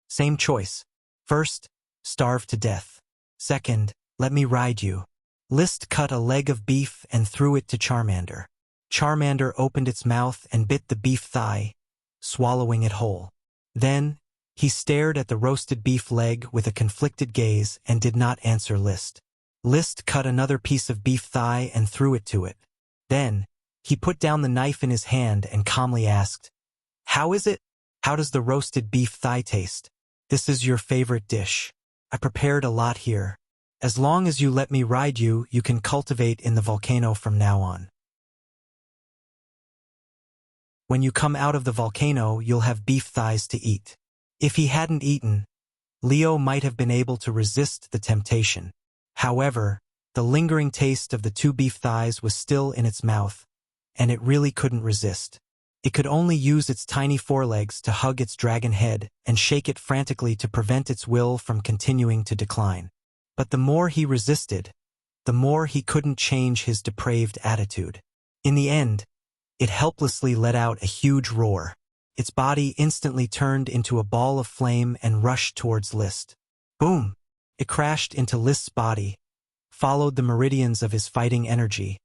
Speaker 1: Same choice. First, starve to death. Second, let me ride you." List cut a leg of beef and threw it to Charmander. Charmander opened its mouth and bit the beef thigh, swallowing it whole. Then, he stared at the roasted beef leg with a conflicted gaze and did not answer List. List cut another piece of beef thigh and threw it to it. Then, he put down the knife in his hand and calmly asked, "How is it? How does the roasted beef thigh taste?" "This is your favorite dish. I prepared a lot here. As long as you let me ride you, you can cultivate in the volcano from now on. When you come out of the volcano, you'll have beef thighs to eat." If he hadn't eaten, Leo might have been able to resist the temptation. However, the lingering taste of the 2 beef thighs was still in its mouth, and it really couldn't resist. It could only use its tiny forelegs to hug its dragon head and shake it frantically to prevent its will from continuing to decline. But the more he resisted, the more he couldn't change his depraved attitude. In the end, it helplessly let out a huge roar. Its body instantly turned into a ball of flame and rushed towards List. Boom! It crashed into List's body, followed the meridians of his fighting energy,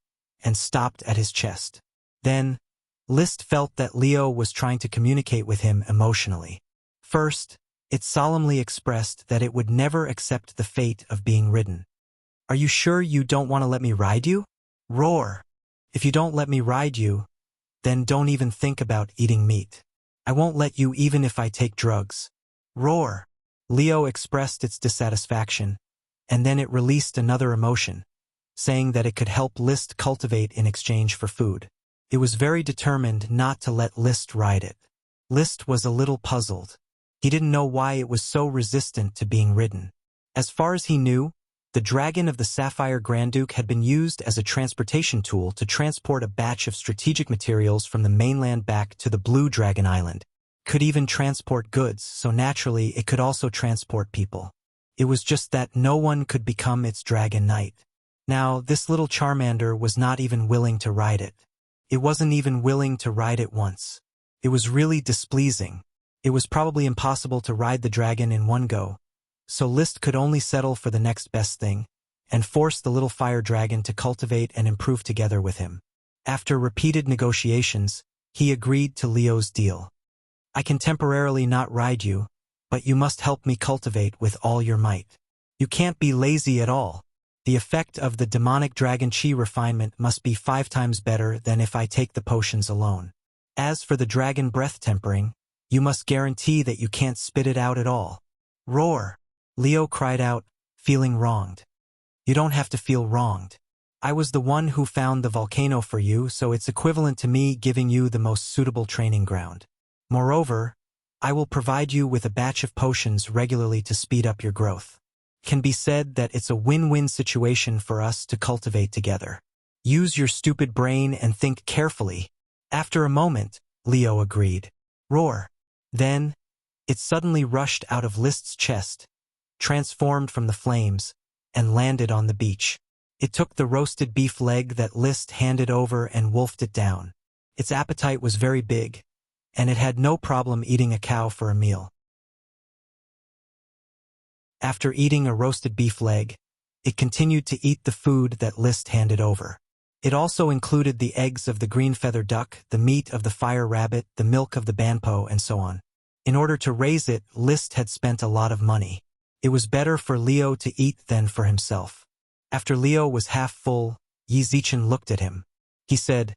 Speaker 1: and stopped at his chest. Then, List felt that Leo was trying to communicate with him emotionally. First, it solemnly expressed that it would never accept the fate of being ridden. "Are you sure you don't want to let me ride you?" Roar. "If you don't let me ride you, then don't even think about eating meat. I won't let you even if I take drugs." Roar. Leo expressed its dissatisfaction, and then it released another emotion, saying that it could help List cultivate in exchange for food. It was very determined not to let List ride it. List was a little puzzled. He didn't know why it was so resistant to being ridden. As far as he knew, the dragon of the Sapphire Grand Duke had been used as a transportation tool to transport a batch of strategic materials from the mainland back to the Blue Dragon Island. Could even transport goods, so naturally it could also transport people. It was just that no one could become its dragon knight. Now, this little Charmander was not even willing to ride it. It wasn't even willing to ride it once. It was really displeasing. It was probably impossible to ride the dragon in one go, so List could only settle for the next best thing, and force the little fire dragon to cultivate and improve together with him. After repeated negotiations, he agreed to Leo's deal. "I can temporarily not ride you, but you must help me cultivate with all your might. You can't be lazy at all. The effect of the demonic dragon chi refinement must be 5 times better than if I take the potions alone. As for the dragon breath tempering, you must guarantee that you can't spit it out at all." Roar! Leo cried out, feeling wronged. "You don't have to feel wronged. I was the one who found the volcano for you, so it's equivalent to me giving you the most suitable training ground. Moreover, I will provide you with a batch of potions regularly to speed up your growth. Can be said that it's a win-win situation for us to cultivate together. Use your stupid brain and think carefully." After a moment, Leo agreed. Roar! Then, it suddenly rushed out of List's chest, transformed from the flames, and landed on the beach. It took the roasted beef leg that List handed over and wolfed it down. Its appetite was very big, and it had no problem eating a cow for a meal. After eating a roasted beef leg, it continued to eat the food that List handed over. It also included the eggs of the green feather duck, the meat of the fire rabbit, the milk of the banpo, and so on. In order to raise it, List had spent a lot of money. It was better for Leo to eat than for himself. After Leo was half full, Yi Zichen looked at him. He said,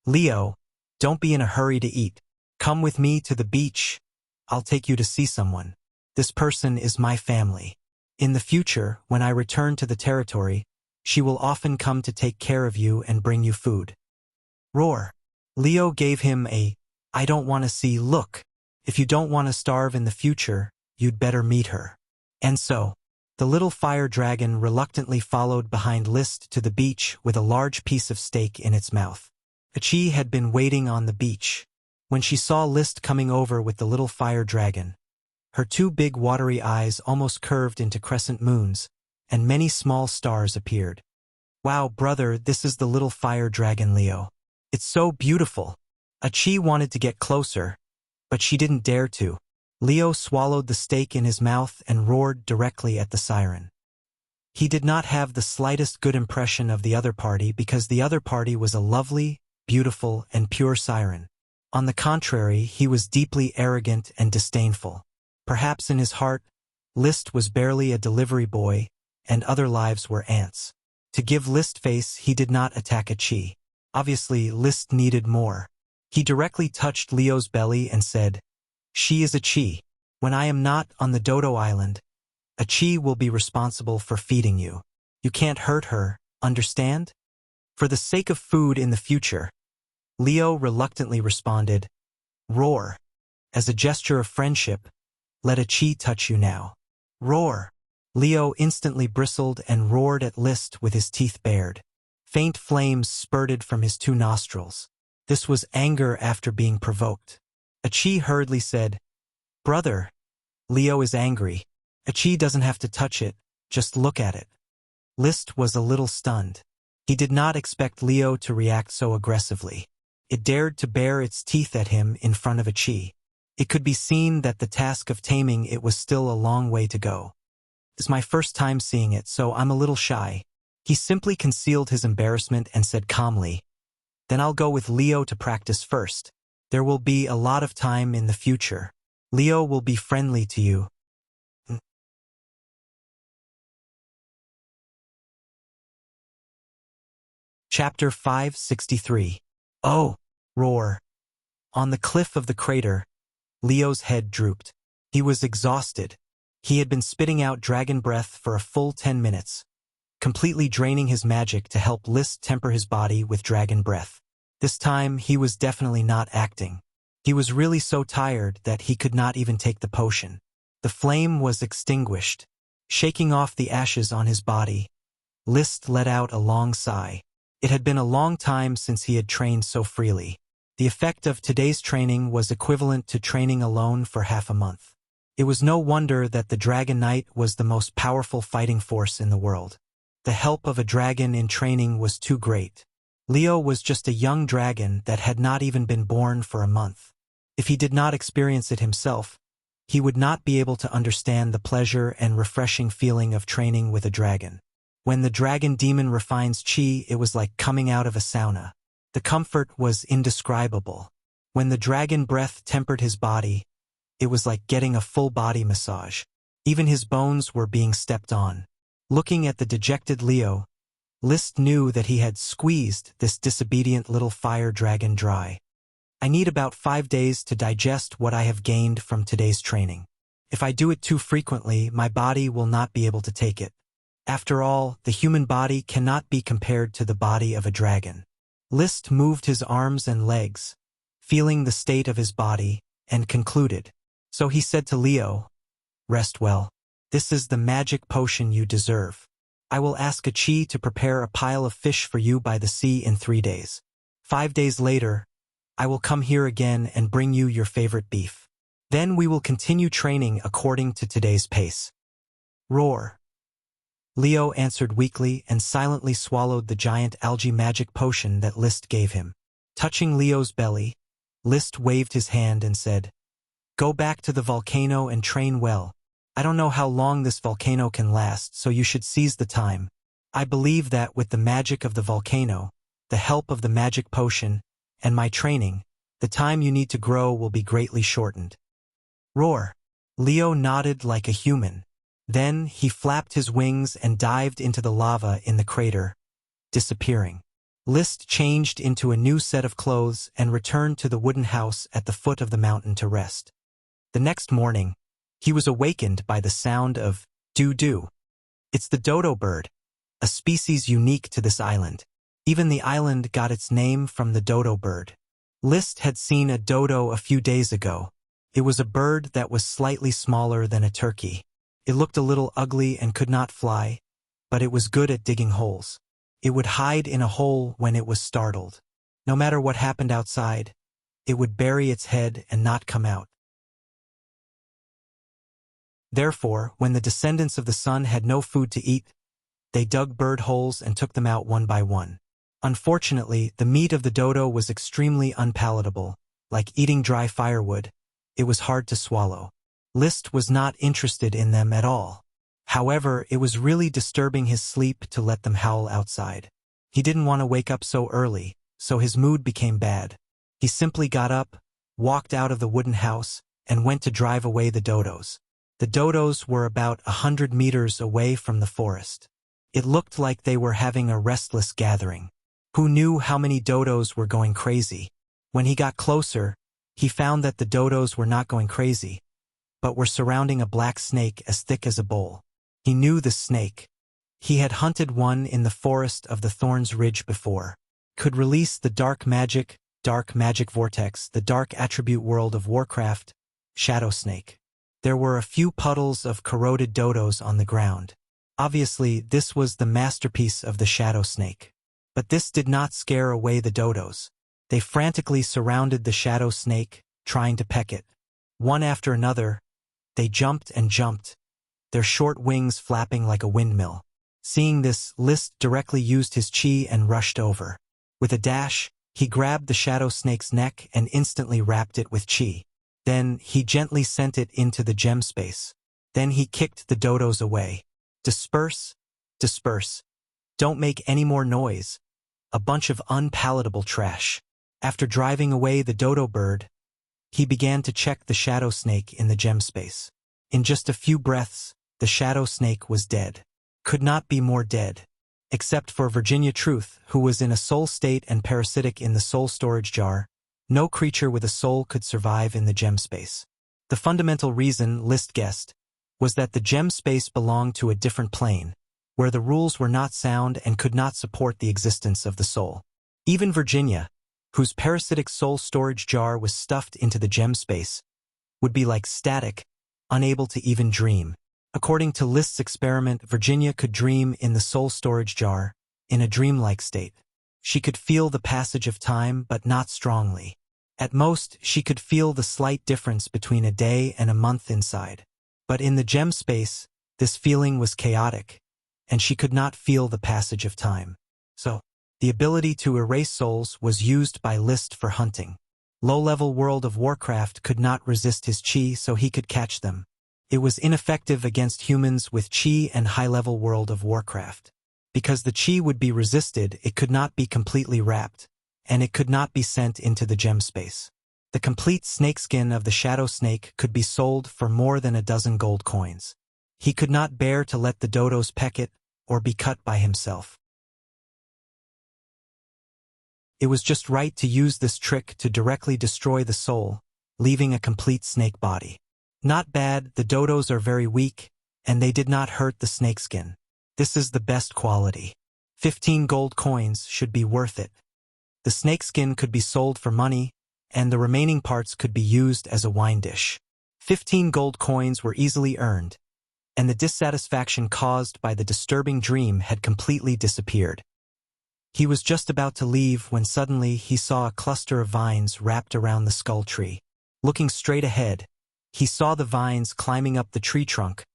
Speaker 1: "Leo, don't be in a hurry to eat. Come with me to the beach. I'll take you to see someone. This person is my family. In the future, when I return to the territory, she will often come to take care of you and bring you food." Roar! Leo gave him a, "I don't want to see" look. If you don't want to starve in the future, you'd better meet her. And so, the little fire dragon reluctantly followed behind List to the beach with a large piece of steak in its mouth. Achi had been waiting on the beach. When she saw List coming over with the little fire dragon, her 2 big watery eyes almost curved into crescent moons, and many small stars appeared. "Wow, brother, this is the little fire dragon Leo. It's so beautiful." Achi wanted to get closer, but she didn't dare to. Leo swallowed the steak in his mouth and roared directly at the siren. He did not have the slightest good impression of the other party because the other party was a lovely, beautiful, and pure siren. On the contrary, he was deeply arrogant and disdainful. Perhaps in his heart, List was barely a delivery boy, and other lives were ants. To give List face, he did not attack Achi. Obviously, List needed more. He directly touched Leo's belly and said, "She is Achi. When I am not on the Dodo Island, Achi will be responsible for feeding you. You can't hurt her, understand? For the sake of food in the future." Leo reluctantly responded, "Roar. As a gesture of friendship, let Achi touch you now." Roar! Leo instantly bristled and roared at List with his teeth bared. Faint flames spurted from his 2 nostrils. This was anger after being provoked. Achi hurriedly said, "Brother, Leo is angry. Achi doesn't have to touch it, just look at it." List was a little stunned. He did not expect Leo to react so aggressively. It dared to bare its teeth at him in front of Achi. It could be seen that the task of taming it was still a long way to go. It's my first time seeing it, so I'm a little shy." He simply concealed his embarrassment and said calmly, "Then I'll go with Leo to practice first. There will be a lot of time in the future. Leo will be friendly to you." Chapter 563. Oh! Roar. On the cliff of the crater, Leo's head drooped. He was exhausted. He had been spitting out dragon breath for a full 10 minutes, completely draining his magic to help List temper his body with dragon breath. This time, he was definitely not acting. He was really so tired that he could not even take the potion. The flame was extinguished. Shaking off the ashes on his body, List let out a long sigh. It had been a long time since he had trained so freely. The effect of today's training was equivalent to training alone for half a month. It was no wonder that the Dragon Knight was the most powerful fighting force in the world. The help of a dragon in training was too great. Leo was just a young dragon that had not even been born for a month. If he did not experience it himself, he would not be able to understand the pleasure and refreshing feeling of training with a dragon. When the dragon demon refines chi, it was like coming out of a sauna. The comfort was indescribable. When the dragon breath tempered his body, it was like getting a full body massage. Even his bones were being stepped on. Looking at the dejected Leo, List knew that he had squeezed this disobedient little fire dragon dry. "I need about 5 days to digest what I have gained from today's training. If I do it too frequently, my body will not be able to take it. After all, the human body cannot be compared to the body of a dragon." List moved his arms and legs, feeling the state of his body, and concluded. So he said to Leo, "Rest well. This is the magic potion you deserve. I will ask a chi to prepare a pile of fish for you by the sea in 3 days. 5 days later, I will come here again and bring you your favorite beef. Then we will continue training according to today's pace." Roar. Leo answered weakly and silently swallowed the giant algae magic potion that List gave him. Touching Leo's belly, List waved his hand and said, "Go back to the volcano and train well. I don't know how long this volcano can last, so you should seize the time. I believe that with the magic of the volcano, the help of the magic potion, and my training, the time you need to grow will be greatly shortened." Roar. Leo nodded like a human. Then he flapped his wings and dived into the lava in the crater, disappearing. List changed into a new set of clothes and returned to the wooden house at the foot of the mountain to rest. The next morning, he was awakened by the sound of doo-doo. It's the dodo bird, a species unique to this island. Even the island got its name from the dodo bird. List had seen a dodo a few days ago. It was a bird that was slightly smaller than a turkey. It looked a little ugly and could not fly, but it was good at digging holes. It would hide in a hole when it was startled. No matter what happened outside, it would bury its head and not come out. Therefore, when the descendants of the sun had no food to eat, they dug bird holes and took them out one by one. Unfortunately, the meat of the dodo was extremely unpalatable. Like eating dry firewood, it was hard to swallow. List was not interested in them at all. However, it was really disturbing his sleep to let them howl outside. He didn't want to wake up so early, so his mood became bad. He simply got up, walked out of the wooden house, and went to drive away the dodos. The dodos were about 100 meters away from the forest. It looked like they were having a restless gathering. Who knew how many dodos were going crazy? When he got closer, he found that the dodos were not going crazy, but were surrounding a black snake as thick as a bowl. He knew the snake. He had hunted one in the forest of the Thorns Ridge before. Could release the dark magic vortex, the dark attribute world of Warcraft, Shadow Snake. There were a few puddles of corroded dodos on the ground. Obviously, this was the masterpiece of the Shadow Snake. But this did not scare away the dodos. They frantically surrounded the Shadow Snake, trying to peck it. One after another, they jumped and jumped, their short wings flapping like a windmill. Seeing this, List directly used his chi and rushed over. With a dash, he grabbed the Shadow Snake's neck and instantly wrapped it with chi. Then, he gently sent it into the gem space. Then he kicked the dodos away. Disperse, disperse. Don't make any more noise. A bunch of unpalatable trash. After driving away the dodo bird, he began to check the shadow snake in the gem space. In just a few breaths, the shadow snake was dead. Could not be more dead. Except for Virginia Truth, who was in a soul state and parasitic in the soul storage jar, no creature with a soul could survive in the gem space. The fundamental reason, List guessed, was that the gem space belonged to a different plane, where the rules were not sound and could not support the existence of the soul. Even Virginia, whose parasitic soul storage jar was stuffed into the gem space, would be like static, unable to even dream. According to List's experiment, Virginia could dream in the soul storage jar, in a dreamlike state. She could feel the passage of time, but not strongly. At most, she could feel the slight difference between a day and a month inside. But in the gem space, this feeling was chaotic, and she could not feel the passage of time. So, the ability to erase souls was used by List for hunting. Low-level World of Warcraft could not resist his chi, so he could catch them. It was ineffective against humans with chi and high-level World of Warcraft. Because the chi would be resisted, it could not be completely wrapped, and it could not be sent into the gem space. The complete snakeskin of the shadow snake could be sold for more than 12 gold coins. He could not bear to let the dodos peck it, or be cut by himself. It was just right to use this trick to directly destroy the soul, leaving a complete snake body. Not bad, the dodos are very weak, and they did not hurt the snakeskin. This is the best quality. 15 gold coins should be worth it. The snakeskin could be sold for money, and the remaining parts could be used as a wine dish. 15 gold coins were easily earned, and the dissatisfaction caused by the disturbing dream had completely disappeared. He was just about to leave when suddenly he saw a cluster of vines wrapped around the skull tree. Looking straight ahead, he saw the vines climbing up the tree trunk,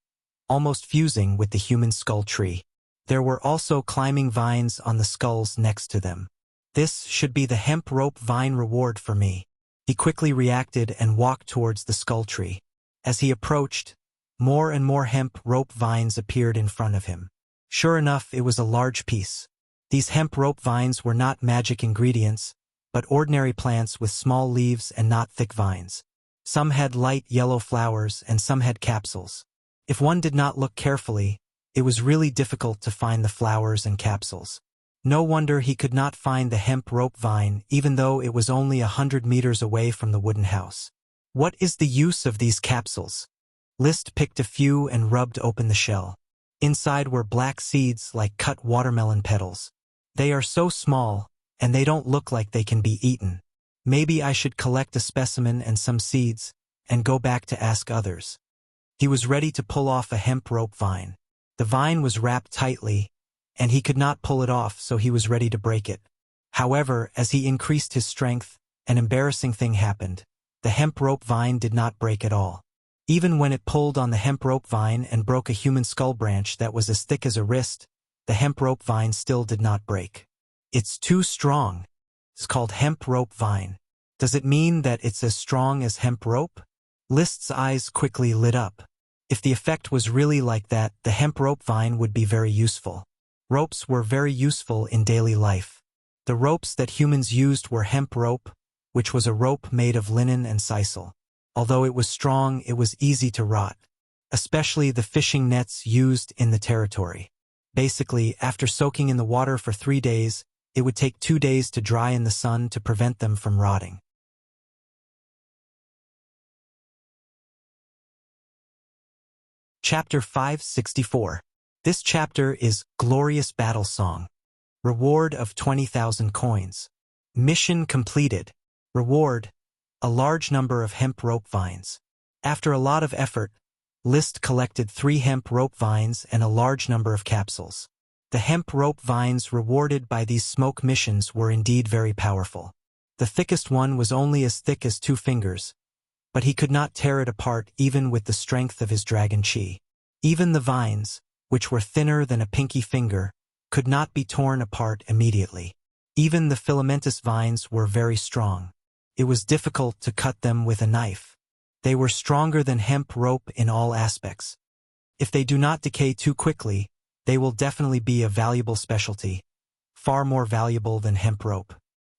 Speaker 1: almost fusing with the human skull tree. There were also climbing vines on the skulls next to them. This should be the hemp rope vine reward for me. He quickly reacted and walked towards the skull tree. As he approached, more and more hemp rope vines appeared in front of him. Sure enough, it was a large piece. These hemp rope vines were not magic ingredients, but ordinary plants with small leaves and not thick vines. Some had light yellow flowers and some had capsules. If one did not look carefully, it was really difficult to find the flowers and capsules. No wonder he could not find the hemp rope vine, even though it was only 100 meters away from the wooden house. What is the use of these capsules? List picked a few and rubbed open the shell. Inside were black seeds like cut watermelon petals. They are so small, and they don't look like they can be eaten. Maybe I should collect a specimen and some seeds, and go back to ask others. He was ready to pull off a hemp rope vine. The vine was wrapped tightly, and he could not pull it off, so he was ready to break it. However, as he increased his strength, an embarrassing thing happened. The hemp rope vine did not break at all. Even when it pulled on the hemp rope vine and broke a human skull branch that was as thick as a wrist, the hemp rope vine still did not break. It's too strong. It's called hemp rope vine. Does it mean that it's as strong as hemp rope? List's eyes quickly lit up. If the effect was really like that, the hemp rope vine would be very useful. Ropes were very useful in daily life. The ropes that humans used were hemp rope, which was a rope made of linen and sisal. Although it was strong, it was easy to rot, especially the fishing nets used in the territory. Basically, after soaking in the water for 3 days, it would take 2 days to dry in the sun to prevent them from rotting. Chapter 564. This chapter is Glorious Battle Song. Reward of 20,000 coins. Mission completed. Reward: a large number of hemp rope vines. After a lot of effort, List collected 3 hemp rope vines and a large number of capsules. The hemp rope vines rewarded by these smoke missions were indeed very powerful. The thickest one was only as thick as 2 fingers, but he could not tear it apart even with the strength of his dragon chi. Even the vines, which were thinner than a pinky finger, could not be torn apart immediately. Even the filamentous vines were very strong. It was difficult to cut them with a knife. They were stronger than hemp rope in all aspects. If they do not decay too quickly, they will definitely be a valuable specialty, far more valuable than hemp rope.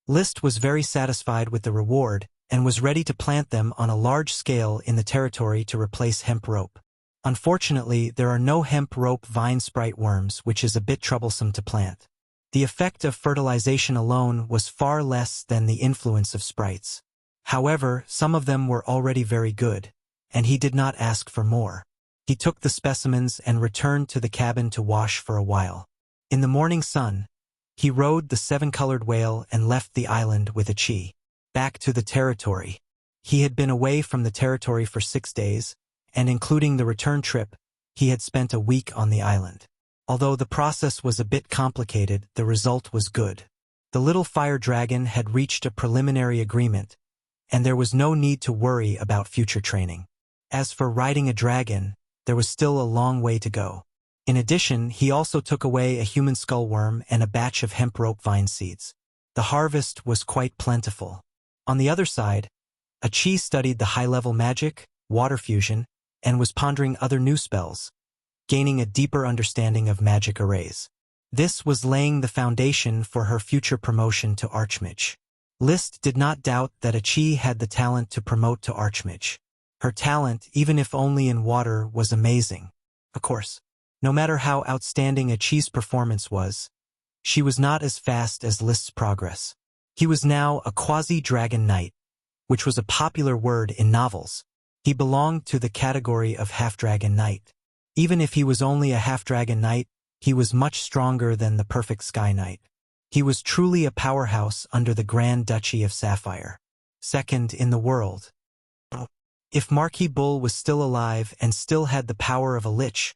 Speaker 1: List was very satisfied with the reward and was ready to plant them on a large scale in the territory to replace hemp rope. Unfortunately, there are no hemp rope vine sprite worms, which is a bit troublesome to plant. The effect of fertilization alone was far less than the influence of sprites. However, some of them were already very good, and he did not ask for more. He took the specimens and returned to the cabin to wash for a while. In the morning sun, he rode the seven-colored whale and left the island with a chi. Back to the territory. He had been away from the territory for 6 days, and including the return trip, he had spent a week on the island. Although the process was a bit complicated, the result was good. The little fire dragon had reached a preliminary agreement, and there was no need to worry about future training. As for riding a dragon, there was still a long way to go. In addition, he also took away a human skullworm and a batch of hemp rope vine seeds. The harvest was quite plentiful. On the other side, Achi studied the high-level magic, water fusion, and was pondering other new spells, gaining a deeper understanding of magic arrays. This was laying the foundation for her future promotion to Archmage. List did not doubt that Achi had the talent to promote to Archmage. Her talent, even if only in water, was amazing. Of course, no matter how outstanding Achi's performance was, she was not as fast as List's progress. He was now a quasi-dragon knight, which was a popular word in novels. He belonged to the category of half-dragon knight. Even if he was only a half-dragon knight, he was much stronger than the perfect Sky Knight. He was truly a powerhouse under the Grand Duchy of Sapphire, second in the world. If Marquis Bull was still alive and still had the power of a lich,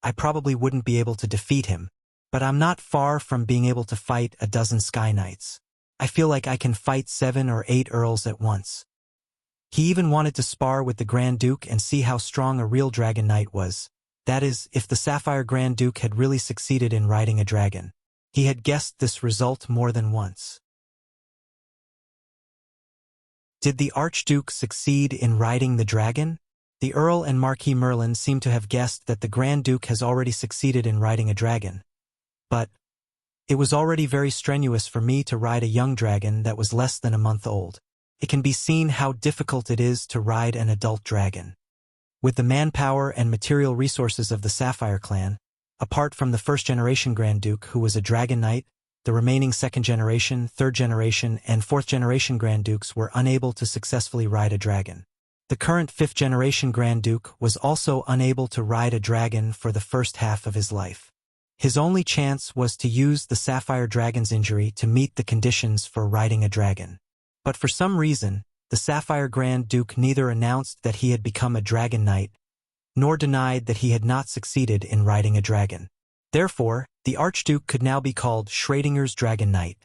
Speaker 1: I probably wouldn't be able to defeat him, but I'm not far from being able to fight a dozen Sky Knights. I feel like I can fight 7 or 8 earls at once. He even wanted to spar with the Grand Duke and see how strong a real Dragon Knight was. That is, if the Sapphire Grand Duke had really succeeded in riding a dragon. He had guessed this result more than once. Did the Archduke succeed in riding the dragon? The Earl and Marquis Merlin seem to have guessed that the Grand Duke has already succeeded in riding a dragon. But it was already very strenuous for me to ride a young dragon that was less than a month old. It can be seen how difficult it is to ride an adult dragon. With the manpower and material resources of the Sapphire clan, apart from the first-generation Grand Duke who was a Dragon Knight, the remaining second-generation, third-generation, and fourth-generation Grand Dukes were unable to successfully ride a dragon. The current fifth-generation Grand Duke was also unable to ride a dragon for the first half of his life. His only chance was to use the Sapphire Dragon's injury to meet the conditions for riding a dragon. But for some reason, the Sapphire Grand Duke neither announced that he had become a Dragon Knight, nor denied that he had not succeeded in riding a dragon. Therefore, the Archduke could now be called Schrodinger's Dragon Knight.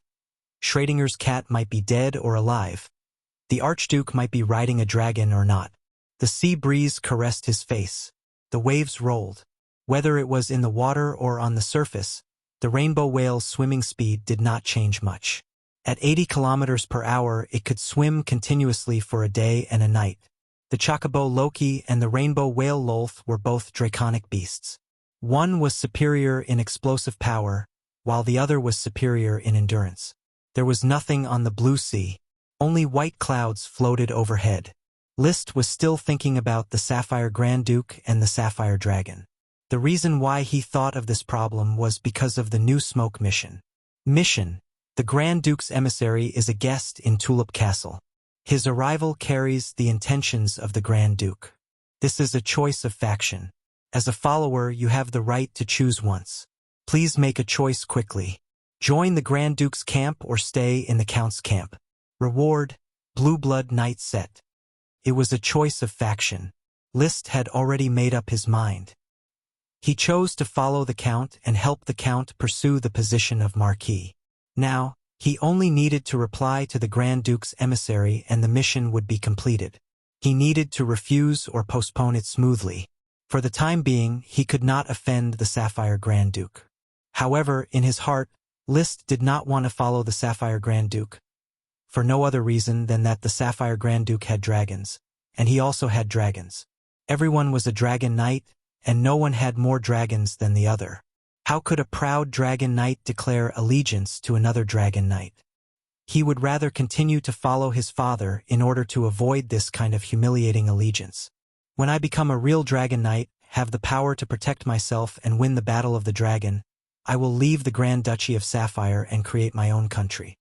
Speaker 1: Schrodinger's cat might be dead or alive. The Archduke might be riding a dragon or not. The sea breeze caressed his face. The waves rolled. Whether it was in the water or on the surface, the rainbow whale's swimming speed did not change much. At 80 kilometers per hour, it could swim continuously for a day and a night. The chocobo Loki and the rainbow whale Lolth were both draconic beasts. One was superior in explosive power, while the other was superior in endurance. There was nothing on the blue sea. Only white clouds floated overhead. List was still thinking about the Sapphire Grand Duke and the Sapphire Dragon. The reason why he thought of this problem was because of the new smoke mission. The Grand Duke's emissary is a guest in Tulip Castle. His arrival carries the intentions of the Grand Duke. This is a choice of faction. As a follower, you have the right to choose once. Please make a choice quickly. Join the Grand Duke's camp or stay in the Count's camp. Reward, Blue Blood Knight set. It was a choice of faction. List had already made up his mind. He chose to follow the Count and help the Count pursue the position of Marquis. Now, he only needed to reply to the Grand Duke's emissary and the mission would be completed. He needed to refuse or postpone it smoothly. For the time being, he could not offend the Sapphire Grand Duke. However, in his heart, List did not want to follow the Sapphire Grand Duke, for no other reason than that the Sapphire Grand Duke had dragons, and he also had dragons. Everyone was a Dragon Knight, and no one had more dragons than the other. How could a proud dragon knight declare allegiance to another dragon knight? He would rather continue to follow his father in order to avoid this kind of humiliating allegiance. When I become a real dragon knight, have the power to protect myself and win the battle of the dragon, I will leave the Grand Duchy of Sapphire and create my own country.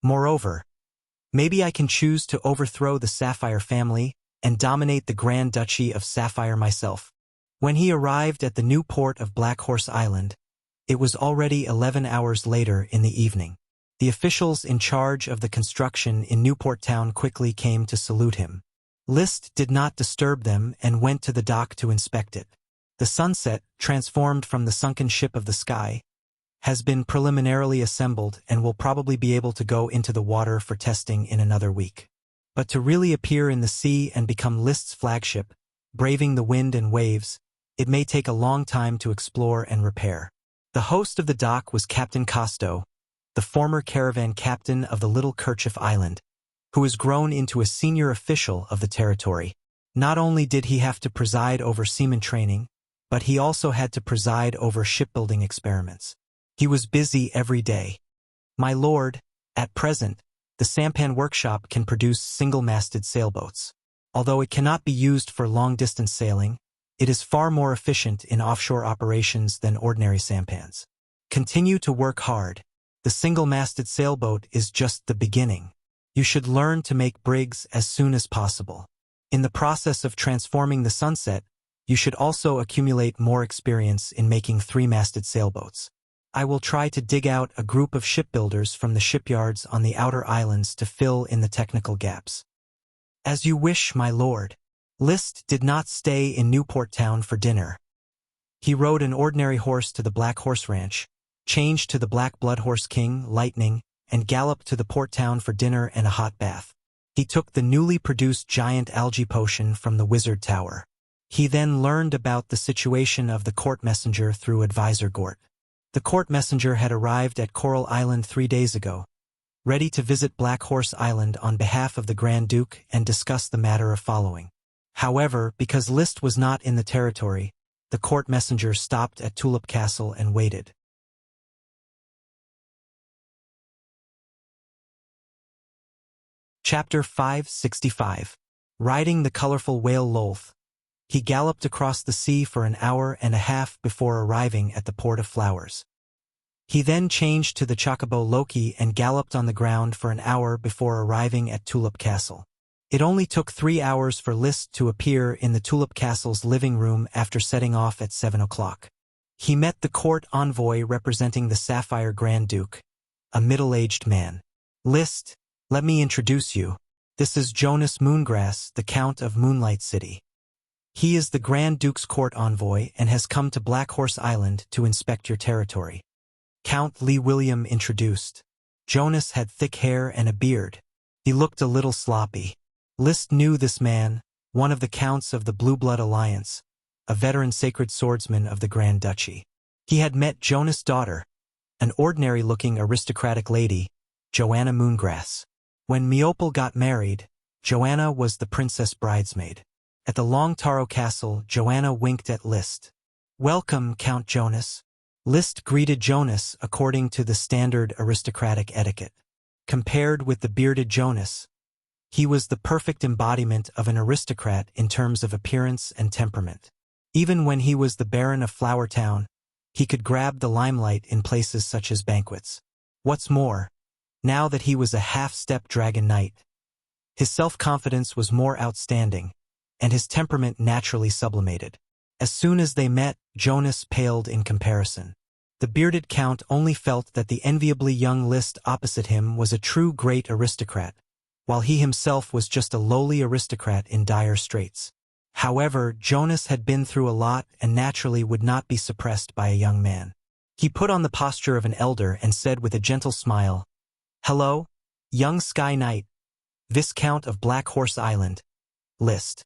Speaker 1: Moreover, maybe I can choose to overthrow the Sapphire family and dominate the Grand Duchy of Sapphire myself. When he arrived at the new port of Black Horse Island, it was already 11 hours later in the evening. The officials in charge of the construction in Newport Town quickly came to salute him. List did not disturb them and went to the dock to inspect it. The sunset, transformed from the sunken ship of the sky, has been preliminarily assembled and will probably be able to go into the water for testing in another week. But to really appear in the sea and become List's flagship, braving the wind and waves, it may take a long time to explore and repair. The host of the dock was Captain Costo, the former caravan captain of the Little Kerchief Island, who has grown into a senior official of the territory. Not only did he have to preside over seaman training, but he also had to preside over shipbuilding experiments. He was busy every day. My lord, at present, the sampan workshop can produce single-masted sailboats. Although it cannot be used for long-distance sailing, it is far more efficient in offshore operations than ordinary sampans. Continue to work hard. The single-masted sailboat is just the beginning. You should learn to make brigs as soon as possible. In the process of transforming the Sunset, you should also accumulate more experience in making three-masted sailboats. I will try to dig out a group of shipbuilders from the shipyards on the outer islands to fill in the technical gaps. As you wish, my lord. List did not stay in Newport Town for dinner. He rode an ordinary horse to the Black Horse Ranch, changed to the Black Blood Horse King, Lightning, and galloped to the port town for dinner and a hot bath. He took the newly produced giant algae potion from the Wizard Tower. He then learned about the situation of the court messenger through Advisor Gort. The court messenger had arrived at Coral Island 3 days ago, ready to visit Black Horse Island on behalf of the Grand Duke and discuss the matter of following. However, because List was not in the territory, the court messenger stopped at Tulip Castle and waited. Chapter 565. Riding the colorful whale Lolth. He galloped across the sea for an hour and a half before arriving at the Port of Flowers. He then changed to the Chocobo Loki and galloped on the ground for an hour before arriving at Tulip Castle. It only took 3 hours for List to appear in the Tulip Castle's living room after setting off at 7 o'clock. He met the court envoy representing the Sapphire Grand Duke, a middle-aged man. List, let me introduce you. This is Jonas Moongrass, the Count of Moonlight City. He is the Grand Duke's court envoy and has come to Black Horse Island to inspect your territory. Count Lee William introduced. Jonas had thick hair and a beard. He looked a little sloppy. List knew this man, one of the counts of the Blue Blood Alliance, a veteran sacred swordsman of the Grand Duchy. He had met Jonas' daughter, an ordinary-looking aristocratic lady, Joanna Moongrass. When Meopal got married, Joanna was the princess bridesmaid. At the Long Taro Castle, Joanna winked at List. "Welcome, Count Jonas." List greeted Jonas according to the standard aristocratic etiquette. Compared with the bearded Jonas, he was the perfect embodiment of an aristocrat in terms of appearance and temperament. Even when he was the Baron of Flower Town, he could grab the limelight in places such as banquets. What's more, now that he was a half-step dragon knight, his self-confidence was more outstanding, and his temperament naturally sublimated. As soon as they met, Jonas paled in comparison. The bearded count only felt that the enviably young List opposite him was a true great aristocrat, while he himself was just a lowly aristocrat in dire straits. However, Jonas had been through a lot and naturally would not be suppressed by a young man. He put on the posture of an elder and said with a gentle smile, "Hello, young Sky Knight, Viscount of Black Horse Island, List.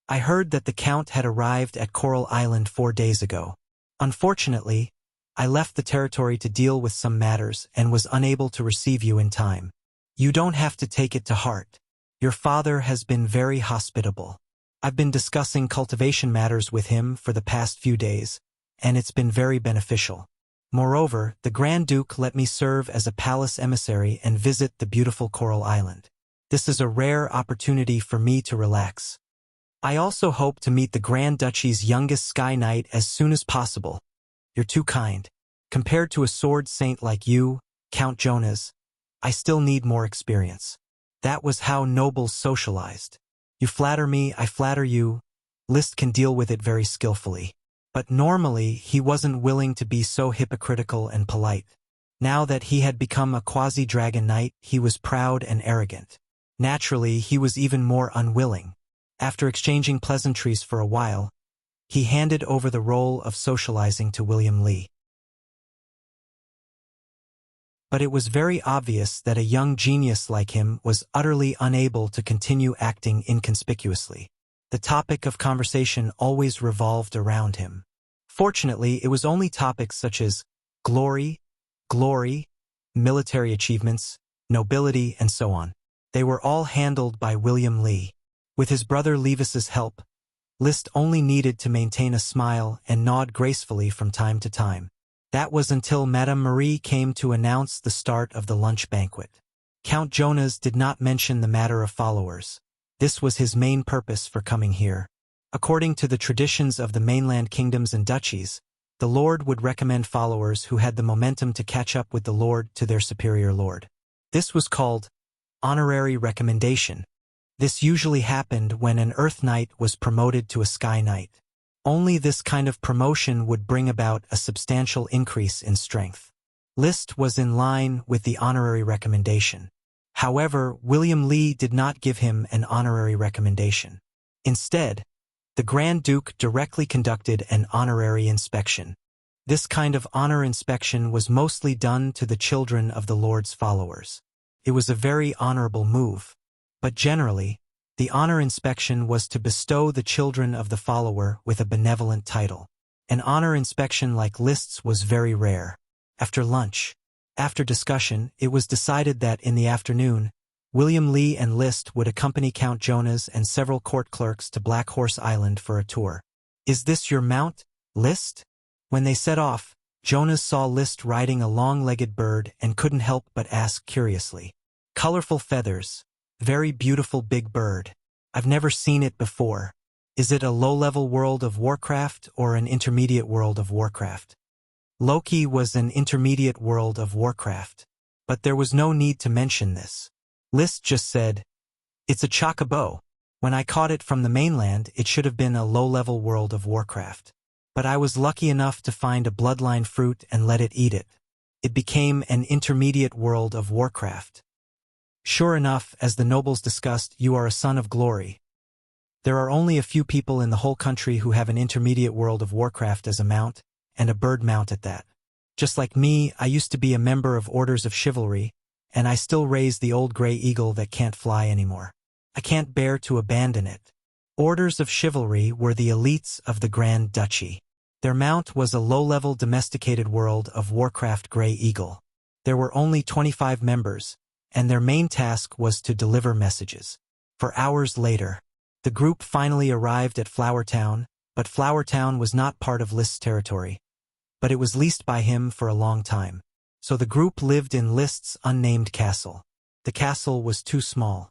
Speaker 1: I heard that the Count had arrived at Coral Island 4 days ago. Unfortunately, I left the territory to deal with some matters and was unable to receive you in time. You don't have to take it to heart. Your father has been very hospitable. I've been discussing cultivation matters with him for the past few days, and it's been very beneficial. Moreover, the Grand Duke let me serve as a palace emissary and visit the beautiful Coral Island. This is a rare opportunity for me to relax. I also hope to meet the Grand Duchy's youngest Sky Knight as soon as possible. You're too kind. Compared to a sword saint like you, Count Jonas, I still need more experience. That was how nobles socialized. You flatter me, I flatter you. Liszt can deal with it very skillfully. But normally, he wasn't willing to be so hypocritical and polite. Now that he had become a quasi-dragon knight, he was proud and arrogant. Naturally, he was even more unwilling. After exchanging pleasantries for a while, he handed over the role of socializing to William Lee. But it was very obvious that a young genius like him was utterly unable to continue acting inconspicuously. The topic of conversation always revolved around him. Fortunately, it was only topics such as glory, military achievements, nobility, and so on. They were all handled by William Lee. With his brother Levis's help, Liszt only needed to maintain a smile and nod gracefully from time to time. That was until Madame Marie came to announce the start of the lunch banquet. Count Jonas did not mention the matter of followers. This was his main purpose for coming here. According to the traditions of the mainland kingdoms and duchies, the lord would recommend followers who had the momentum to catch up with the lord to their superior lord. This was called honorary recommendation. This usually happened when an Earth Knight was promoted to a Sky Knight. Only this kind of promotion would bring about a substantial increase in strength. Liszt was in line with the honorary recommendation. However, William Lee did not give him an honorary recommendation. Instead, the Grand Duke directly conducted an honorary inspection. This kind of honor inspection was mostly done to the children of the Lord's followers. It was a very honorable move, but generally, the honor inspection was to bestow the children of the follower with a benevolent title. An honor inspection like Liszt's was very rare. After lunch, after discussion, it was decided that in the afternoon, William Lee and Liszt would accompany Count Jonas and several court clerks to Black Horse Island for a tour. "Is this your mount, Liszt?" When they set off, Jonas saw Liszt riding a long-legged bird and couldn't help but ask curiously. "Colorful feathers. Very beautiful big bird. I've never seen it before. Is it a low-level World of Warcraft or an intermediate World of Warcraft?" Loki was an intermediate World of Warcraft. But there was no need to mention this. Liszt just said, "It's a chocobo. When I caught it from the mainland, it should have been a low-level World of Warcraft. But I was lucky enough to find a bloodline fruit and let it eat it. It became an intermediate World of Warcraft. Sure enough, as the nobles discussed, you are a son of glory. There are only a few people in the whole country who have an intermediate World of Warcraft as a mount, and a bird mount at that. Just like me, I used to be a member of Orders of Chivalry, and I still raise the old gray eagle that can't fly anymore. I can't bear to abandon it." Orders of Chivalry were the elites of the Grand Duchy. Their mount was a low-level domesticated World of Warcraft gray eagle. There were only 25 members, and their main task was to deliver messages. For hours later, the group finally arrived at Flower Town, but Flower Town was not part of Liszt's territory. But it was leased by him for a long time. So the group lived in Liszt's unnamed castle. The castle was too small.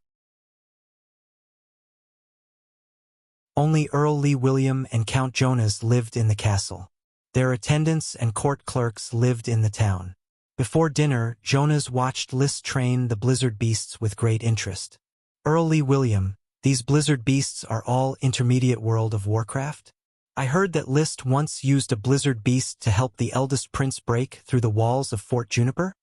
Speaker 1: Only Earl Lee William and Count Jonas lived in the castle. Their attendants and court clerks lived in the town. Before dinner, Jonas watched Liszt train the blizzard beasts with great interest. "Earl Lee William, these blizzard beasts are all intermediate World of Warcraft? I heard that Liszt once used a blizzard beast to help the eldest prince break through the walls of Fort Juniper?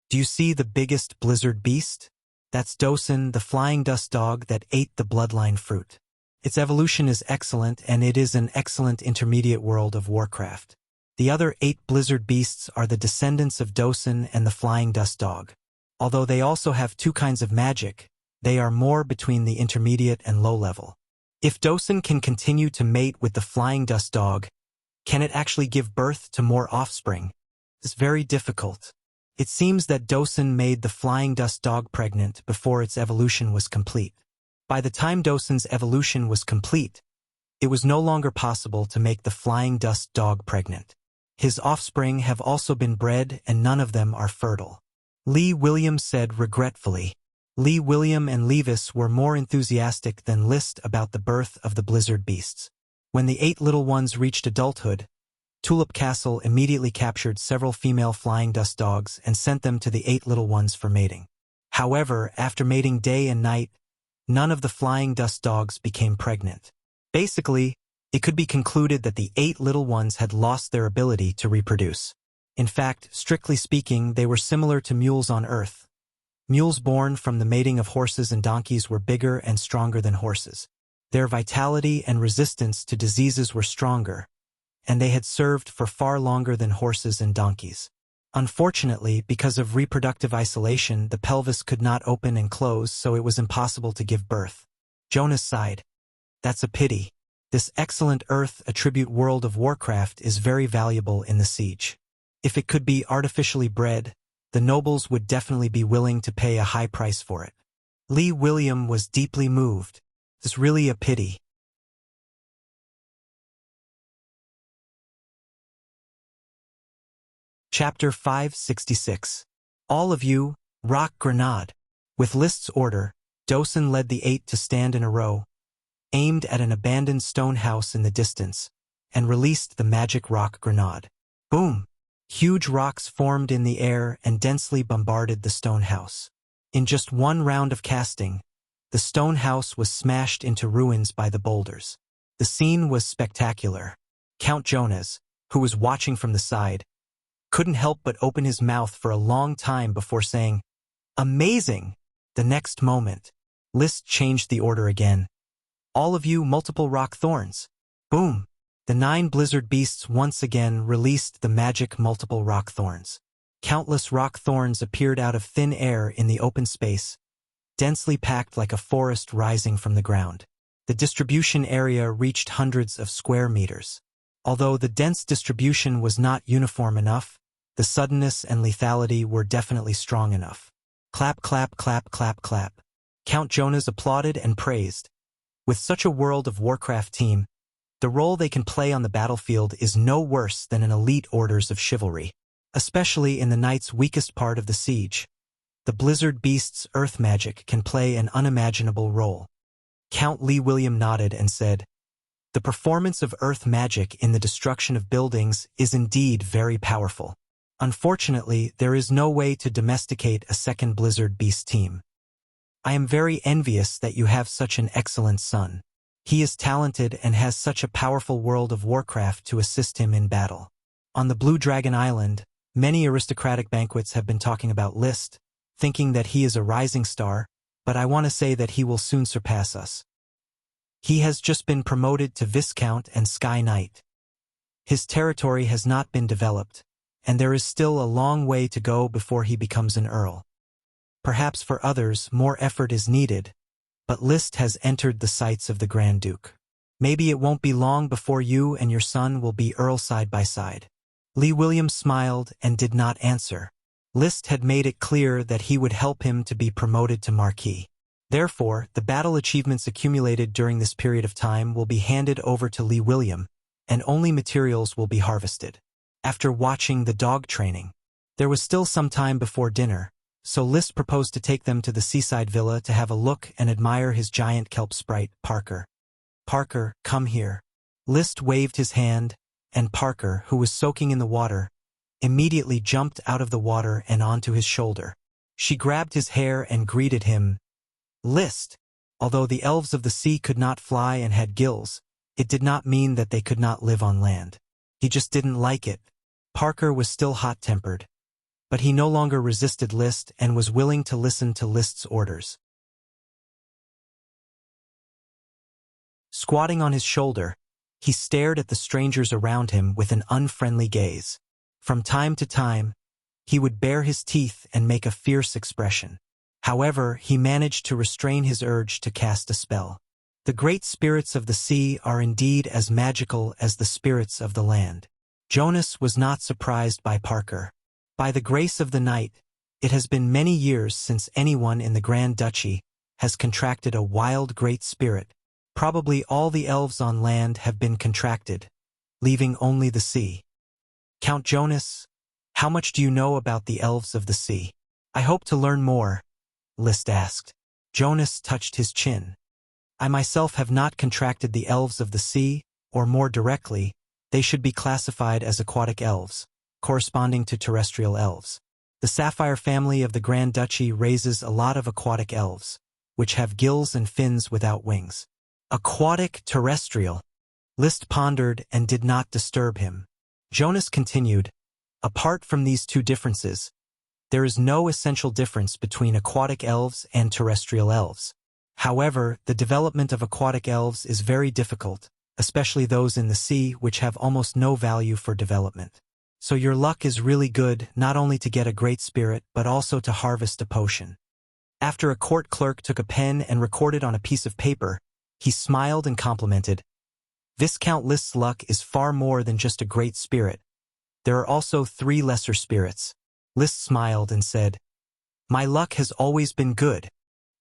Speaker 1: Do you see the biggest blizzard beast? That's Dosen, the flying dust dog that ate the bloodline fruit. Its evolution is excellent, and it is an excellent intermediate World of Warcraft. The other 8 blizzard beasts are the descendants of Dosen and the flying dust dog. Although they also have 2 kinds of magic, they are more between the intermediate and low level. If Dosen can continue to mate with the flying dust dog, can it actually give birth to more offspring? It's very difficult. It seems that Dosen made the flying dust dog pregnant before its evolution was complete. By the time Dosun's evolution was complete, it was no longer possible to make the flying dust dog pregnant. His offspring have also been bred and none of them are fertile. Lee William said regretfully. Lee William and Levis were more enthusiastic than List about the birth of the blizzard beasts. When the 8 little ones reached adulthood, Tulip Castle immediately captured several female flying dust dogs and sent them to the 8 little ones for mating. However, after mating day and night, none of the flying dust dogs became pregnant. Basically, it could be concluded that the 8 little ones had lost their ability to reproduce. In fact, strictly speaking, they were similar to mules on Earth. Mules born from the mating of horses and donkeys were bigger and stronger than horses. Their vitality and resistance to diseases were stronger, and they had served for far longer than horses and donkeys. Unfortunately, because of reproductive isolation, the pelvis could not open and close, so it was impossible to give birth. Jonas sighed. That's a pity. This excellent Earth attribute World of Warcraft is very valuable in the siege. If it could be artificially bred, the nobles would definitely be willing to pay a high price for it. Lee William was deeply moved. It's really a pity. Chapter 566. All of you, rock grenade. With List's order, Dosun led the 8 to stand in a row, aimed at an abandoned stone house in the distance, and released the magic rock grenade. Boom! Huge rocks formed in the air and densely bombarded the stone house. In just one round of casting, the stone house was smashed into ruins by the boulders. The scene was spectacular. Count Jonas, who was watching from the side, couldn't help but open his mouth for a long time before saying, "Amazing!" The next moment, List changed the order again. All of you, multiple rock thorns. Boom! The 9 blizzard beasts once again released the magic multiple rock thorns. Countless rock thorns appeared out of thin air in the open space, densely packed like a forest rising from the ground. The distribution area reached hundreds of square meters. Although the dense distribution was not uniform enough, the suddenness and lethality were definitely strong enough. Clap, clap, clap, clap, clap. Count Jonas applauded and praised. With such a World of Warcraft team, the role they can play on the battlefield is no worse than an elite orders of chivalry. Especially in the knight's weakest part of the siege, the blizzard beast's earth magic can play an unimaginable role. Count Lee William nodded and said, "The performance of earth magic in the destruction of buildings is indeed very powerful. Unfortunately, there is no way to domesticate a second blizzard beast team. I am very envious that you have such an excellent son. He is talented and has such a powerful World of Warcraft to assist him in battle." On the Blue Dragon Island, many aristocratic banquets have been talking about List, thinking that he is a rising star, but I want to say that he will soon surpass us. He has just been promoted to Viscount and Sky Knight. His territory has not been developed, and there is still a long way to go before he becomes an earl. Perhaps for others, more effort is needed, but List has entered the sights of the Grand Duke. Maybe it won't be long before you and your son will be earl side by side. Lee William smiled and did not answer. List had made it clear that he would help him to be promoted to Marquis. Therefore, the battle achievements accumulated during this period of time will be handed over to Lee William, and only materials will be harvested. After watching the dog training, there was still some time before dinner, so List proposed to take them to the seaside villa to have a look and admire his giant kelp sprite, Parker. "Parker, come here." List waved his hand, and Parker, who was soaking in the water, immediately jumped out of the water and onto his shoulder. She grabbed his hair and greeted him. List. Although the elves of the sea could not fly and had gills, it did not mean that they could not live on land. He just didn't like it. Parker was still hot-tempered, but he no longer resisted List and was willing to listen to List's orders. Squatting on his shoulder, he stared at the strangers around him with an unfriendly gaze. From time to time, he would bare his teeth and make a fierce expression. However, he managed to restrain his urge to cast a spell. The great spirits of the sea are indeed as magical as the spirits of the land. Jonas was not surprised by Parker. By the grace of the night, it has been many years since anyone in the Grand Duchy has contracted a wild great spirit. Probably all the elves on land have been contracted, leaving only the sea. Count Jonas, how much do you know about the elves of the sea? I hope to learn more, List asked. Jonas touched his chin. I myself have not contracted the elves of the sea, or more directly, they should be classified as aquatic elves, corresponding to terrestrial elves. The sapphire family of the Grand Duchy raises a lot of aquatic elves, which have gills and fins without wings. Aquatic terrestrial. List pondered and did not disturb him. Jonas continued, apart from these two differences, there is no essential difference between aquatic elves and terrestrial elves. However, the development of aquatic elves is very difficult, especially those in the sea which have almost no value for development. So your luck is really good not only to get a great spirit but also to harvest a potion. After a court clerk took a pen and recorded on a piece of paper, he smiled and complimented, Viscount List's luck is far more than just a great spirit. There are also 3 lesser spirits. List smiled and said, my luck has always been good.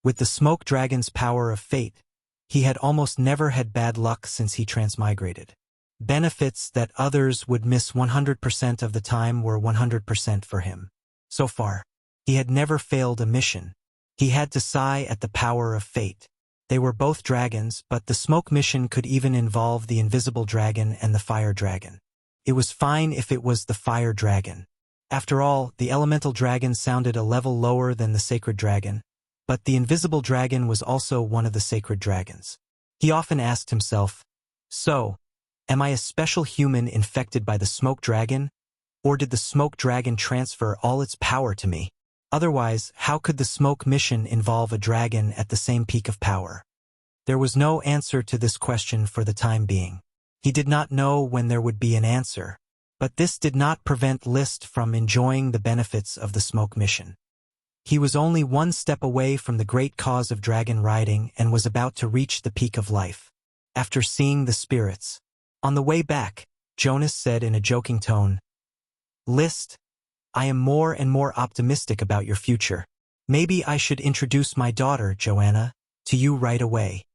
Speaker 1: With the smoke dragon's power of fate, he had almost never had bad luck since he transmigrated. Benefits that others would miss 100% of the time were 100% for him. So far, he had never failed a mission. He had to sigh at the power of fate. They were both dragons, but the smoke mission could even involve the invisible dragon and the fire dragon. It was fine if it was the fire dragon. After all, the elemental dragon sounded a level lower than the sacred dragon, but the invisible dragon was also one of the sacred dragons. He often asked himself, so, am I a special human infected by the smoke dragon, or did the smoke dragon transfer all its power to me? Otherwise, how could the smoke mission involve a dragon at the same peak of power? There was no answer to this question for the time being. He did not know when there would be an answer, but this did not prevent List from enjoying the benefits of the smoke mission. He was only one step away from the great cause of dragon riding and was about to reach the peak of life. After seeing the spirits, on the way back, Jonas said in a joking tone, List, I am more and more optimistic about your future. Maybe I should introduce my daughter, Joanna, to you right away.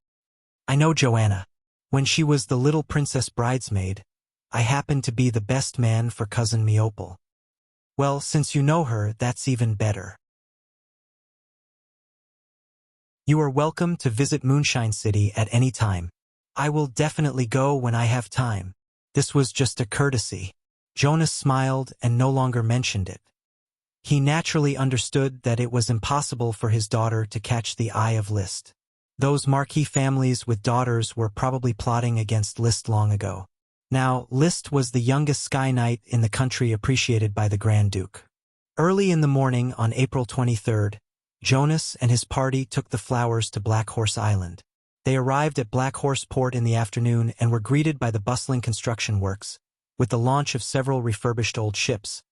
Speaker 1: I know Joanna. When she was the little princess bridesmaid, I happened to be the best man for cousin Meopal. Well, since you know her, that's even better. You are welcome to visit Moonshine City at any time. I will definitely go when I have time. This was just a courtesy. Jonas smiled and no longer mentioned it. He naturally understood that it was impossible for his daughter to catch the eye of List. Those marquis families with daughters were probably plotting against List long ago. Now, List was the youngest Sky Knight in the country appreciated by the Grand Duke. Early in the morning on April 23rd, Jonas and his party took the flowers to Black Horse Island. They arrived at Black Horse Port in the afternoon and were greeted by the bustling construction works. With the launch of several refurbished old ships,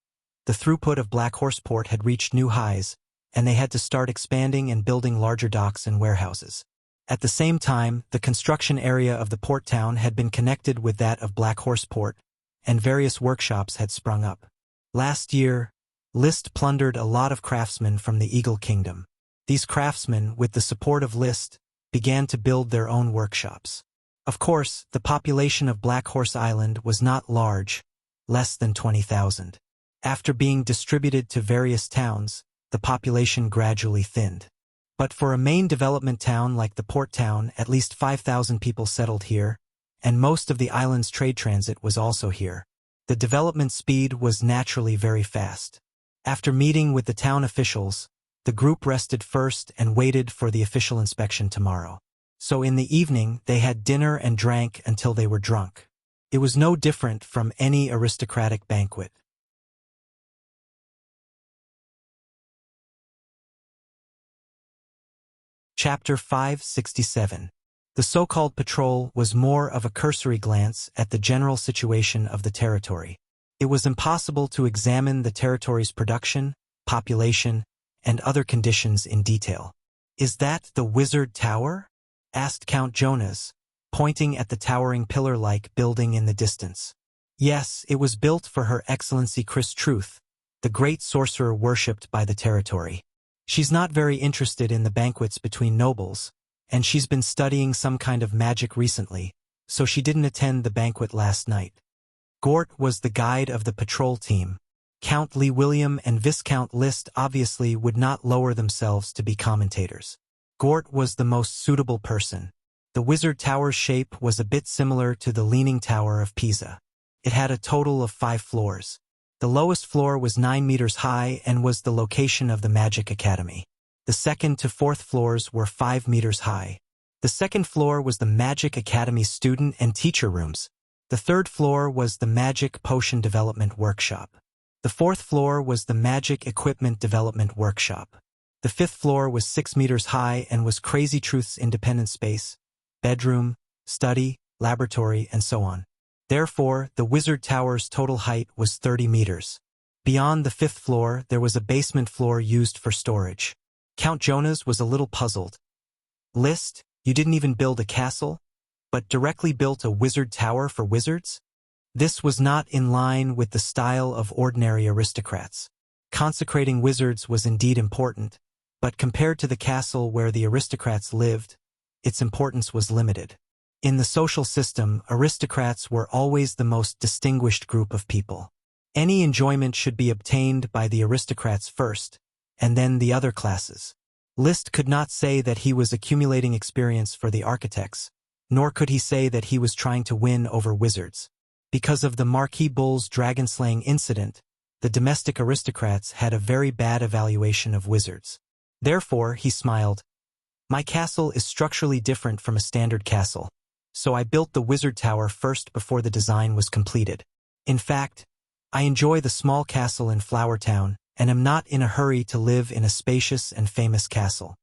Speaker 1: the throughput of Black Horse Port had reached new highs, and they had to start expanding and building larger docks and warehouses. At the same time, the construction area of the port town had been connected with that of Black Horse Port, and various workshops had sprung up. Last year, List plundered a lot of craftsmen from the Eagle Kingdom. These craftsmen, with the support of List, began to build their own workshops. Of course, the population of Black Horse Island was not large, less than 20,000. After being distributed to various towns, the population gradually thinned. But for a main development town like the port town, at least 5,000 people settled here, and most of the island's trade transit was also here. The development speed was naturally very fast. After meeting with the town officials, the group rested first and waited for the official inspection tomorrow. So in the evening, they had dinner and drank until they were drunk. It was no different from any aristocratic banquet. Chapter 567. The so-called patrol was more of a cursory glance at the general situation of the territory. It was impossible to examine the territory's production, population, and other conditions in detail. "Is that the Wizard Tower?" asked Count Jonas, pointing at the towering pillar-like building in the distance. Yes, it was built for Her Excellency Chris Truth, the great sorcerer worshipped by the territory. She's not very interested in the banquets between nobles, and she's been studying some kind of magic recently, so she didn't attend the banquet last night. Gort was the guide of the patrol team. Count Lee William and Viscount List obviously would not lower themselves to be commentators. Gort was the most suitable person. The wizard tower's shape was a bit similar to the Leaning Tower of Pisa. It had a total of 5 floors. The lowest floor was 9 meters high and was the location of the Magic Academy. The second to fourth floors were 5 meters high. The second floor was the Magic Academy student and teacher rooms. The third floor was the Magic Potion Development Workshop. The fourth floor was the Magic Equipment Development Workshop. The fifth floor was 6 meters high and was Crazy Truth's independent space, bedroom, study, laboratory, and so on. Therefore, the Wizard Tower's total height was 30 meters. Beyond the fifth floor, there was a basement floor used for storage. Count Jonas was a little puzzled. List, you didn't even build a castle, but directly built a wizard tower for wizards? This was not in line with the style of ordinary aristocrats. Consecrating wizards was indeed important, but compared to the castle where the aristocrats lived, its importance was limited. In the social system, aristocrats were always the most distinguished group of people. Any enjoyment should be obtained by the aristocrats first, and then the other classes. List could not say that he was accumulating experience for the architects, nor could he say that he was trying to win over wizards. Because of the Marquis Bull's dragon-slaying incident, the domestic aristocrats had a very bad evaluation of wizards. Therefore, he smiled. My castle is structurally different from a standard castle, so I built the wizard tower first before the design was completed. In fact, I enjoy the small castle in Flower Town, and am not in a hurry to live in a spacious and famous castle.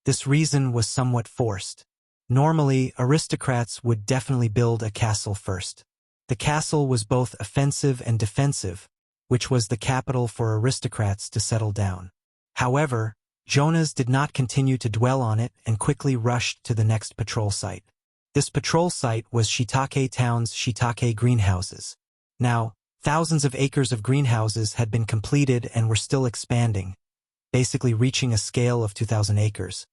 Speaker 1: This reason was somewhat forced. Normally, aristocrats would definitely build a castle first. The castle was both offensive and defensive, which was the capital for aristocrats to settle down. However, Jonas did not continue to dwell on it and quickly rushed to the next patrol site. This patrol site was Shiitake Town's Shiitake greenhouses. Now, thousands of acres of greenhouses had been completed and were still expanding, basically reaching a scale of 2,000 acres.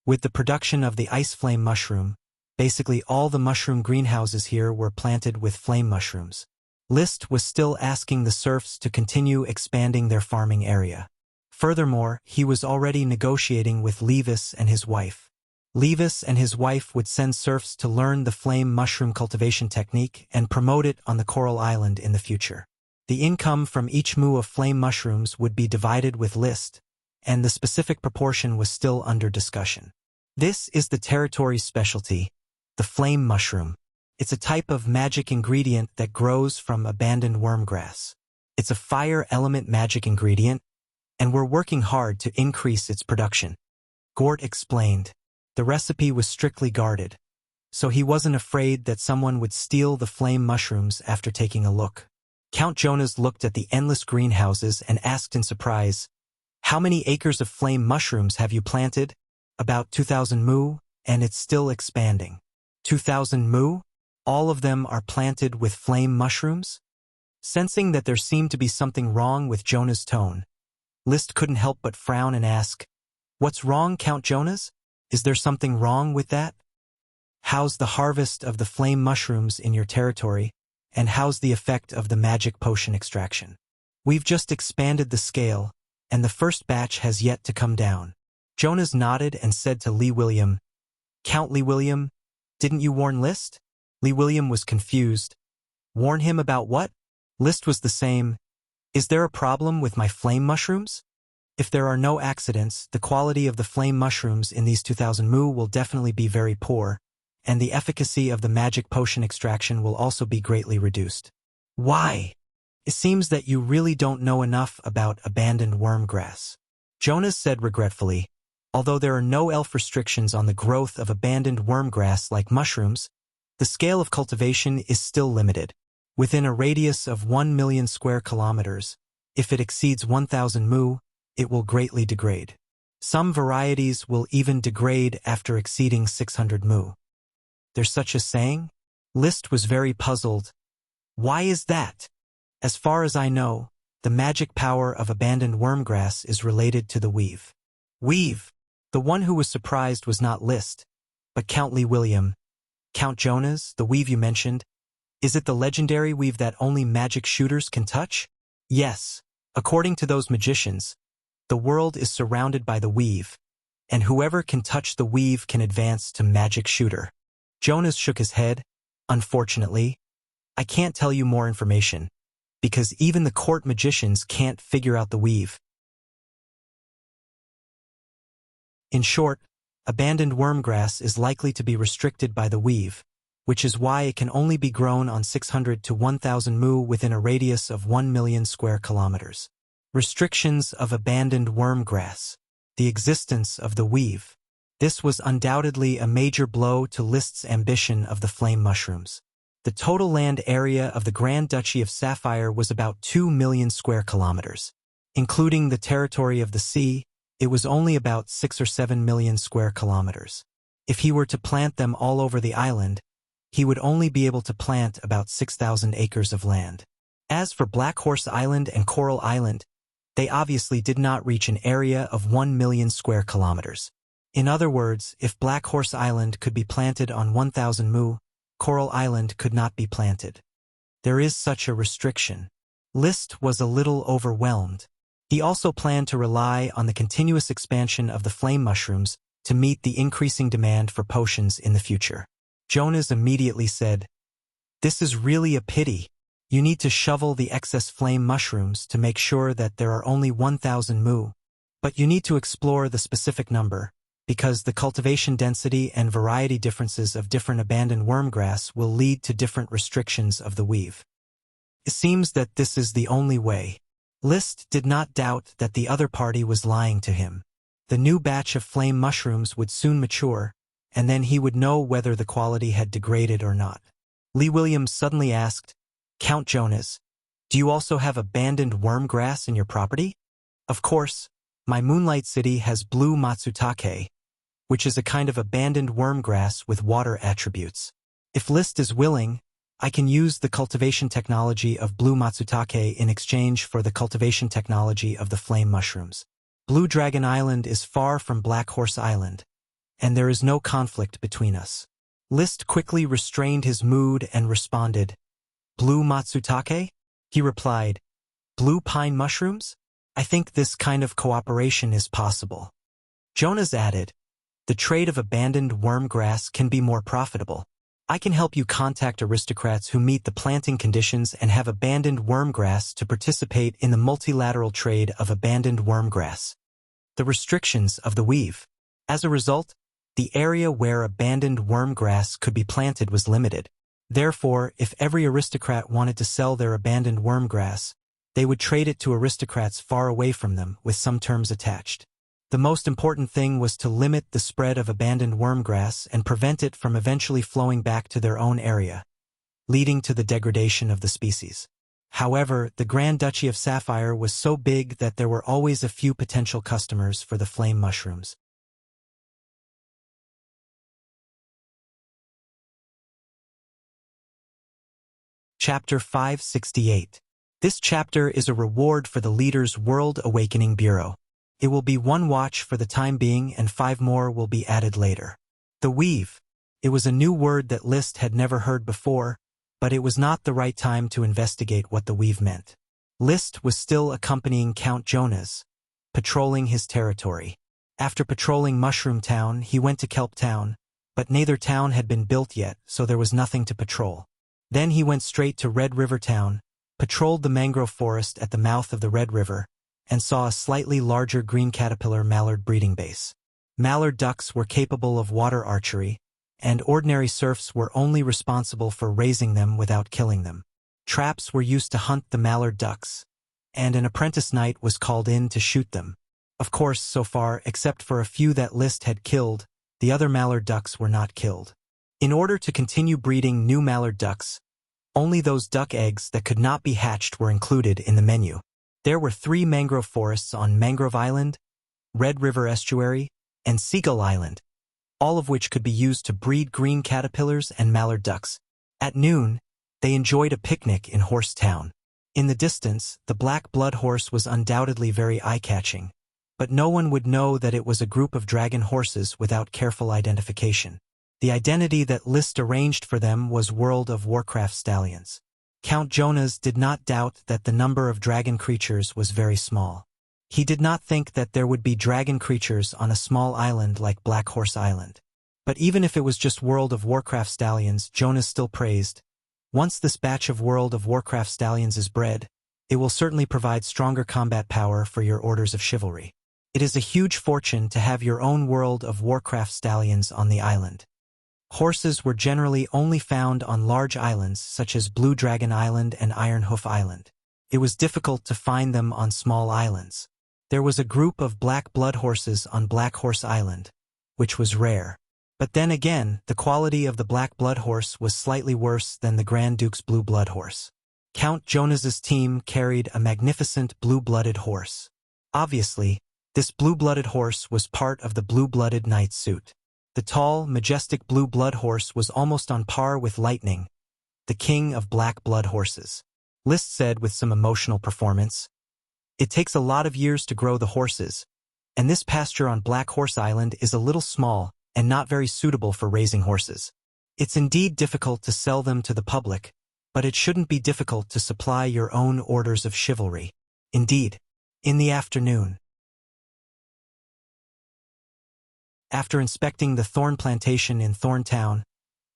Speaker 1: With the production of the ice flame mushroom, basically all the mushroom greenhouses here were planted with flame mushrooms. List was still asking the serfs to continue expanding their farming area. Furthermore, he was already negotiating with Levis and his wife. Levis and his wife would send serfs to learn the flame mushroom cultivation technique and promote it on the Coral Island in the future. The income from each moo of flame mushrooms would be divided with List, and the specific proportion was still under discussion. This is the territory's specialty, the flame mushroom. It's a type of magic ingredient that grows from abandoned wormgrass. It's a fire element magic ingredient, and we're working hard to increase its production. Gort explained. The recipe was strictly guarded, so he wasn't afraid that someone would steal the flame mushrooms after taking a look. Count Jonas looked at the endless greenhouses and asked in surprise, "How many acres of flame mushrooms have you planted?" "About 2,000 moo, and it's still expanding." 2,000 moo? All of them are planted with flame mushrooms? Sensing that there seemed to be something wrong with Jonas' tone, List couldn't help but frown and ask, "What's wrong, Count Jonas? Is there something wrong with that? How's the harvest of the flame mushrooms in your territory, and how's the effect of the magic potion extraction?" "We've just expanded the scale, and the first batch has yet to come down." Jonas nodded and said to Lee William, "Count Lee William, didn't you warn List?" Lee William was confused. "Warn him about what?" List was the same. "Is there a problem with my flame mushrooms? If there are no accidents, the quality of the flame mushrooms in these 2,000 moo will definitely be very poor, and the efficacy of the magic potion extraction will also be greatly reduced." "Why? It seems that you really don't know enough about abandoned wormgrass," Jonas said regretfully. "Although there are no elf restrictions on the growth of abandoned wormgrass like mushrooms, the scale of cultivation is still limited. Within a radius of 1 million square kilometers, if it exceeds 1,000 moo, it will greatly degrade. Some varieties will even degrade after exceeding 600 moo. There's such a saying? List was very puzzled. Why is that? As far as I know, the magic power of abandoned wormgrass is related to the weave. Weave! The one who was surprised was not List, but Count Lee William. Count Jonas, the weave you mentioned, is it the legendary weave that only magic shooters can touch? Yes. According to those magicians, the world is surrounded by the weave, and whoever can touch the weave can advance to magic shooter. Jonas shook his head. Unfortunately, I can't tell you more information, because even the court magicians can't figure out the weave. In short, abandoned wormgrass is likely to be restricted by the weave, which is why it can only be grown on 600 to 1,000 mu within a radius of 1 million square kilometers. Restrictions of abandoned wormgrass. The existence of the weave. This was undoubtedly a major blow to List's ambition of the flame mushrooms. The total land area of the Grand Duchy of Sapphire was about 2 million square kilometers. Including the territory of the sea, it was only about 6 or 7 million square kilometers. If he were to plant them all over the island, he would only be able to plant about 6,000 acres of land. As for Black Horse Island and Coral Island, they obviously did not reach an area of 1 million square kilometers. In other words, if Black Horse Island could be planted on 1,000 mu, Coral Island could not be planted. There is such a restriction. List was a little overwhelmed. He also planned to rely on the continuous expansion of the flame mushrooms to meet the increasing demand for potions in the future. Jonas immediately said, "This is really a pity. You need to shovel the excess flame mushrooms to make sure that there are only 1,000 mu. But you need to explore the specific number, because the cultivation density and variety differences of different abandoned wormgrass will lead to different restrictions of the weave. It seems that this is the only way." List did not doubt that the other party was lying to him. The new batch of flame mushrooms would soon mature, and then he would know whether the quality had degraded or not. Lee Williams suddenly asked, "Count Jonas, do you also have abandoned wormgrass in your property?" "Of course, my Moonlight City has blue matsutake, which is a kind of abandoned wormgrass with water attributes. If List is willing, I can use the cultivation technology of blue matsutake in exchange for the cultivation technology of the flame mushrooms. Blue Dragon Island is far from Black Horse Island, and there is no conflict between us." List quickly restrained his mood and responded, "Blue matsutake?" He replied, "Blue pine mushrooms? I think this kind of cooperation is possible." Jonas added, "The trade of abandoned wormgrass can be more profitable. I can help you contact aristocrats who meet the planting conditions and have abandoned wormgrass to participate in the multilateral trade of abandoned wormgrass." The restrictions of the weave. As a result, the area where abandoned wormgrass could be planted was limited. Therefore, if every aristocrat wanted to sell their abandoned wormgrass, they would trade it to aristocrats far away from them with some terms attached. The most important thing was to limit the spread of abandoned wormgrass and prevent it from eventually flowing back to their own area, leading to the degradation of the species. However, the Grand Duchy of Sapphire was so big that there were always a few potential customers for the flame mushrooms. Chapter 568. This chapter is a reward for the leader's World Awakening Bureau. It will be 1 watch for the time being and 5 more will be added later. The weave. It was a new word that List had never heard before, but it was not the right time to investigate what the weave meant. List was still accompanying Count Jonas, patrolling his territory. After patrolling Mushroom Town, he went to Kelp Town, but neither town had been built yet, so there was nothing to patrol. Then he went straight to Red River Town, patrolled the mangrove forest at the mouth of the Red River, and saw a slightly larger green caterpillar mallard breeding base. Mallard ducks were capable of water archery, and ordinary serfs were only responsible for raising them without killing them. Traps were used to hunt the mallard ducks, and an apprentice knight was called in to shoot them. Of course, so far, except for a few that List had killed, the other mallard ducks were not killed. In order to continue breeding new mallard ducks, only those duck eggs that could not be hatched were included in the menu. There were 3 mangrove forests on Mangrove Island, Red River Estuary, and Seagull Island, all of which could be used to breed green caterpillars and mallard ducks. At noon, they enjoyed a picnic in Horse Town. In the distance, the black blood horse was undoubtedly very eye-catching, but no one would know that it was a group of dragon horses without careful identification. The identity that List arranged for them was World of Warcraft stallions. Count Jonas did not doubt that the number of dragon creatures was very small. He did not think that there would be dragon creatures on a small island like Black Horse Island. But even if it was just World of Warcraft stallions, Jonas still praised, "Once this batch of World of Warcraft stallions is bred, it will certainly provide stronger combat power for your orders of chivalry. It is a huge fortune to have your own World of Warcraft stallions on the island." Horses were generally only found on large islands such as Blue Dragon Island and Iron Hoof Island. It was difficult to find them on small islands. There was a group of black blood horses on Black Horse Island, which was rare. But then again, the quality of the black blood horse was slightly worse than the Grand Duke's blue blood horse. Count Jonas's team carried a magnificent blue-blooded horse. Obviously, this blue-blooded horse was part of the blue-blooded knight suit. The tall, majestic blue blood horse was almost on par with Lightning, the king of black blood horses. List said with some emotional performance, "It takes a lot of years to grow the horses, and this pasture on Black Horse Island is a little small and not very suitable for raising horses. It's indeed difficult to sell them to the public, but it shouldn't be difficult to supply your own orders of chivalry." Indeed. In the afternoon, after inspecting the Thorn Plantation in Thorntown,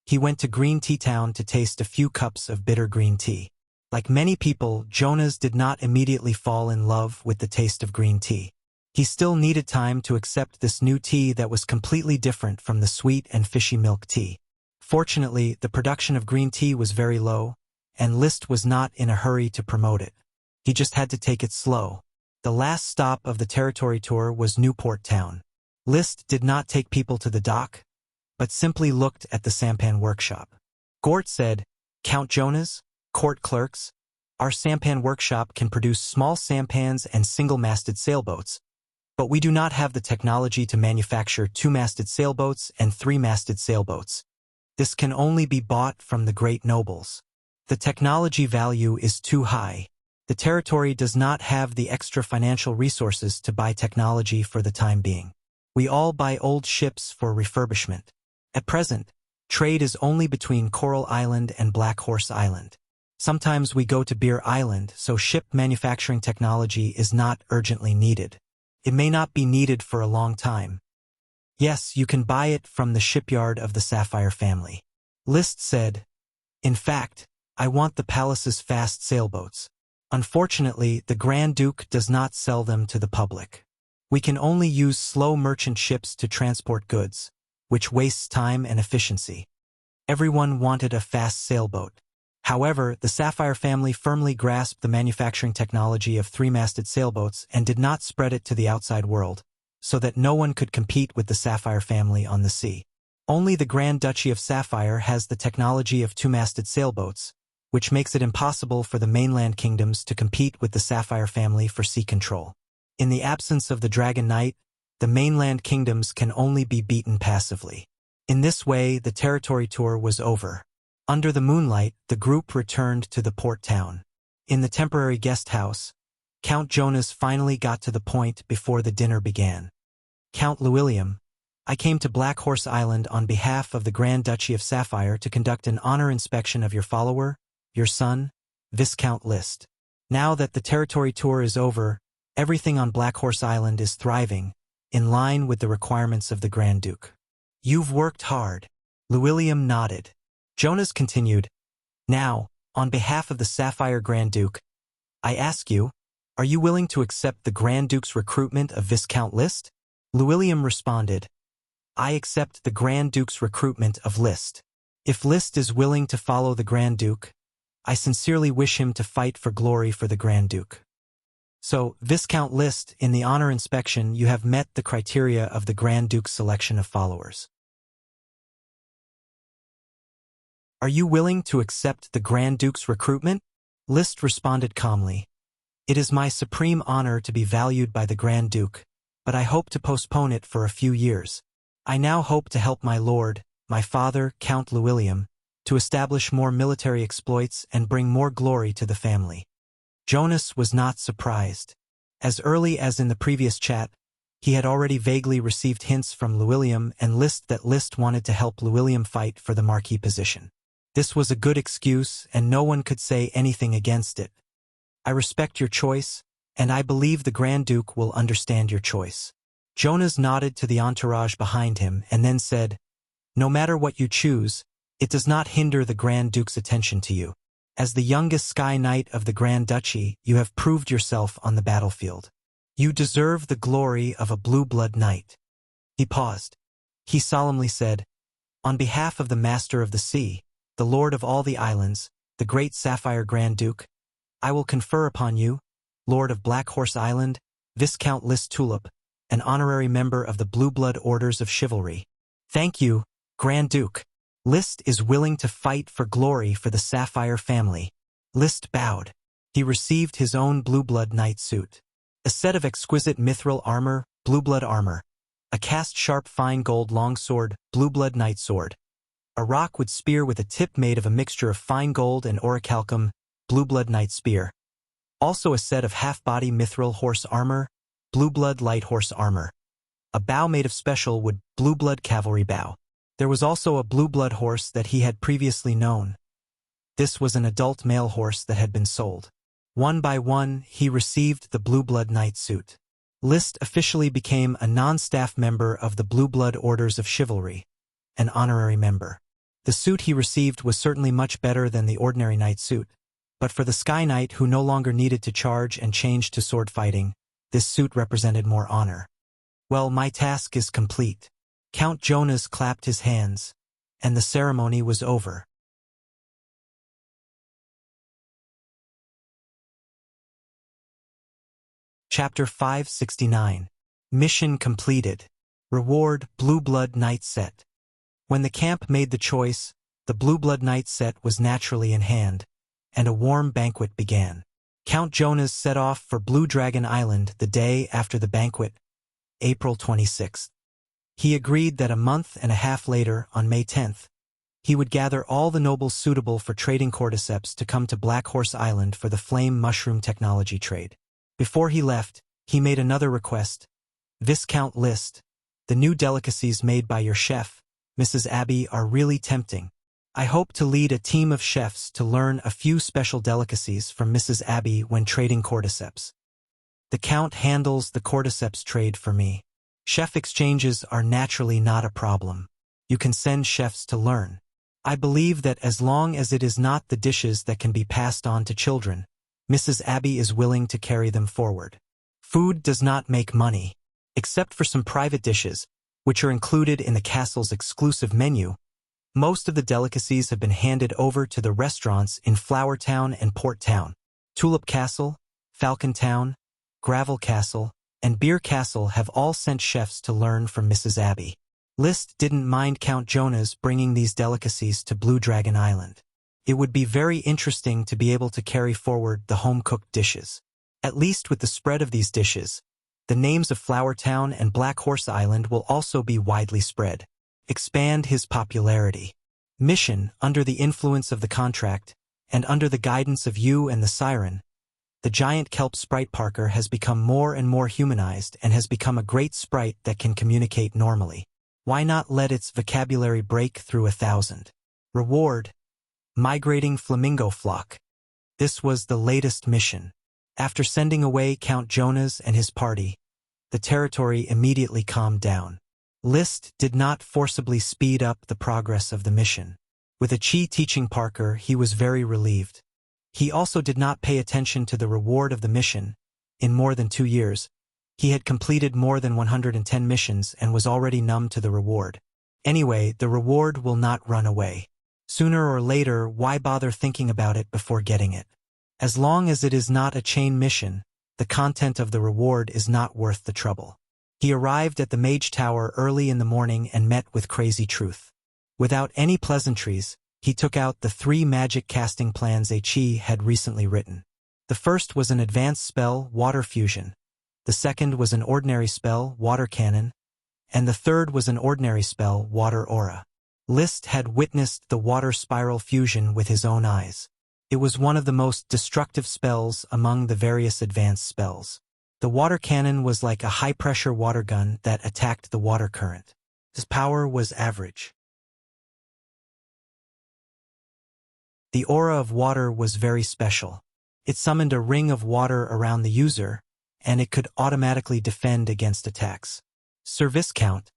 Speaker 1: he went to Green Tea Town to taste a few cups of bitter green tea. Like many people, Jonas did not immediately fall in love with the taste of green tea. He still needed time to accept this new tea that was completely different from the sweet and fishy milk tea. Fortunately, the production of green tea was very low, and List was not in a hurry to promote it. He just had to take it slow. The last stop of the territory tour was Newport Town. List did not take people to the dock, but simply looked at the sampan workshop. Gort said, "Count Jonas, court clerks, our sampan workshop can produce small sampans and single-masted sailboats, but we do not have the technology to manufacture two-masted sailboats and three-masted sailboats. This can only be bought from the great nobles. The technology value is too high. The territory does not have the extra financial resources to buy technology for the time being. We all buy old ships for refurbishment. At present, trade is only between Coral Island and Black Horse Island. Sometimes we go to Beer Island, so ship manufacturing technology is not urgently needed. It may not be needed for a long time. Yes, you can buy it from the shipyard of the Sapphire family." List said, "In fact, I want the palace's fast sailboats. Unfortunately, the Grand Duke does not sell them to the public. We can only use slow merchant ships to transport goods, which wastes time and efficiency." Everyone wanted a fast sailboat. However, the Sapphire family firmly grasped the manufacturing technology of three-masted sailboats and did not spread it to the outside world, so that no one could compete with the Sapphire family on the sea. Only the Grand Duchy of Sapphire has the technology of two-masted sailboats, which makes it impossible for the mainland kingdoms to compete with the Sapphire family for sea control. In the absence of the Dragon Knight, the mainland kingdoms can only be beaten passively. In this way, the territory tour was over. Under the moonlight, the group returned to the port town. In the temporary guest house, Count Jonas finally got to the point before the dinner began. "Count Llewellyn, I came to Black Horse Island on behalf of the Grand Duchy of Sapphire to conduct an honor inspection of your follower, your son, Viscount List. Now that the territory tour is over, everything on Black Horse Island is thriving, in line with the requirements of the Grand Duke. You've worked hard." Llewellyn nodded. Jonas continued, "Now, on behalf of the Sapphire Grand Duke, I ask you, are you willing to accept the Grand Duke's recruitment of Viscount List?" Llewellyn responded, "I accept the Grand Duke's recruitment of List. If List is willing to follow the Grand Duke, I sincerely wish him to fight for glory for the Grand Duke. So, Viscount List, in the honor inspection you have met the criteria of the Grand Duke's selection of followers. Are you willing to accept the Grand Duke's recruitment?" List responded calmly, "It is my supreme honor to be valued by the Grand Duke, but I hope to postpone it for a few years. I now hope to help my lord, my father, Count Llewellyn, to establish more military exploits and bring more glory to the family." Jonas was not surprised. As early as in the previous chat, he had already vaguely received hints from Llewellyn and List that List wanted to help Llewellyn fight for the marquee position. This was a good excuse, and no one could say anything against it. I respect your choice, and I believe the Grand Duke will understand your choice. Jonas nodded to the entourage behind him and then said, "No matter what you choose, it does not hinder the Grand Duke's attention to you. As the youngest Sky Knight of the Grand Duchy, you have proved yourself on the battlefield. You deserve the glory of a blue blood knight." He paused. He solemnly said, "On behalf of the Master of the Sea, the Lord of all the islands, the great Sapphire Grand Duke, I will confer upon you, Lord of Black Horse Island, Viscount List Tulip, an honorary member of the Blue Blood Orders of Chivalry. Thank you, Grand Duke. List is willing to fight for glory for the Sapphire family." List bowed. He received his own Blue Blood Knight suit. A set of exquisite mithril armor, Blue Blood armor. A cast-sharp fine gold longsword, Blue Blood Knight sword. A rockwood spear with a tip made of a mixture of fine gold and orichalcum, Blue Blood Knight spear. Also a set of half-body mithril horse armor, Blue Blood light horse armor. A bow made of special wood, Blue Blood cavalry bow. There was also a Blue Blood horse that he had previously known. This was an adult male horse that had been sold. One by one, he received the Blue Blood Knight suit. List officially became a non-staff member of the Blue Blood Orders of Chivalry, an honorary member. The suit he received was certainly much better than the ordinary knight suit, but for the Sky Knight who no longer needed to charge and change to sword fighting, this suit represented more honor. "Well, my task is complete." Count Jonas clapped his hands, and the ceremony was over. Chapter 569. Mission completed. Reward Blue Blood Knight set. When the camp made the choice, the Blue Blood Knight set was naturally in hand, and a warm banquet began. Count Jonas set off for Blue Dragon Island the day after the banquet, April 26th. He agreed that a month and a half later, on May 10th, he would gather all the nobles suitable for trading cordyceps to come to Black Horse Island for the flame mushroom technology trade. Before he left, he made another request. "Viscount List, the new delicacies made by your chef, Mrs. Abbey, are really tempting. I hope to lead a team of chefs to learn a few special delicacies from Mrs. Abbey when trading cordyceps. The Count handles the cordyceps trade for me. Chef exchanges are naturally not a problem. You can send chefs to learn. I believe that as long as it is not the dishes that can be passed on to children, Mrs. Abbey is willing to carry them forward. Food does not make money. Except for some private dishes, which are included in the castle's exclusive menu, most of the delicacies have been handed over to the restaurants in Flower Town and Port Town. Tulip Castle, Falcon Town, Gravel Castle, and Beer Castle have all sent chefs to learn from Mrs. Abbey. List didn't mind Count Jonas bringing these delicacies to Blue Dragon Island. It would be very interesting to be able to carry forward the home-cooked dishes. At least with the spread of these dishes, the names of Flower Town and Black Horse Island will also be widely spread. Expand his popularity. Mission, under the influence of the contract, and under the guidance of you and the Siren, the giant kelp sprite Parker has become more and more humanized and has become a great sprite that can communicate normally. Why not let its vocabulary break through 1,000? Reward: migrating flamingo flock. This was the latest mission. After sending away Count Jonas and his party, the territory immediately calmed down. List did not forcibly speed up the progress of the mission. With a Chi teaching Parker, he was very relieved. He also did not pay attention to the reward of the mission. In more than 2 years, he had completed more than 110 missions and was already numb to the reward. Anyway, the reward will not run away. Sooner or later, why bother thinking about it before getting it? As long as it is not a chain mission, the content of the reward is not worth the trouble. He arrived at the Mage Tower early in the morning and met with Crazy Truth. Without any pleasantries, he took out the 3 magic casting plans Chi had recently written. The first was an advanced spell, Water Fusion. The second was an ordinary spell, Water Cannon. And the third was an ordinary spell, Water Aura. List had witnessed the water spiral fusion with his own eyes. It was one of the most destructive spells among the various advanced spells. The water cannon was like a high-pressure water gun that attacked the water current. Its power was average. The aura of water was very special. It summoned a ring of water around the user, and it could automatically defend against attacks. Sir Viscount,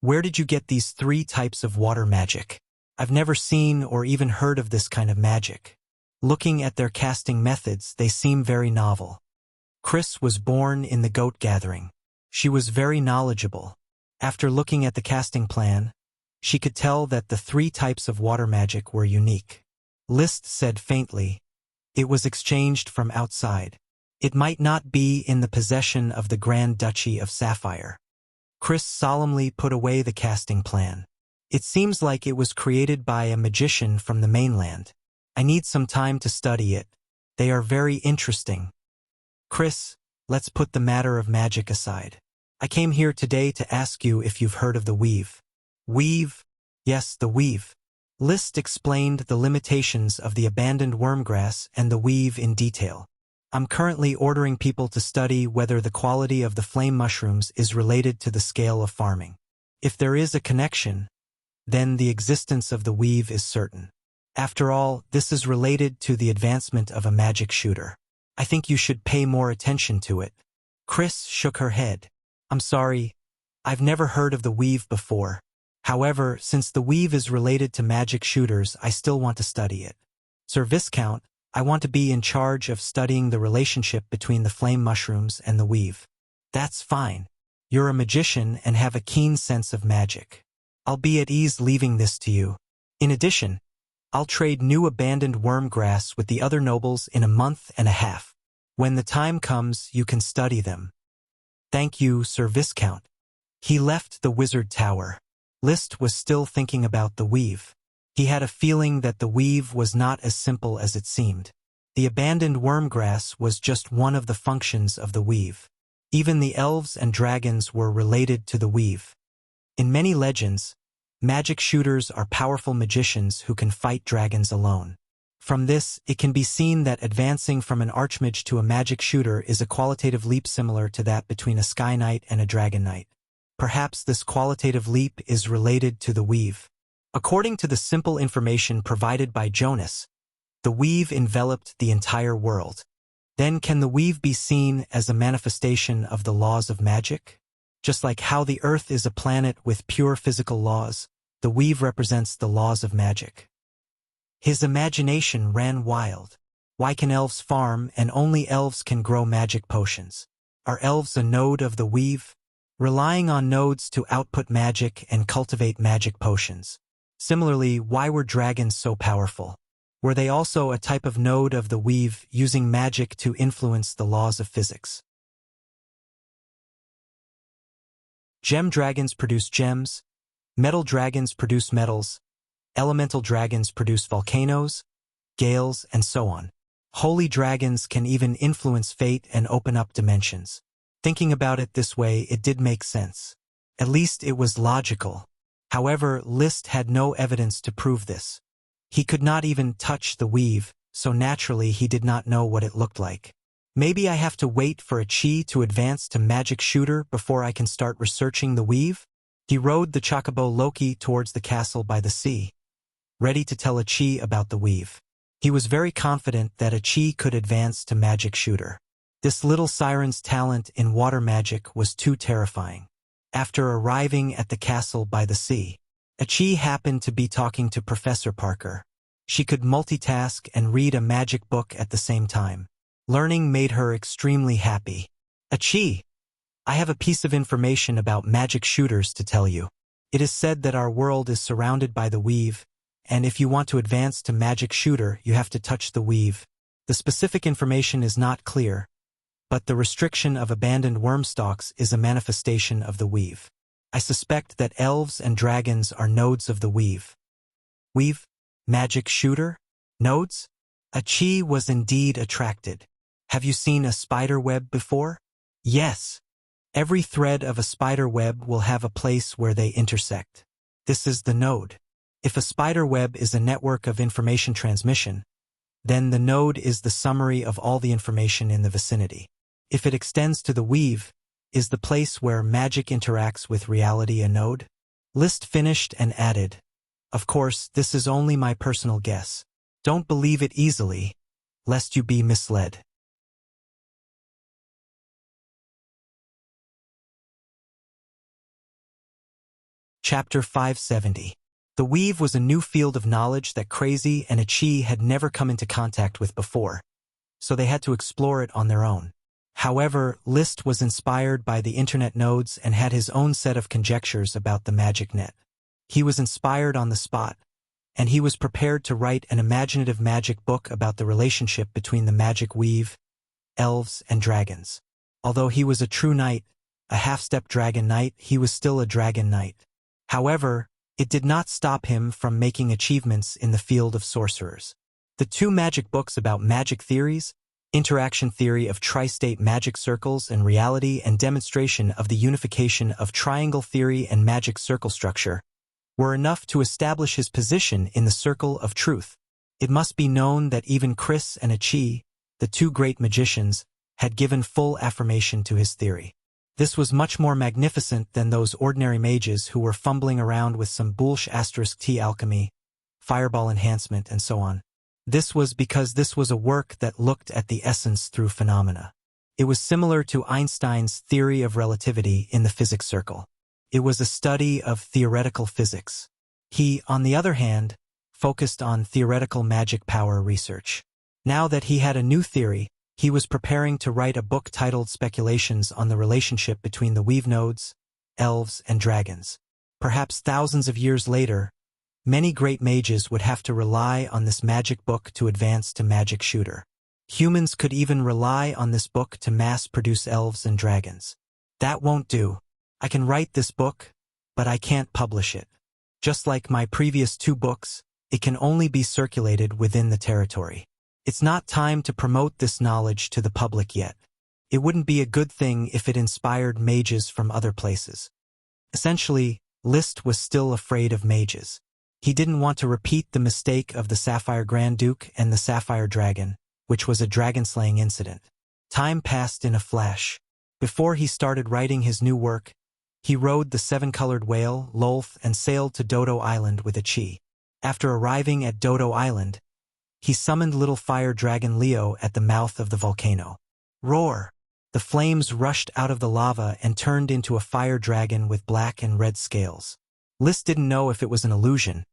Speaker 1: where did you get these 3 types of water magic? I've never seen or even heard of this kind of magic. Looking at their casting methods, they seem very novel. Chris was born in the goat gathering. She was very knowledgeable. After looking at the casting plan, she could tell that the 3 types of water magic were unique. List said faintly, it was exchanged from outside. It might not be in the possession of the Grand Duchy of Sapphire. Chris solemnly put away the casting plan. It seems like it was created by a magician from the mainland. I need some time to study it. They are very interesting. Chris, let's put the matter of magic aside. I came here today to ask you if you've heard of the weave. Weave? Yes, the weave. List explained the limitations of the abandoned wormgrass and the weave in detail. I'm currently ordering people to study whether the quality of the flame mushrooms is related to the scale of farming. If there is a connection, then the existence of the weave is certain. After all, this is related to the advancement of a magic shooter. I think you should pay more attention to it. Chris shook her head. I'm sorry, I've never heard of the weave before. However, since the weave is related to magic shooters, I still want to study it. Sir Viscount, I want to be in charge of studying the relationship between the flame mushrooms and the weave. That's fine. You're a magician and have a keen sense of magic. I'll be at ease leaving this to you. In addition, I'll trade new abandoned wormgrass with the other nobles in a month and a half. When the time comes, you can study them. Thank you, Sir Viscount. He left the wizard tower. List was still thinking about the weave. He had a feeling that the weave was not as simple as it seemed. The abandoned wormgrass was just one of the functions of the weave. Even the elves and dragons were related to the weave. In many legends, magic shooters are powerful magicians who can fight dragons alone. From this, it can be seen that advancing from an archmage to a magic shooter is a qualitative leap similar to that between a sky knight and a dragon knight. Perhaps this qualitative leap is related to the weave. According to the simple information provided by Jonas, the weave enveloped the entire world. Then can the weave be seen as a manifestation of the laws of magic? Just like how the Earth is a planet with pure physical laws, the weave represents the laws of magic. His imagination ran wild. Why can elves farm and only elves can grow magic potions? Are elves a node of the weave? Relying on nodes to output magic and cultivate magic potions. Similarly, why were dragons so powerful? Were they also a type of node of the weave using magic to influence the laws of physics? Gem dragons produce gems, metal dragons produce metals, elemental dragons produce volcanoes, gales, and so on. Holy dragons can even influence fate and open up dimensions. Thinking about it this way, it did make sense. At least it was logical. However, List had no evidence to prove this. He could not even touch the weave, so naturally he did not know what it looked like. Maybe I have to wait for a chi to advance to magic shooter before I can start researching the weave? He rode the chocobo Loki towards the castle by the sea, ready to tell a chi about the weave. He was very confident that a chi could advance to magic shooter. This little siren's talent in water magic was too terrifying. After arriving at the castle by the sea, a chi happened to be talking to Professor Parker. She could multitask and read a magic book at the same time. Learning made her extremely happy. A chi, I have a piece of information about magic shooters to tell you. It is said that our world is surrounded by the weave, and if you want to advance to magic shooter, you have to touch the weave. The specific information is not clear, but the restriction of abandoned worm stalks is a manifestation of the weave. I suspect that elves and dragons are nodes of the weave. Weave? Magic shooter? Nodes? A chi was indeed attracted. Have you seen a spider web before? Yes. Every thread of a spider web will have a place where they intersect. This is the node. If a spider web is a network of information transmission, then the node is the summary of all the information in the vicinity. If it extends to the weave, is the place where magic interacts with reality a node? Liszt finished and added, "Of course, this is only my personal guess. Don't believe it easily, lest you be misled." Chapter 570. The weave was a new field of knowledge that Crazy and Achi had never come into contact with before, so they had to explore it on their own. However, Liszt was inspired by the internet nodes and had his own set of conjectures about the magic net. He was inspired on the spot, and he was prepared to write an imaginative magic book about the relationship between the magic weave, elves, and dragons. Although he was a true knight, a half-step dragon knight, he was still a dragon knight. However, it did not stop him from making achievements in the field of sorcerers. The two magic books about magic theories, interaction theory of tri-state magic circles and reality and demonstration of the unification of triangle theory and magic circle structure, were enough to establish his position in the circle of truth. It must be known that even Chris and Achi, the two great magicians, had given full affirmation to his theory. This was much more magnificent than those ordinary mages who were fumbling around with some bullsh *t alchemy, fireball enhancement, and so on. This was because this was a work that looked at the essence through phenomena. It was similar to Einstein's theory of relativity in the physics circle. It was a study of theoretical physics. He, on the other hand, focused on theoretical magic power research. Now that he had a new theory, he was preparing to write a book titled Speculations on the Relationship Between the Weave Nodes, Elves, and Dragons. Perhaps thousands of years later, many great mages would have to rely on this magic book to advance to magic shooter. Humans could even rely on this book to mass-produce elves and dragons. That won't do. I can write this book, but I can't publish it. Just like my previous two books, it can only be circulated within the territory. It's not time to promote this knowledge to the public yet. It wouldn't be a good thing if it inspired mages from other places. Essentially, Liszt was still afraid of mages. He didn't want to repeat the mistake of the Sapphire Grand Duke and the Sapphire Dragon, which was a dragon-slaying incident. Time passed in a flash. Before he started writing his new work, he rode the seven-colored whale, Lolth, and sailed to Dodo Island with Achi. After arriving at Dodo Island, he summoned little fire dragon Leo at the mouth of the volcano. Roar! The flames rushed out of the lava and turned into a fire dragon with black and red scales. Liszt didn't know if it was an illusion,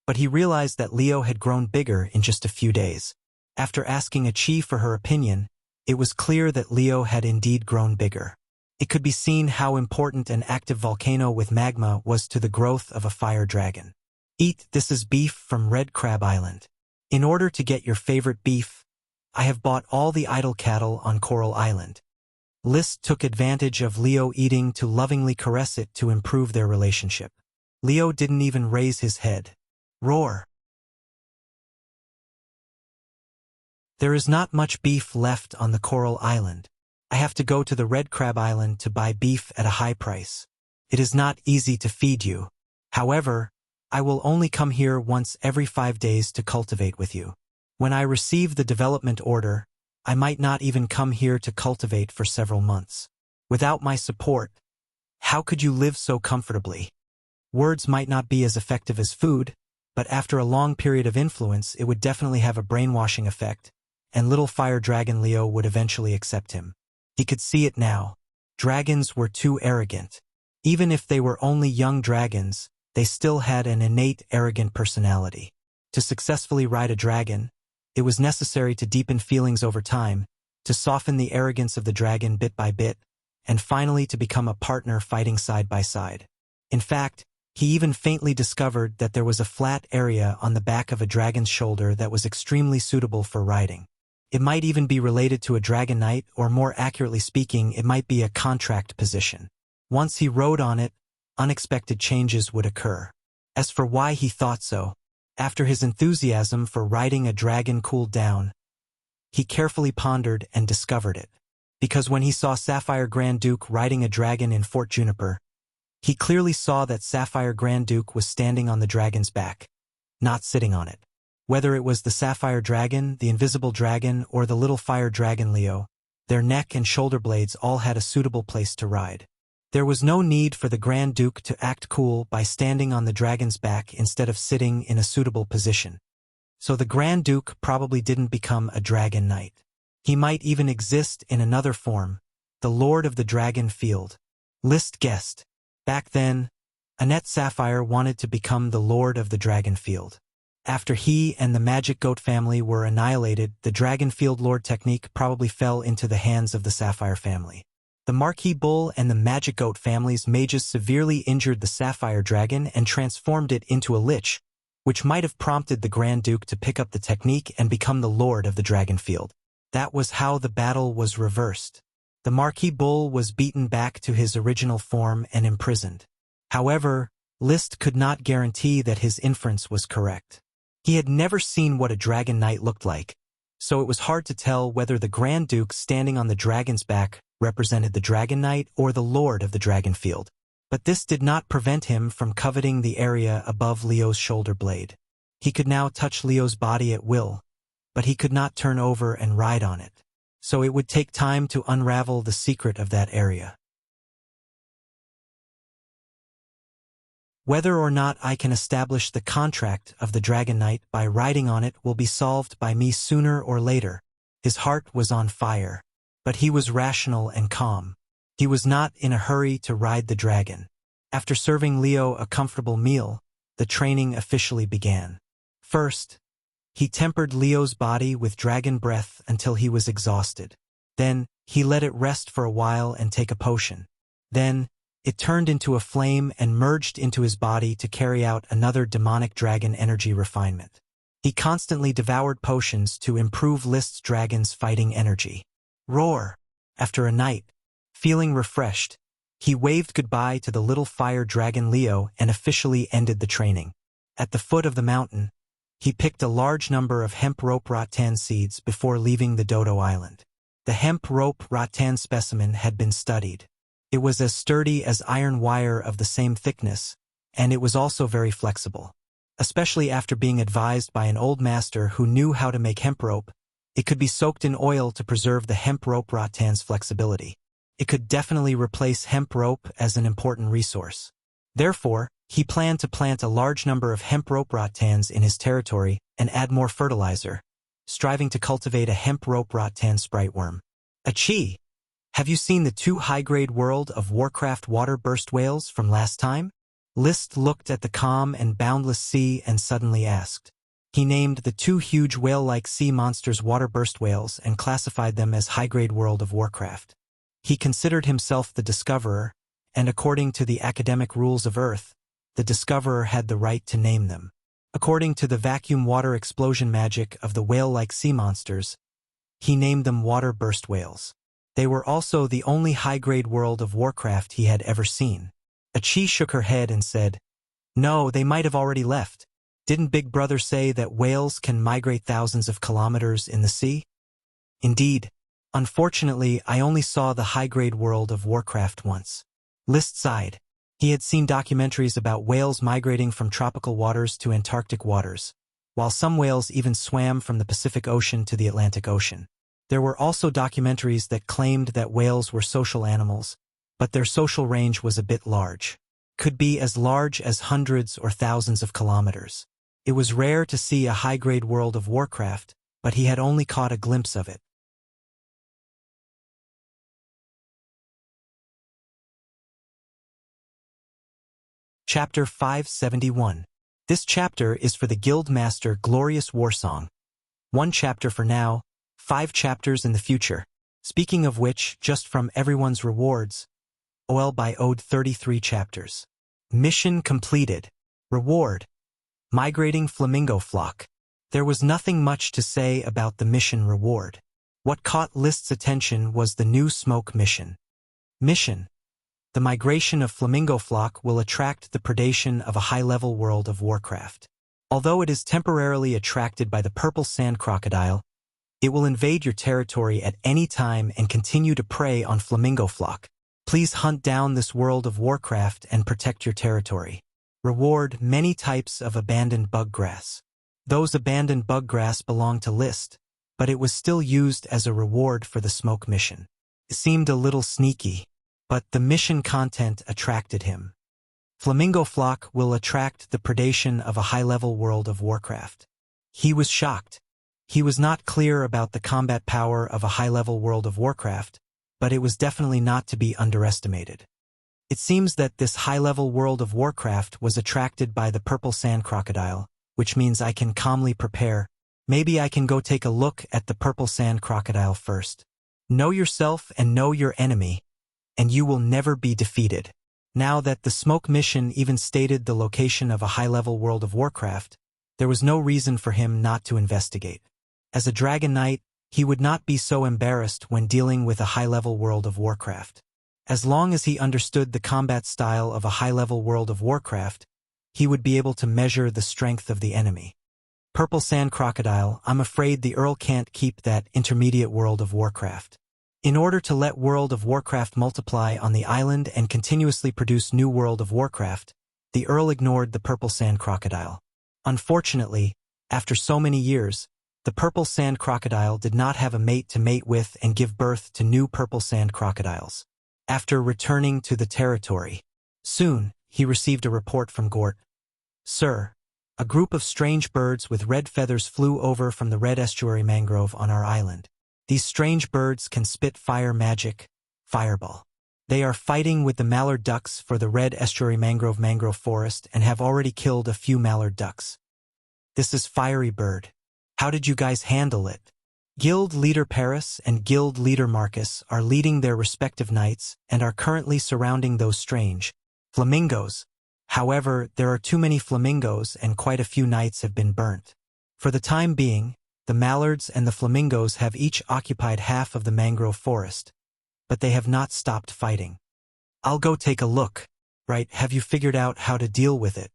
Speaker 1: but he realized that Leo had grown bigger in just a few days. After asking Achi for her opinion, it was clear that Leo had indeed grown bigger. It could be seen how important an active volcano with magma was to the growth of a fire dragon. Eat, this is beef from Red Crab Island. In order to get your favorite beef, I have bought all the idle cattle on Coral Island. Liszt took advantage of Leo eating to lovingly caress it to improve their relationship. Leo didn't even raise his head. Roar! There is not much beef left on the Coral Island. I have to go to the Red Crab Island to buy beef at a high price. It is not easy to feed you. However, I will only come here once every 5 days to cultivate with you. When I receive the development order, I might not even come here to cultivate for several months. Without my support, how could you live so comfortably? Words might not be as effective as food, but after a long period of influence, it would definitely have a brainwashing effect, and little fire dragon Leo would eventually accept him. He could see it now. Dragons were too arrogant. Even if they were only young dragons, they still had an innate arrogant personality. To successfully ride a dragon, it was necessary to deepen feelings over time, to soften the arrogance of the dragon bit by bit, and finally to become a partner fighting side by side. In fact, he even faintly discovered that there was a flat area on the back of a dragon's shoulder that was extremely suitable for riding. It might even be related to a dragon knight, or more accurately speaking, it might be a contract position. Once he rode on it, unexpected changes would occur. As for why he thought so, after his enthusiasm for riding a dragon cooled down, he carefully pondered and discovered it. Because when he saw Sapphire Grand Duke riding a dragon in Fort Juniper, he clearly saw that Sapphire Grand Duke was standing on the dragon's back, not sitting on it. Whether it was the sapphire dragon, the invisible dragon, or the little fire dragon Leo, their neck and shoulder blades all had a suitable place to ride. There was no need for the Grand Duke to act cool by standing on the dragon's back instead of sitting in a suitable position. So the Grand Duke probably didn't become a dragon knight. He might even exist in another form, the Lord of the Dragon Field. List guessed. Back then, Annette Sapphire wanted to become the Lord of the Dragon Field. After he and the Magic Goat family were annihilated, the Dragon Field Lord technique probably fell into the hands of the Sapphire family. The Marquis Bull and the Magic Goat family's mages severely injured the Sapphire Dragon and transformed it into a lich, which might have prompted the Grand Duke to pick up the technique and become the Lord of the Dragon Field. That was how the battle was reversed. The Marquis Bull was beaten back to his original form and imprisoned. However, Liszt could not guarantee that his inference was correct. He had never seen what a dragon knight looked like, so it was hard to tell whether the Grand Duke standing on the dragon's back represented the Dragon Knight or the Lord of the Dragon Field. But this did not prevent him from coveting the area above Leo's shoulder blade. He could now touch Leo's body at will, but he could not turn over and ride on it. So it would take time to unravel the secret of that area. Whether or not I can establish the contract of the Dragon Knight by riding on it will be solved by me sooner or later. His heart was on fire, but he was rational and calm. He was not in a hurry to ride the dragon. After serving Leo a comfortable meal, the training officially began. First, he tempered Leo's body with dragon breath until he was exhausted. Then, he let it rest for a while and take a potion. Then, it turned into a flame and merged into his body to carry out another demonic dragon energy refinement. He constantly devoured potions to improve Liszt's dragon's fighting energy. Roar! After a night, feeling refreshed, he waved goodbye to the little fire dragon Leo and officially ended the training. At the foot of the mountain, he picked a large number of hemp rope rattan seeds before leaving the Dodo Island. The hemp rope rattan specimen had been studied. It was as sturdy as iron wire of the same thickness, and it was also very flexible. Especially after being advised by an old master who knew how to make hemp rope, it could be soaked in oil to preserve the hemp rope rattan's flexibility. It could definitely replace hemp rope as an important resource. Therefore, he planned to plant a large number of hemp rope rattans in his territory and add more fertilizer, striving to cultivate a hemp rope rattan sprite worm. Achie! Have you seen the 2 high-grade World of Warcraft water burst whales from last time? Liszt looked at the calm and boundless sea and suddenly asked. He named the 2 huge whale-like sea monsters water burst whales and classified them as high-grade World of Warcraft. He considered himself the discoverer, and according to the academic rules of Earth, the discoverer had the right to name them. According to the vacuum water explosion magic of the whale-like sea monsters, he named them water burst whales. They were also the only high-grade World of Warcraft he had ever seen. Achie shook her head and said, "No, they might have already left. Didn't Big Brother say that whales can migrate thousands of kilometers in the sea?" "Indeed. Unfortunately, I only saw the high-grade World of Warcraft once." Liszt sighed. He had seen documentaries about whales migrating from tropical waters to Antarctic waters, while some whales even swam from the Pacific Ocean to the Atlantic Ocean. There were also documentaries that claimed that whales were social animals, but their social range was a bit large. Could be as large as hundreds or thousands of kilometers. It was rare to see a high-grade World of Warcraft, but he had only caught a glimpse of it. Chapter 571. This chapter is for the Guildmaster Glorious Warsong. 1 chapter for now, 5 chapters in the future. Speaking of which, just from everyone's rewards, OL by owed 33 chapters. Mission completed. Reward. Migrating Flamingo Flock. There was nothing much to say about the mission reward. What caught Liszt's attention was the new smoke mission. Mission. The migration of Flamingo Flock will attract the predation of a high-level World of Warcraft. Although it is temporarily attracted by the purple sand crocodile, it will invade your territory at any time and continue to prey on Flamingo Flock. Please hunt down this World of Warcraft and protect your territory. Reward: many types of abandoned bug grass. Those abandoned buggrass belonged to List, but it was still used as a reward for the smoke mission. It seemed a little sneaky, but the mission content attracted him. Flamingo flock will attract the predation of a high-level World of Warcraft. He was shocked. He was not clear about the combat power of a high-level World of Warcraft, but it was definitely not to be underestimated. It seems that this high-level World of Warcraft was attracted by the purple sand crocodile, which means I can calmly prepare. Maybe I can go take a look at the purple sand crocodile first. Know yourself and know your enemy, and you will never be defeated. Now that the smoke mission even stated the location of a high-level World of Warcraft, there was no reason for him not to investigate. As a Dragon Knight, he would not be so embarrassed when dealing with a high-level World of Warcraft. As long as he understood the combat style of a high-level World of Warcraft, he would be able to measure the strength of the enemy. Purple Sand Crocodile, I'm afraid the Earl can't keep that intermediate World of Warcraft. In order to let World of Warcraft multiply on the island and continuously produce new World of Warcraft, the Earl ignored the Purple Sand Crocodile. Unfortunately, after so many years, the Purple Sand Crocodile did not have a mate to mate with and give birth to new Purple Sand Crocodiles. After returning to the territory, soon, he received a report from Gort. Sir, a group of strange birds with red feathers flew over from the Red Estuary Mangrove on our island. These strange birds can spit fire magic, fireball. They are fighting with the mallard ducks for the Red Estuary Mangrove Forest and have already killed a few mallard ducks. This is Fiery Bird. How did you guys handle it? Guild Leader Paris and Guild Leader Marcus are leading their respective knights and are currently surrounding those strange flamingos. However, there are too many flamingos and quite a few knights have been burnt. For the time being, the mallards and the flamingos have each occupied half of the mangrove forest, but they have not stopped fighting. I'll go take a look. Right, have you figured out how to deal with it?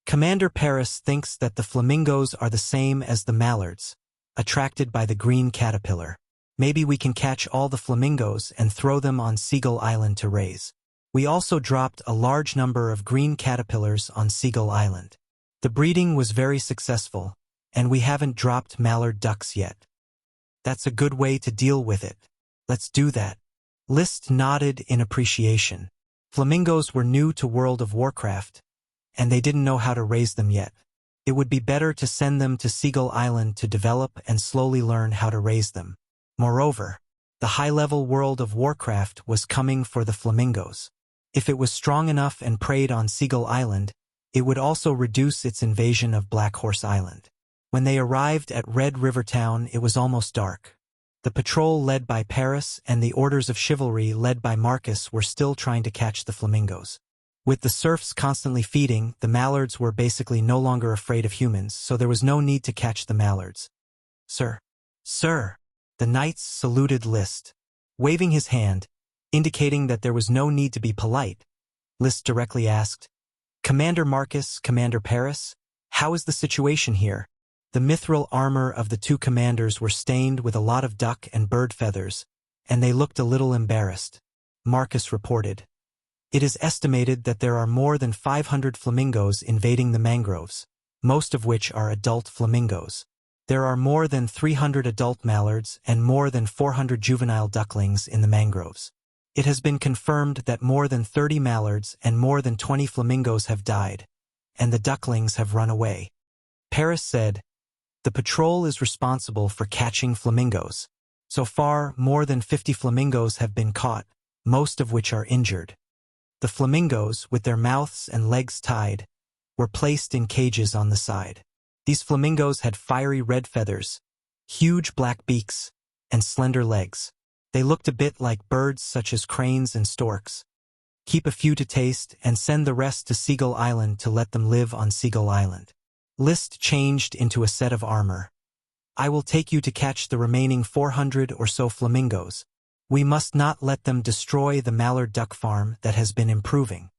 Speaker 1: Commander Paris thinks that the flamingos are the same as the mallards, attracted by the green caterpillar. Maybe we can catch all the flamingos and throw them on Seagull Island to raise. We also dropped a large number of green caterpillars on Seagull Island. The breeding was very successful, and we haven't dropped mallard ducks yet. That's a good way to deal with it. Let's do that. List nodded in appreciation. Flamingos were new to World of Warcraft, and they didn't know how to raise them yet. It would be better to send them to Seagull Island to develop and slowly learn how to raise them. Moreover, the high-level World of Warcraft was coming for the flamingos. If it was strong enough and preyed on Seagull Island, it would also reduce its invasion of Black Horse Island. When they arrived at Red River Town, it was almost dark. The patrol led by Paris and the Orders of Chivalry led by Marcus were still trying to catch the flamingos. With the serfs constantly feeding, the mallards were basically no longer afraid of humans, so there was no need to catch the mallards. Sir. Sir. The knights saluted List. Waving his hand, indicating that there was no need to be polite, List directly asked, Commander Marcus, Commander Paris, how is the situation here? The mithril armor of the two commanders were stained with a lot of duck and bird feathers, and they looked a little embarrassed. Marcus reported. It is estimated that there are more than 500 flamingos invading the mangroves, most of which are adult flamingos. There are more than 300 adult mallards and more than 400 juvenile ducklings in the mangroves. It has been confirmed that more than 30 mallards and more than 20 flamingos have died, and the ducklings have run away. Paris said, the patrol is responsible for catching flamingos. So far, more than 50 flamingos have been caught, most of which are injured. The flamingos, with their mouths and legs tied, were placed in cages on the side. These flamingos had fiery red feathers, huge black beaks, and slender legs. They looked a bit like birds such as cranes and storks. Keep a few to taste and send the rest to Seagull Island to let them live on Seagull Island. List changed into a set of armor. I will take you to catch the remaining 400 or so flamingos. We must not let them destroy the mallard duck farm that has been improving.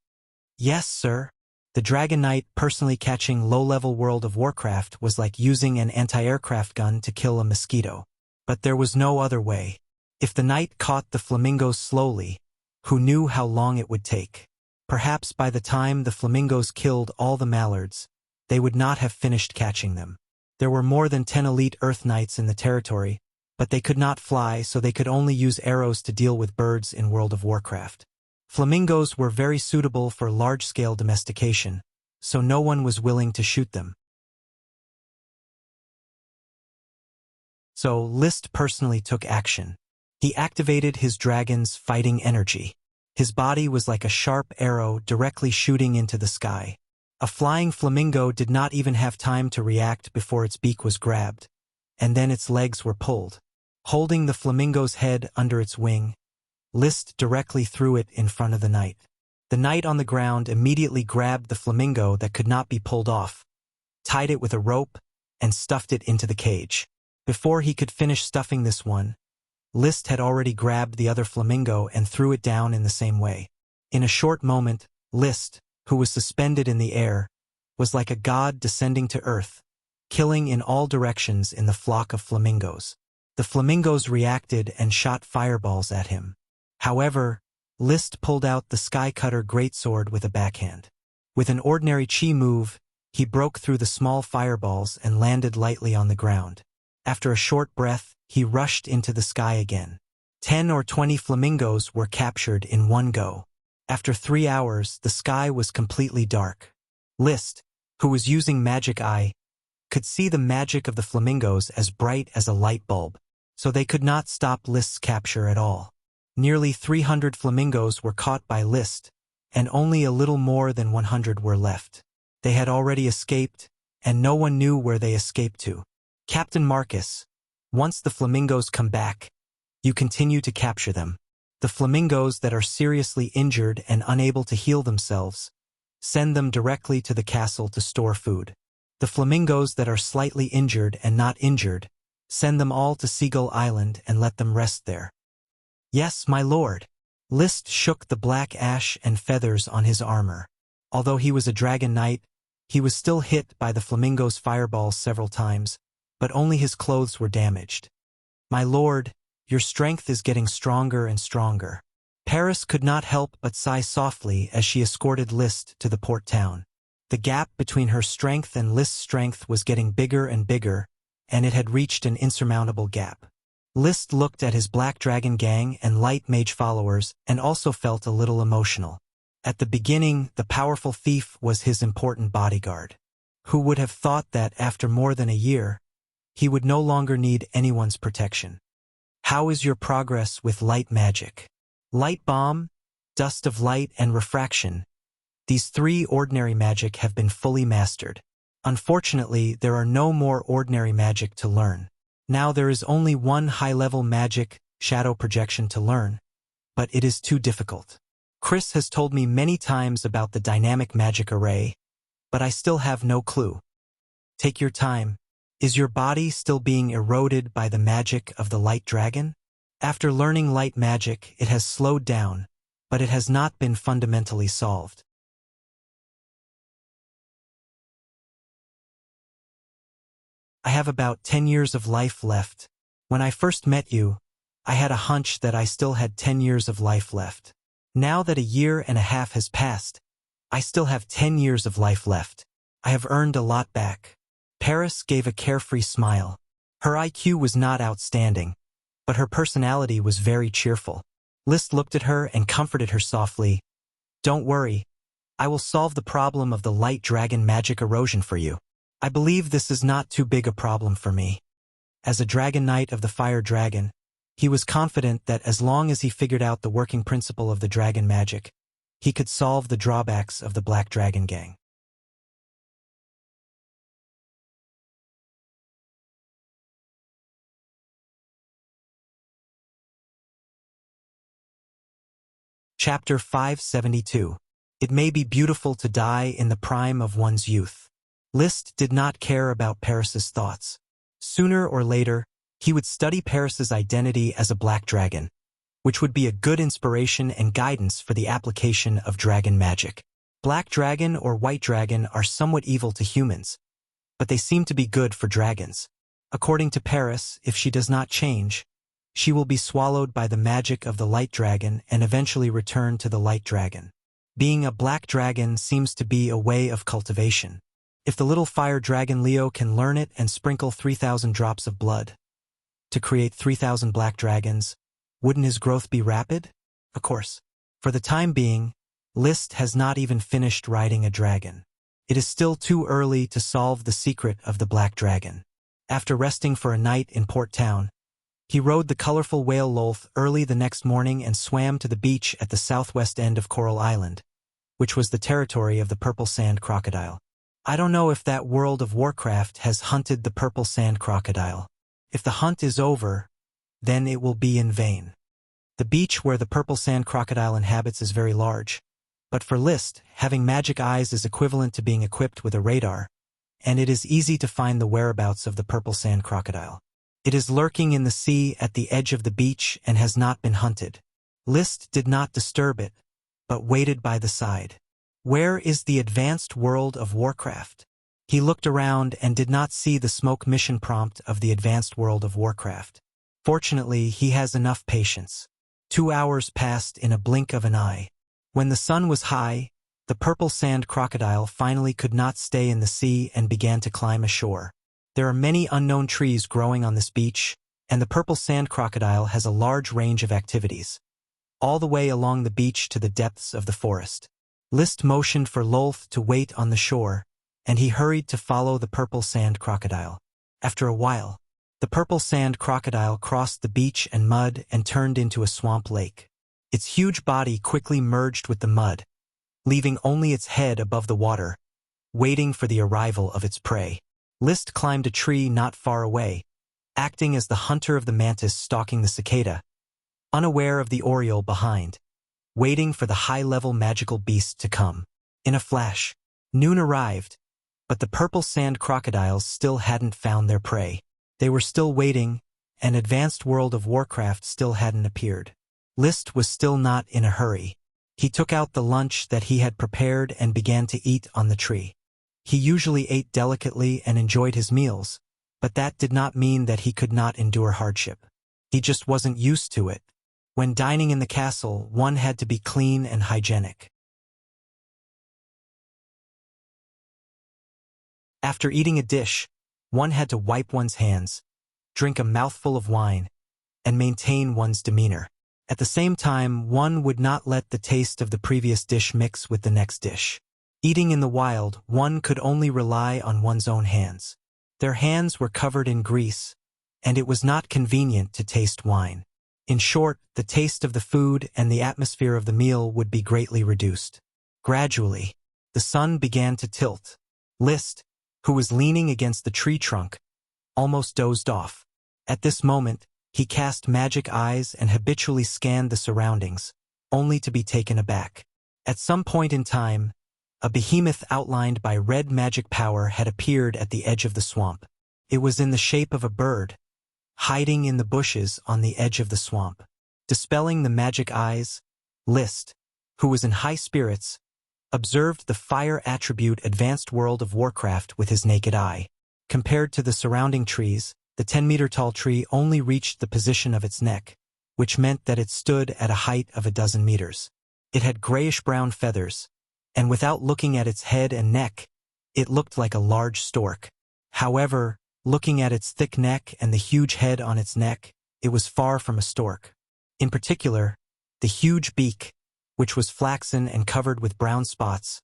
Speaker 1: Yes, sir. The Dragon Knight personally catching low-level World of Warcraft was like using an anti-aircraft gun to kill a mosquito. But there was no other way. If the knight caught the flamingos slowly, who knew how long it would take? Perhaps by the time the flamingos killed all the mallards, they would not have finished catching them. There were more than 10 elite Earth Knights in the territory, but they could not fly, so they could only use arrows to deal with birds in World of Warcraft. Flamingos were very suitable for large-scale domestication, so no one was willing to shoot them. So List personally took action. He activated his dragon's fighting energy. His body was like a sharp arrow directly shooting into the sky. A flying flamingo did not even have time to react before its beak was grabbed, and then its legs were pulled. Holding the flamingo's head under its wing, List directly threw it in front of the knight. The knight on the ground immediately grabbed the flamingo that could not be pulled off, tied it with a rope, and stuffed it into the cage. Before he could finish stuffing this one, List had already grabbed the other flamingo and threw it down in the same way. In a short moment, List, who was suspended in the air, was like a god descending to earth, killing in all directions in the flock of flamingos. The flamingos reacted and shot fireballs at him. However, List pulled out the Skycutter greatsword with a backhand. With an ordinary chi move, he broke through the small fireballs and landed lightly on the ground. After a short breath, he rushed into the sky again. 10 or 20 flamingos were captured in one go. After 3 hours, the sky was completely dark. List, who was using Magic Eye, could see the magic of the flamingos as bright as a light bulb, so they could not stop List's capture at all. Nearly 300 flamingos were caught by List, and only a little more than 100 were left. They had already escaped, and no one knew where they escaped to. Captain Marcus, once the flamingos come back, you continue to capture them. The flamingos that are seriously injured and unable to heal themselves, send them directly to the castle to store food. The flamingos that are slightly injured and not injured, send them all to Seagull Island and let them rest there. Yes, my lord. List shook the black ash and feathers on his armor. Although he was a dragon knight, he was still hit by the flamingo's fireballs several times, but only his clothes were damaged. My lord, your strength is getting stronger and stronger. Paris could not help but sigh softly as she escorted List to the port town. The gap between her strength and List's strength was getting bigger and bigger, and it had reached an insurmountable gap. List looked at his Black Dragon gang and light mage followers and also felt a little emotional. At the beginning, the powerful thief was his important bodyguard. Who would have thought that after more than a year, he would no longer need anyone's protection? How is your progress with light magic? Light bomb, dust of light, and refraction. These 3 ordinary magic have been fully mastered. Unfortunately, there are no more ordinary magic to learn. Now there is only one high-level magic, shadow projection, to learn, but it is too difficult. Chris has told me many times about the dynamic magic array, but I still have no clue. Take your time. Is your body still being eroded by the magic of the light dragon? After learning light magic, it has slowed down, but it has not been fundamentally solved. I have about 10 years of life left. When I first met you, I had a hunch that I still had 10 years of life left. Now that a year and a half has passed, I still have 10 years of life left. I have earned a lot back. Paris gave a carefree smile. Her IQ was not outstanding, but her personality was very cheerful. List looked at her and comforted her softly. Don't worry. I will solve the problem of the light dragon magic erosion for you. I believe this is not too big a problem for me. As a dragon knight of the fire dragon, he was confident that as long as he figured out the working principle of the dragon magic, he could solve the drawbacks of the Black Dragon gang. Chapter 572. It may be beautiful to die in the prime of one's youth. List did not care about Paris's thoughts. Sooner or later, he would study Paris's identity as a black dragon, which would be a good inspiration and guidance for the application of dragon magic. Black dragon or white dragon are somewhat evil to humans, but they seem to be good for dragons. According to Paris, if she does not change, she will be swallowed by the magic of the light dragon and eventually return to the light dragon. Being a black dragon seems to be a way of cultivation. If the little fire dragon Leo can learn it and sprinkle 3,000 drops of blood to create 3,000 black dragons, wouldn't his growth be rapid? Of course. For the time being, List has not even finished riding a dragon. It is still too early to solve the secret of the black dragon. After resting for a night in Port Town, he rode the colorful whale Lolth early the next morning and swam to the beach at the southwest end of Coral Island, which was the territory of the purple sand crocodile. I don't know if that World of Warcraft has hunted the purple sand crocodile. If the hunt is over, then it will be in vain. The beach where the purple sand crocodile inhabits is very large, but for List, having magic eyes is equivalent to being equipped with a radar, and it is easy to find the whereabouts of the purple sand crocodile. It is lurking in the sea at the edge of the beach and has not been hunted. List did not disturb it, but waited by the side. Where is the advanced World of Warcraft? He looked around and did not see the smoke mission prompt of the advanced World of Warcraft. Fortunately, he has enough patience. 2 hours passed in a blink of an eye. When the sun was high, the purple sand crocodile finally could not stay in the sea and began to climb ashore. There are many unknown trees growing on this beach, and the purple sand crocodile has a large range of activities, all the way along the beach to the depths of the forest. List motioned for Lolth to wait on the shore, and he hurried to follow the purple sand crocodile. After a while, the purple sand crocodile crossed the beach and mud and turned into a swamp lake. Its huge body quickly merged with the mud, leaving only its head above the water, waiting for the arrival of its prey. List climbed a tree not far away, acting as the hunter of the mantis stalking the cicada, unaware of the oriole behind, waiting for the high-level magical beast to come. In a flash, noon arrived, but the purple sand crocodiles still hadn't found their prey. They were still waiting, and advanced World of Warcraft still hadn't appeared. List was still not in a hurry. He took out the lunch that he had prepared and began to eat on the tree. He usually ate delicately and enjoyed his meals, but that did not mean that he could not endure hardship. He just wasn't used to it. When dining in the castle, one had to be clean and hygienic. After eating a dish, one had to wipe one's hands, drink a mouthful of wine, and maintain one's demeanor. At the same time, one would not let the taste of the previous dish mix with the next dish. Eating in the wild, one could only rely on one's own hands. Their hands were covered in grease, and it was not convenient to taste wine. In short, the taste of the food and the atmosphere of the meal would be greatly reduced. Gradually, the sun began to tilt. List, who was leaning against the tree trunk, almost dozed off. At this moment, he cast magic eyes and habitually scanned the surroundings, only to be taken aback. At some point in time, a behemoth outlined by red magic power had appeared at the edge of the swamp. It was in the shape of a bird, hiding in the bushes on the edge of the swamp. Dispelling the magic eyes, List, who was in high spirits, observed the fire attribute advanced World of Warcraft with his naked eye. Compared to the surrounding trees, the 10-meter-tall tree only reached the position of its neck, which meant that it stood at a height of 12 meters. It had grayish-brown feathers, and without looking at its head and neck, it looked like a large stork. However, looking at its thick neck and the huge head on its neck, it was far from a stork. In particular, the huge beak, which was flaxen and covered with brown spots,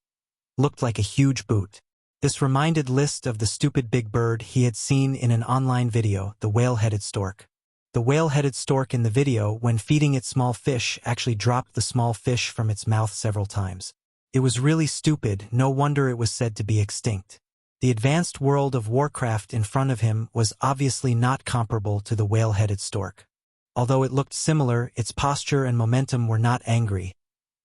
Speaker 1: looked like a huge boot. This reminded List of the stupid big bird he had seen in an online video, the whale-headed stork. The whale-headed stork in the video, when feeding its small fish, actually dropped the small fish from its mouth several times. It was really stupid, no wonder it was said to be extinct. The advanced World of Warcraft in front of him was obviously not comparable to the whale-headed stork. Although it looked similar, its posture and momentum were not angry,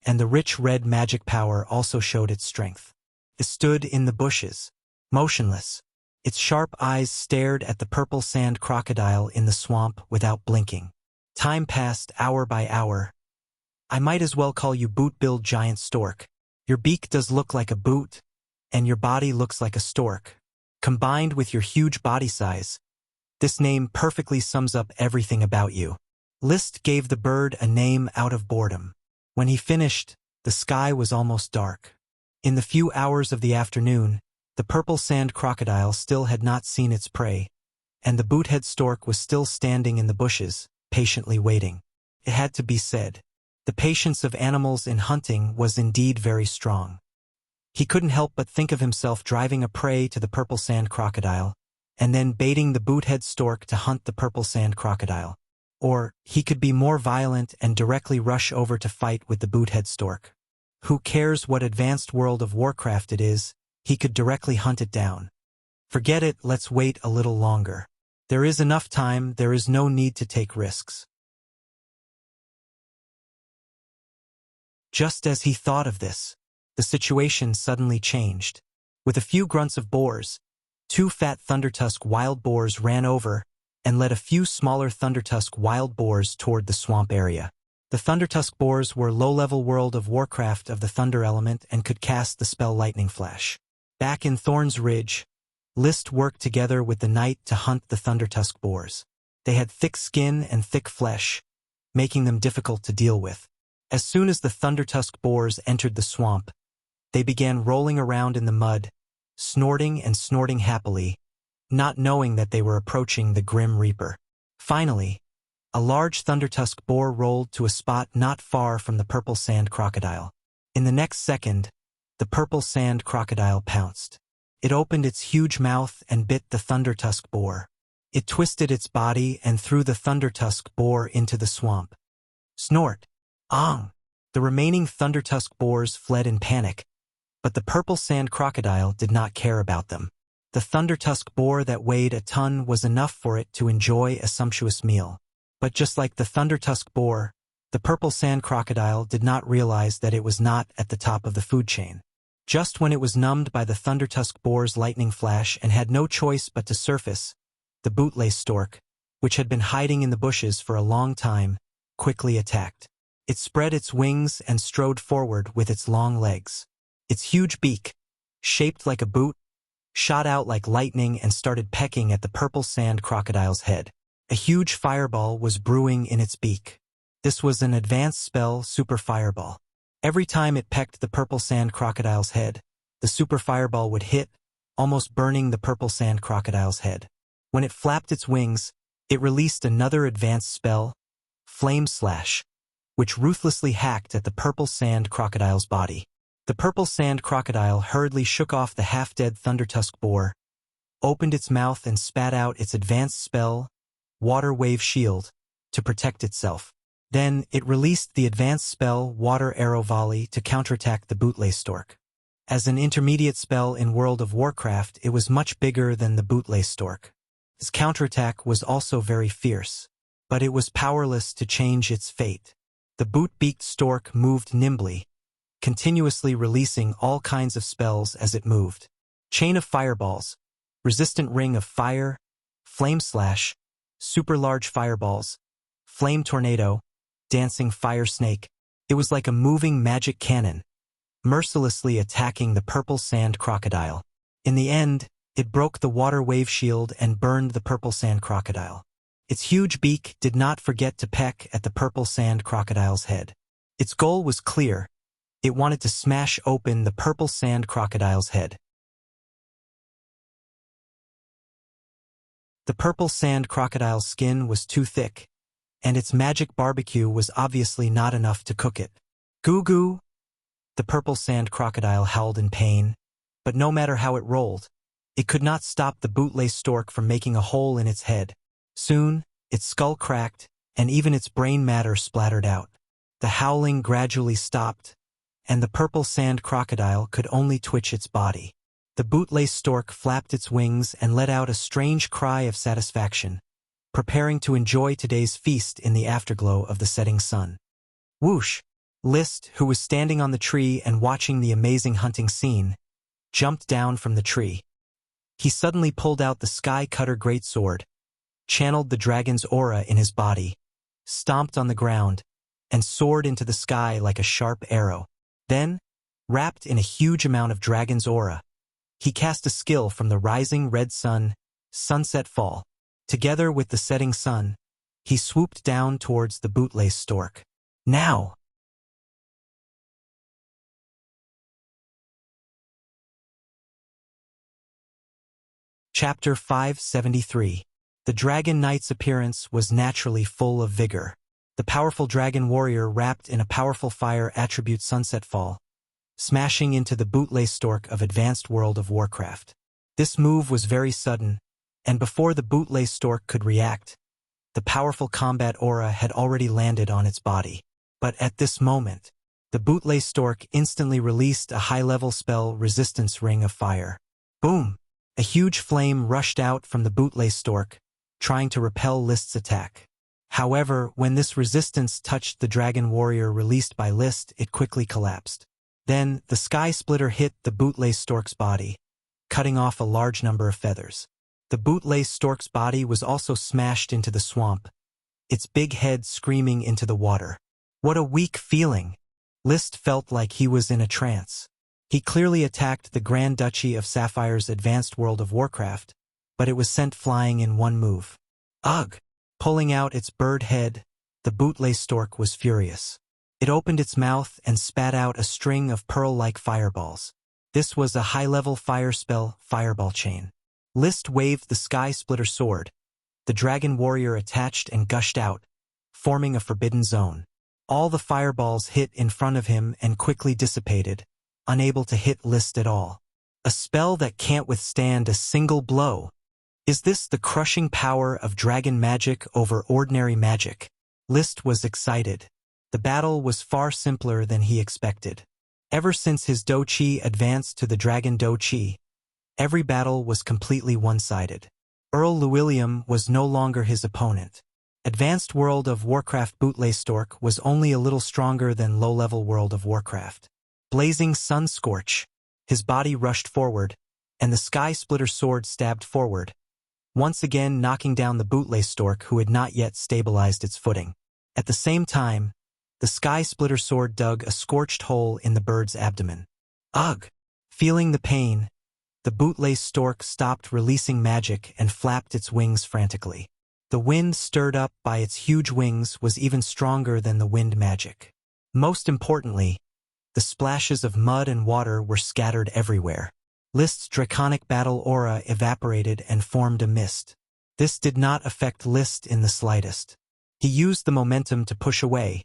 Speaker 1: and the rich red magic power also showed its strength. It stood in the bushes, motionless. Its sharp eyes stared at the purple sand crocodile in the swamp without blinking. Time passed hour by hour. I might as well call you boot-billed giant stork. Your beak does look like a boot, and your body looks like a stork. Combined with your huge body size, this name perfectly sums up everything about you. List gave the bird a name out of boredom. When he finished, The sky was almost dark. In the few hours of the afternoon, the purple sand crocodile still had not seen its prey, and the boothead stork was still standing in the bushes, patiently waiting. It had to be said. The patience of animals in hunting was indeed very strong. He couldn't help but think of himself driving a prey to the purple sand crocodile, and then baiting the boothead stork to hunt the purple sand crocodile. Or, he could be more violent and directly rush over to fight with the boothead stork. Who cares what advanced world of Warcraft it is, he could directly hunt it down. Forget it, let's wait a little longer. There is enough time, there is no need to take risks. Just as he thought of this, the situation suddenly changed. With a few grunts of boars, 2 fat thundertusk wild boars ran over and led a few smaller thundertusk wild boars toward the swamp area. The thundertusk boars were low-level World of Warcraft of the thunder element and could cast the spell Lightning Flash. Back in Thorn's Ridge, List worked together with the knight to hunt the thundertusk boars. They had thick skin and thick flesh, making them difficult to deal with. As soon as the thundertusk boars entered the swamp, they began rolling around in the mud, snorting and snorting happily, not knowing that they were approaching the Grim Reaper. Finally, a large thundertusk boar rolled to a spot not far from the purple sand crocodile. In the next second, the purple sand crocodile pounced. It opened its huge mouth and bit the thundertusk boar. It twisted its body and threw the thundertusk boar into the swamp. Snort! Ong! The remaining thundertusk boars fled in panic, but the purple sand crocodile did not care about them. The thundertusk boar that weighed a ton was enough for it to enjoy a sumptuous meal. But just like the thundertusk boar, the purple sand crocodile did not realize that it was not at the top of the food chain. Just when it was numbed by the thundertusk boar's lightning flash and had no choice but to surface, the bootlace stork, which had been hiding in the bushes for a long time, quickly attacked. It spread its wings and strode forward with its long legs. Its huge beak, shaped like a boot, shot out like lightning and started pecking at the purple sand crocodile's head. A huge fireball was brewing in its beak. This was an advanced spell, Super Fireball. Every time it pecked the purple sand crocodile's head, the Super Fireball would hit, almost burning the purple sand crocodile's head. When it flapped its wings, it released another advanced spell, Flame Slash, which ruthlessly hacked at the purple sand crocodile's body. The purple sand crocodile hurriedly shook off the half-dead thundertusk boar, opened its mouth and spat out its advanced spell, Water Wave Shield, to protect itself. Then, it released the advanced spell Water Arrow Volley to counterattack the bootlace stork. As an intermediate spell in World of Warcraft, it was much bigger than the bootlace stork. Its counterattack was also very fierce, but it was powerless to change its fate. The boot-beaked stork moved nimbly, continuously releasing all kinds of spells as it moved. Chain of Fireballs, Resistant Ring of Fire, Flame Slash, Super Large Fireballs, Flame Tornado, Dancing Fire Snake. It was like a moving magic cannon, mercilessly attacking the purple sand crocodile. In the end, it broke the water wave shield and burned the purple sand crocodile. Its huge beak did not forget to peck at the purple sand crocodile's head. Its goal was clear. It wanted to smash open the purple sand crocodile's head. The purple sand crocodile's skin was too thick, and its magic barbecue was obviously not enough to cook it. Goo goo! The purple sand crocodile howled in pain, but no matter how it rolled, it could not stop the bootlace stork from making a hole in its head. Soon, its skull cracked, and even its brain matter splattered out. The howling gradually stopped, and the purple sand crocodile could only twitch its body. The bootlace stork flapped its wings and let out a strange cry of satisfaction, preparing to enjoy today's feast in the afterglow of the setting sun. Whoosh! List, who was standing on the tree and watching the amazing hunting scene, jumped down from the tree. He suddenly pulled out the Sky Cutter greatsword, channeled the dragon's aura in his body, stomped on the ground, and soared into the sky like a sharp arrow. Then, wrapped in a huge amount of dragon's aura, he cast a skill from the rising red sun, Sunset Fall. Together with the setting sun, he swooped down towards the bootlace stork. Now! Chapter 573. The Dragon Knight's appearance was naturally full of vigor. The powerful dragon warrior wrapped in a powerful fire attribute Sunset Fall, smashing into the bootlace stork of Advanced World of Warcraft. This move was very sudden, and before the bootlace stork could react, the powerful combat aura had already landed on its body. But at this moment, the bootlace stork instantly released a high-level spell resistance ring of fire. Boom! A huge flame rushed out from the bootlace stork, trying to repel List's attack. However, when this resistance touched the dragon warrior released by List, it quickly collapsed. Then, the sky splitter hit the bootlace stork's body, cutting off a large number of feathers. The bootlace stork's body was also smashed into the swamp, its big head screaming into the water. What a weak feeling! List felt like he was in a trance. He clearly attacked the Grand Duchy of Sapphire's Advanced World of Warcraft, but it was sent flying in one move. Ugh! Pulling out its bird head, the bootlace stork was furious. It opened its mouth and spat out a string of pearl-like fireballs. This was a high-level fire spell, Fireball Chain. List waved the Sky Splitter sword. The dragon warrior attached and gushed out, forming a forbidden zone. All the fireballs hit in front of him and quickly dissipated, unable to hit List at all. A spell that can't withstand a single blow. Is this the crushing power of dragon magic over ordinary magic? List was excited. The battle was far simpler than he expected. Ever since his Do-Chi advanced to the Dragon Do-Chi, every battle was completely one-sided. Earl Llewellyn was no longer his opponent. Advanced World of Warcraft bootlace stork was only a little stronger than low-level World of Warcraft. Blazing Sun Scorch. His body rushed forward, and the Sky Splitter sword stabbed forward, once again knocking down the bootlace stork who had not yet stabilized its footing. At the same time, the Sky Splitter sword dug a scorched hole in the bird's abdomen. Ugh! Feeling the pain, the bootlace stork stopped releasing magic and flapped its wings frantically. The wind stirred up by its huge wings was even stronger than the wind magic. Most importantly, the splashes of mud and water were scattered everywhere. List's draconic battle aura evaporated and formed a mist. This did not affect List in the slightest. He used the momentum to push away,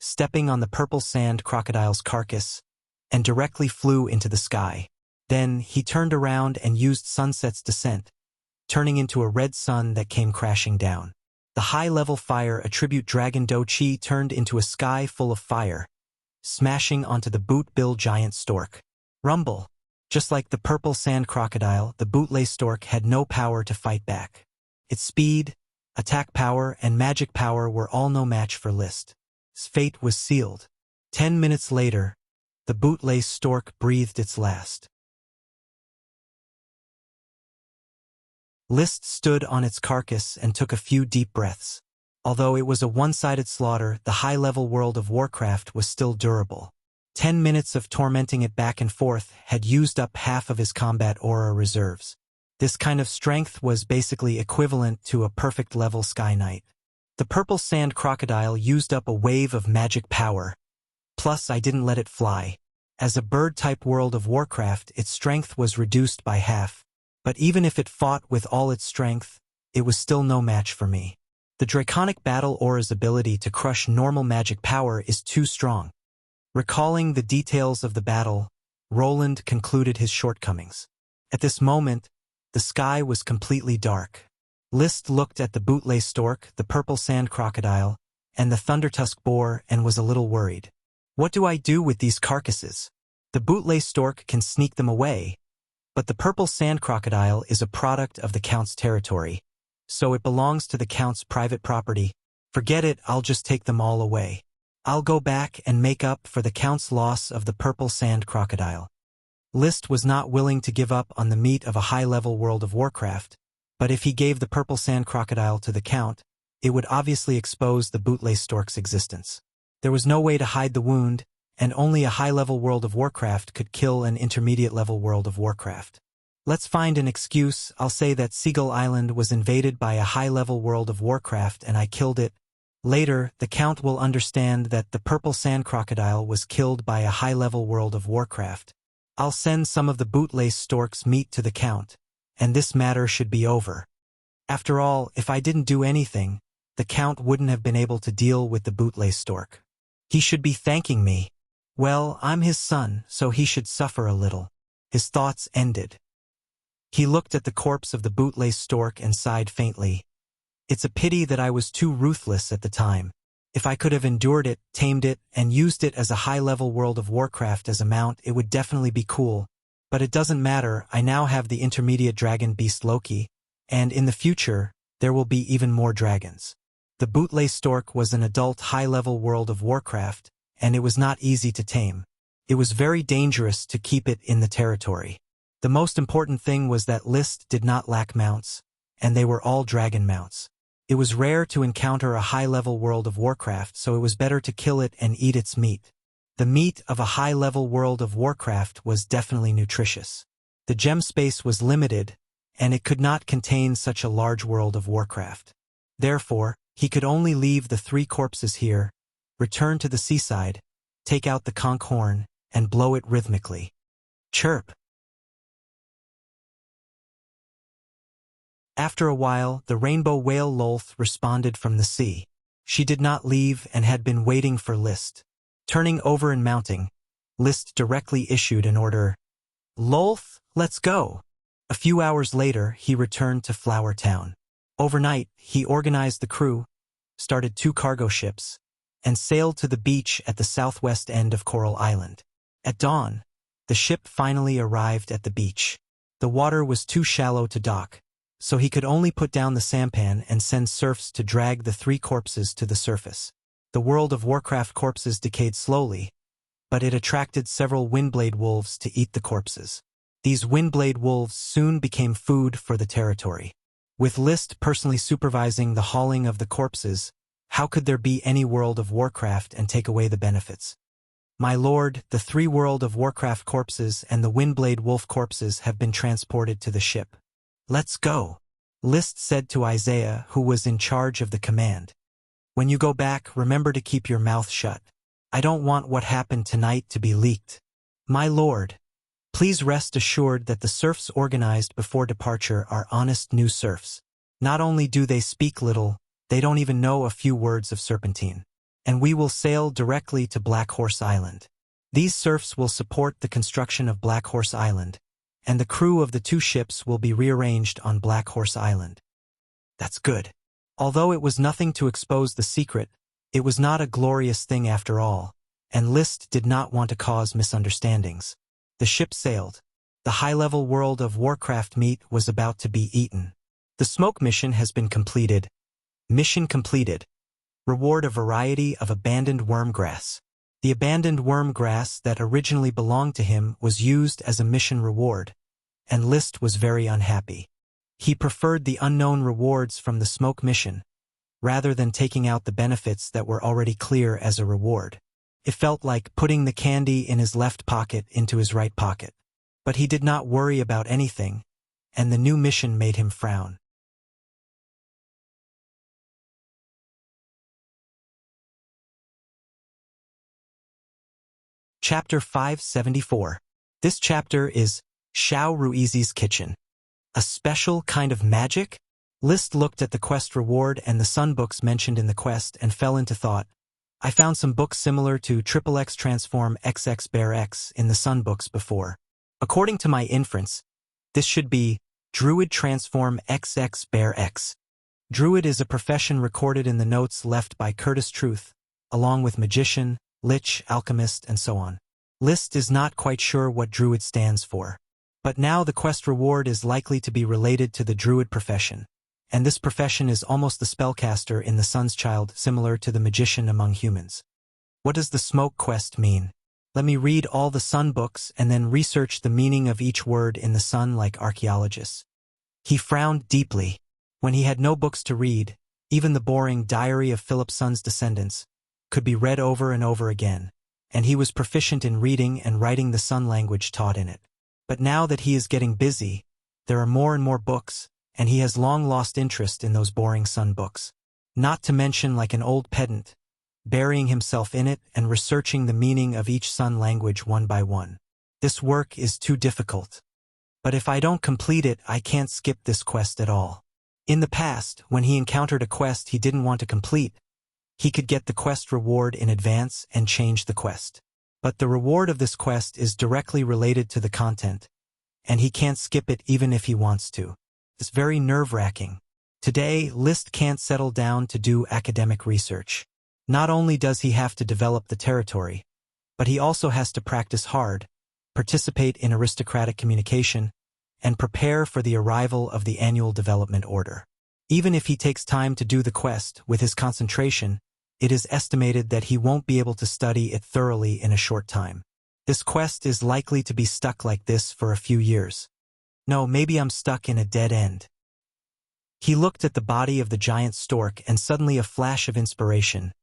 Speaker 1: stepping on the purple sand crocodile's carcass, and directly flew into the sky. Then he turned around and used Sunset's Descent, turning into a red sun that came crashing down. The high-level fire attribute Dragon Do-Chi turned into a sky full of fire, smashing onto the boot-bill giant stork. Rumble! Just like the purple sand crocodile, the bootlace stork had no power to fight back. Its speed, attack power, and magic power were all no match for List. His fate was sealed. 10 minutes later, the bootlace stork breathed its last. List stood on its carcass and took a few deep breaths. Although it was a one-sided slaughter, the high-level World of Warcraft was still durable. 10 minutes of tormenting it back and forth had used up half of his combat aura reserves. This kind of strength was basically equivalent to a perfect-level Sky Knight. The purple sand crocodile used up a wave of magic power. Plus, I didn't let it fly. As a bird-type World of Warcraft, its strength was reduced by half. But even if it fought with all its strength, it was still no match for me. The Draconic Battle Aura's ability to crush normal magic power is too strong. Recalling the details of the battle, Roland concluded his shortcomings. At this moment, the sky was completely dark. List looked at the bootlace stork, the purple sand crocodile, and the thundertusk boar and was a little worried. What do I do with these carcasses? The bootlace stork can sneak them away, but the purple sand crocodile is a product of the Count's territory, so it belongs to the Count's private property. Forget it, I'll just take them all away. I'll go back and make up for the Count's loss of the purple sand crocodile. List was not willing to give up on the meat of a high-level World of Warcraft, but if he gave the purple sand crocodile to the Count, it would obviously expose the bootlace stork's existence. There was no way to hide the wound, and only a high-level World of Warcraft could kill an intermediate-level World of Warcraft. Let's find an excuse. I'll say that Seagull Island was invaded by a high-level World of Warcraft and I killed it. Later, the Count will understand that the purple sand crocodile was killed by a high-level World of Warcraft. I'll send some of the bootlace stork's meat to the Count, and this matter should be over. After all, if I didn't do anything, the Count wouldn't have been able to deal with the bootlace stork. He should be thanking me. Well, I'm his son, so he should suffer a little. His thoughts ended. He looked at the corpse of the bootlace stork and sighed faintly. It's a pity that I was too ruthless at the time. If I could have endured it, tamed it, and used it as a high-level World of Warcraft as a mount, it would definitely be cool. But it doesn't matter, I now have the intermediate dragon beast Loki, and in the future, there will be even more dragons. The bootlace stork was an adult high-level World of Warcraft, and it was not easy to tame. It was very dangerous to keep it in the territory. The most important thing was that List did not lack mounts, and they were all dragon mounts. It was rare to encounter a high-level World of Warcraft, so it was better to kill it and eat its meat. The meat of a high-level World of Warcraft was definitely nutritious. The gem space was limited, and it could not contain such a large World of Warcraft. Therefore, he could only leave the 3 corpses here, return to the seaside, take out the conch horn, and blow it rhythmically. Chirp! After a while, the rainbow whale Lolth responded from the sea. She did not leave and had been waiting for List. Turning over and mounting, List directly issued an order. Lolth, let's go! A few hours later, he returned to Flower Town. Overnight, he organized the crew, started 2 cargo ships, and sailed to the beach at the southwest end of Coral Island. At dawn, the ship finally arrived at the beach. The water was too shallow to dock, so he could only put down the sampan and send serfs to drag the 3 corpses to the surface. The World of Warcraft corpses decayed slowly, but it attracted several windblade wolves to eat the corpses. These windblade wolves soon became food for the territory. With List personally supervising the hauling of the corpses, how could there be any World of Warcraft and take away the benefits? My lord, the 3 World of Warcraft corpses and the windblade wolf corpses have been transported to the ship. Let's go, List said to Isaiah, who was in charge of the command. When you go back, remember to keep your mouth shut. I don't want what happened tonight to be leaked. My lord, please rest assured that the serfs organized before departure are honest new serfs. Not only do they speak little, they don't even know a few words of Serpentine. And we will sail directly to Black Horse Island. These serfs will support the construction of Black Horse Island, and the crew of the 2 ships will be rearranged on Black Horse Island. That's good. Although it was nothing to expose the secret, it was not a glorious thing after all, and List did not want to cause misunderstandings. The ship sailed. The high-level World of Warcraft meat was about to be eaten. The smoke mission has been completed. Mission completed. Reward a variety of abandoned worm grass. The abandoned worm grass that originally belonged to him was used as a mission reward, and List was very unhappy. He preferred the unknown rewards from the smoke mission, rather than taking out the benefits that were already clear as a reward. It felt like putting the candy in his left pocket into his right pocket. But he did not worry about anything, and the new mission made him frown. Chapter 574. This chapter is Xiao Ruizi's Kitchen. A special kind of magic? List looked at the quest reward and the sun books mentioned in the quest and fell into thought. I found some books similar to XXX Transform XX Bear X in the sun books before. According to my inference, this should be Druid Transform XX Bear X. Druid is a profession recorded in the notes left by Curtis Truth, along with magician, lich, alchemist, and so on. List is not quite sure what Druid stands for. But now the quest reward is likely to be related to the Druid profession, and this profession is almost the spellcaster in the Sun's Child, similar to the magician among humans. What does the smoke quest mean? Let me read all the sun books and then research the meaning of each word in the sun like archaeologists. He frowned deeply. When he had no books to read, even the boring Diary of Philip Sun's Descendants could be read over and over again, and he was proficient in reading and writing the Sun language taught in it. But now that he is getting busy, there are more and more books, and he has long lost interest in those boring Sun books. Not to mention, like an old pedant, burying himself in it and researching the meaning of each Sun language one by one. This work is too difficult. But if I don't complete it, I can't skip this quest at all. In the past, when he encountered a quest he didn't want to complete, he could get the quest reward in advance and change the quest. But the reward of this quest is directly related to the content, and he can't skip it even if he wants to. It's very nerve-wracking. Today, List can't settle down to do academic research. Not only does he have to develop the territory, but he also has to practice hard, participate in aristocratic communication, and prepare for the arrival of the annual development order. Even if he takes time to do the quest with his concentration, it is estimated that he won't be able to study it thoroughly in a short time. This quest is likely to be stuck like this for a few years. No, maybe I'm stuck in a dead end. He looked at the body of the giant stork and suddenly a flash of inspiration.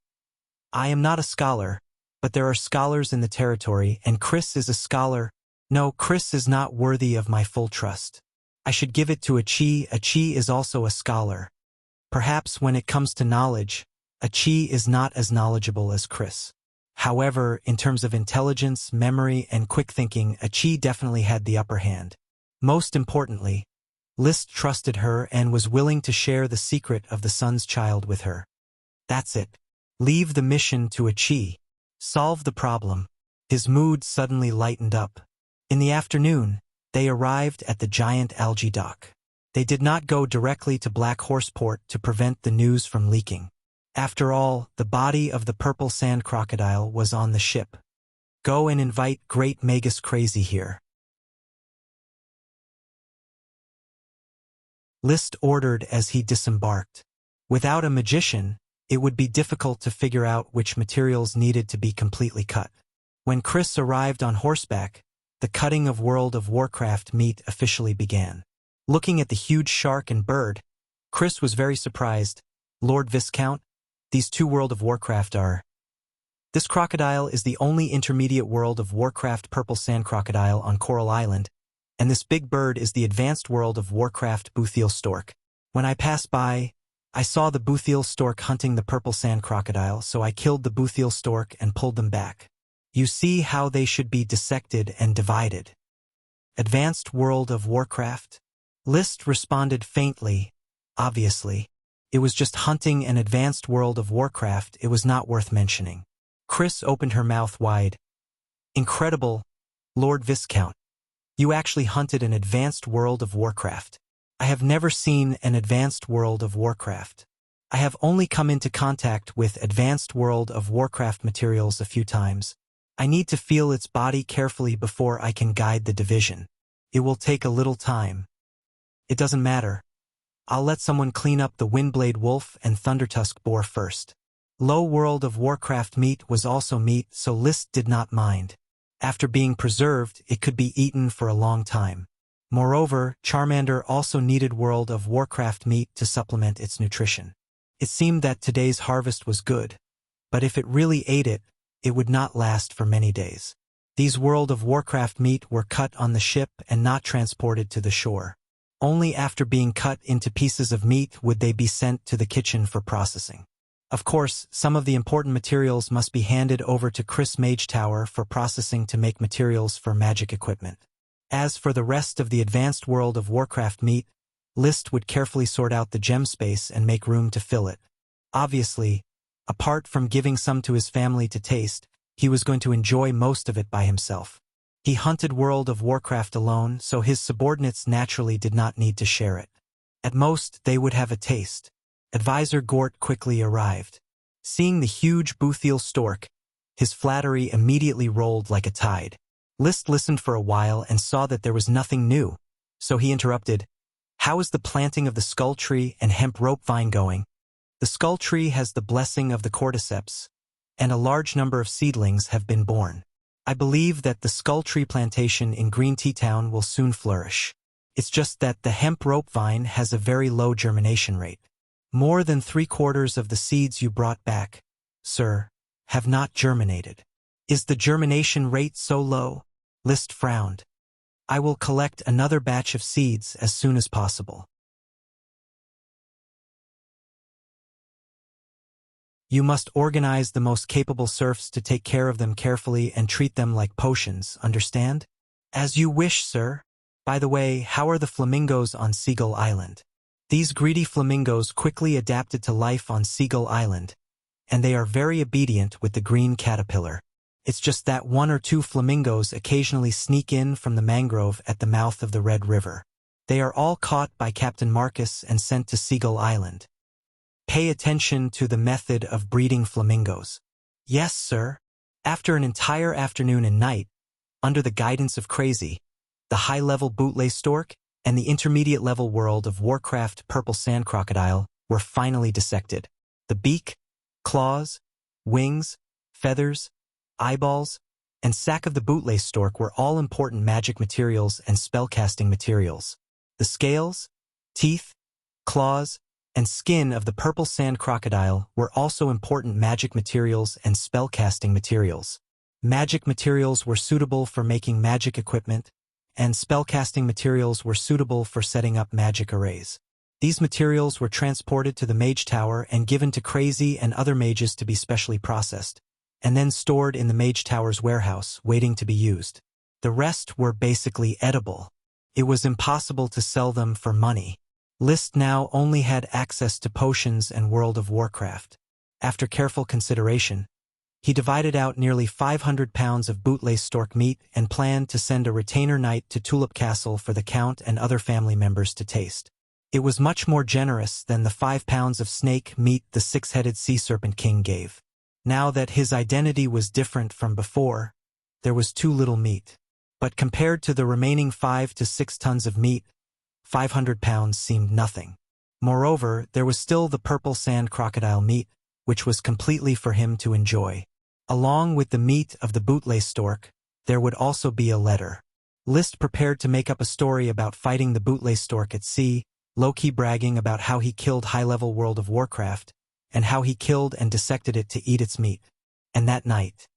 Speaker 1: I am not a scholar, but there are scholars in the territory, and Chris is a scholar. No, Chris is not worthy of my full trust. I should give it to Achi. Achi is also a scholar. Perhaps when it comes to knowledge, Achi is not as knowledgeable as Chris. However, in terms of intelligence, memory, and quick thinking, Achi definitely had the upper hand. Most importantly, List trusted her and was willing to share the secret of the sun's child with her. That's it. Leave the mission to Achi. Solve the problem. His mood suddenly lightened up. In the afternoon, they arrived at the giant algae dock. They did not go directly to Black Horse Port to prevent the news from leaking. After all, the body of the purple sand crocodile was on the ship. Go and invite Great Magus Crazy here. List ordered as he disembarked. Without a magician, it would be difficult to figure out which materials needed to be completely cut. When Chris arrived on horseback, the cutting of World of Warcraft meat officially began. Looking at the huge shark and bird, Chris was very surprised. Lord Viscount, these two World of Warcraft are... This crocodile is the only intermediate World of Warcraft purple sand crocodile on Coral Island, and this big bird is the advanced World of Warcraft Buthiel stork. When I passed by, I saw the Buthiel stork hunting the purple sand crocodile, so I killed the Buthiel stork and pulled them back. You see how they should be dissected and divided. Advanced World of Warcraft? List responded faintly. Obviously, it was just hunting an advanced World of Warcraft. It was not worth mentioning. Chris opened her mouth wide. Incredible, Lord Viscount. You actually hunted an advanced World of Warcraft. I have never seen an advanced World of Warcraft. I have only come into contact with advanced World of Warcraft materials a few times. I need to feel its body carefully before I can guide the division. It will take a little time. It doesn't matter. I'll let someone clean up the Windblade Wolf and Thundertusk Boar first. Low World of Warcraft meat was also meat, so List did not mind. After being preserved, it could be eaten for a long time. Moreover, Charmander also needed World of Warcraft meat to supplement its nutrition. It seemed that today's harvest was good, but if it really ate it, it would not last for many days. These World of Warcraft meat were cut on the ship and not transported to the shore. Only after being cut into pieces of meat would they be sent to the kitchen for processing. Of course, some of the important materials must be handed over to Chris Mage Tower for processing to make materials for magic equipment. As for the rest of the advanced World of Warcraft meat, List would carefully sort out the gem space and make room to fill it. Obviously, apart from giving some to his family to taste, he was going to enjoy most of it by himself. He hunted World of Warcraft alone, so his subordinates naturally did not need to share it. At most, they would have a taste. Advisor Gort quickly arrived. Seeing the huge Buthiel stork, his flattery immediately rolled like a tide. List listened for a while and saw that there was nothing new, so he interrupted. How is the planting of the skull tree and hemp rope vine going? The skull tree has the blessing of the cordyceps, and a large number of seedlings have been born. I believe that the skull tree plantation in Green Tea Town will soon flourish. It's just that the hemp rope vine has a very low germination rate. More than 3/4 of the seeds you brought back, sir, have not germinated. Is the germination rate so low? List frowned. I will collect another batch of seeds as soon as possible. You must organize the most capable serfs to take care of them carefully and treat them like potions, understand? As you wish, sir. By the way, how are the flamingos on Seagull Island? These greedy flamingos quickly adapted to life on Seagull Island, and they are very obedient with the green caterpillar. It's just that one or two flamingos occasionally sneak in from the mangrove at the mouth of the Red River. They are all caught by Captain Marcus and sent to Seagull Island. Pay attention to the method of breeding flamingos. Yes, sir. After an entire afternoon and night, under the guidance of Crazy, the high-level bootlace stork, and the intermediate-level world of Warcraft purple sand crocodile were finally dissected. The beak, claws, wings, feathers, eyeballs, and sac of the bootlace stork were all important magic materials and spellcasting materials. The scales, teeth, claws, and skin of the purple sand crocodile were also important magic materials and spellcasting materials. Magic materials were suitable for making magic equipment, and spellcasting materials were suitable for setting up magic arrays. These materials were transported to the Mage Tower and given to Crazy and other mages to be specially processed, and then stored in the Mage Tower's warehouse, waiting to be used. The rest were basically edible. It was impossible to sell them for money. List now only had access to potions and World of Warcraft. After careful consideration, he divided out nearly 500 pounds of bootlace stork meat and planned to send a retainer knight to Tulip Castle for the Count and other family members to taste. It was much more generous than the 5 pounds of snake meat the six-headed sea serpent king gave. Now that his identity was different from before, there was too little meat. But compared to the remaining 5 to 6 tons of meat, 500 pounds seemed nothing. Moreover, there was still the purple sand crocodile meat, which was completely for him to enjoy. Along with the meat of the bootlace stork, there would also be a letter. List prepared to make up a story about fighting the bootlace stork at sea, low-key bragging about how he killed high-level World of Warcraft, and how he killed and dissected it to eat its meat. And that night,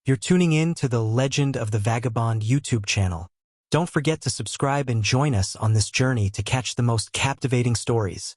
Speaker 1: you're tuning in to the Legend of the Vagabond YouTube channel. Don't forget to subscribe and join us on this journey to catch the most captivating stories.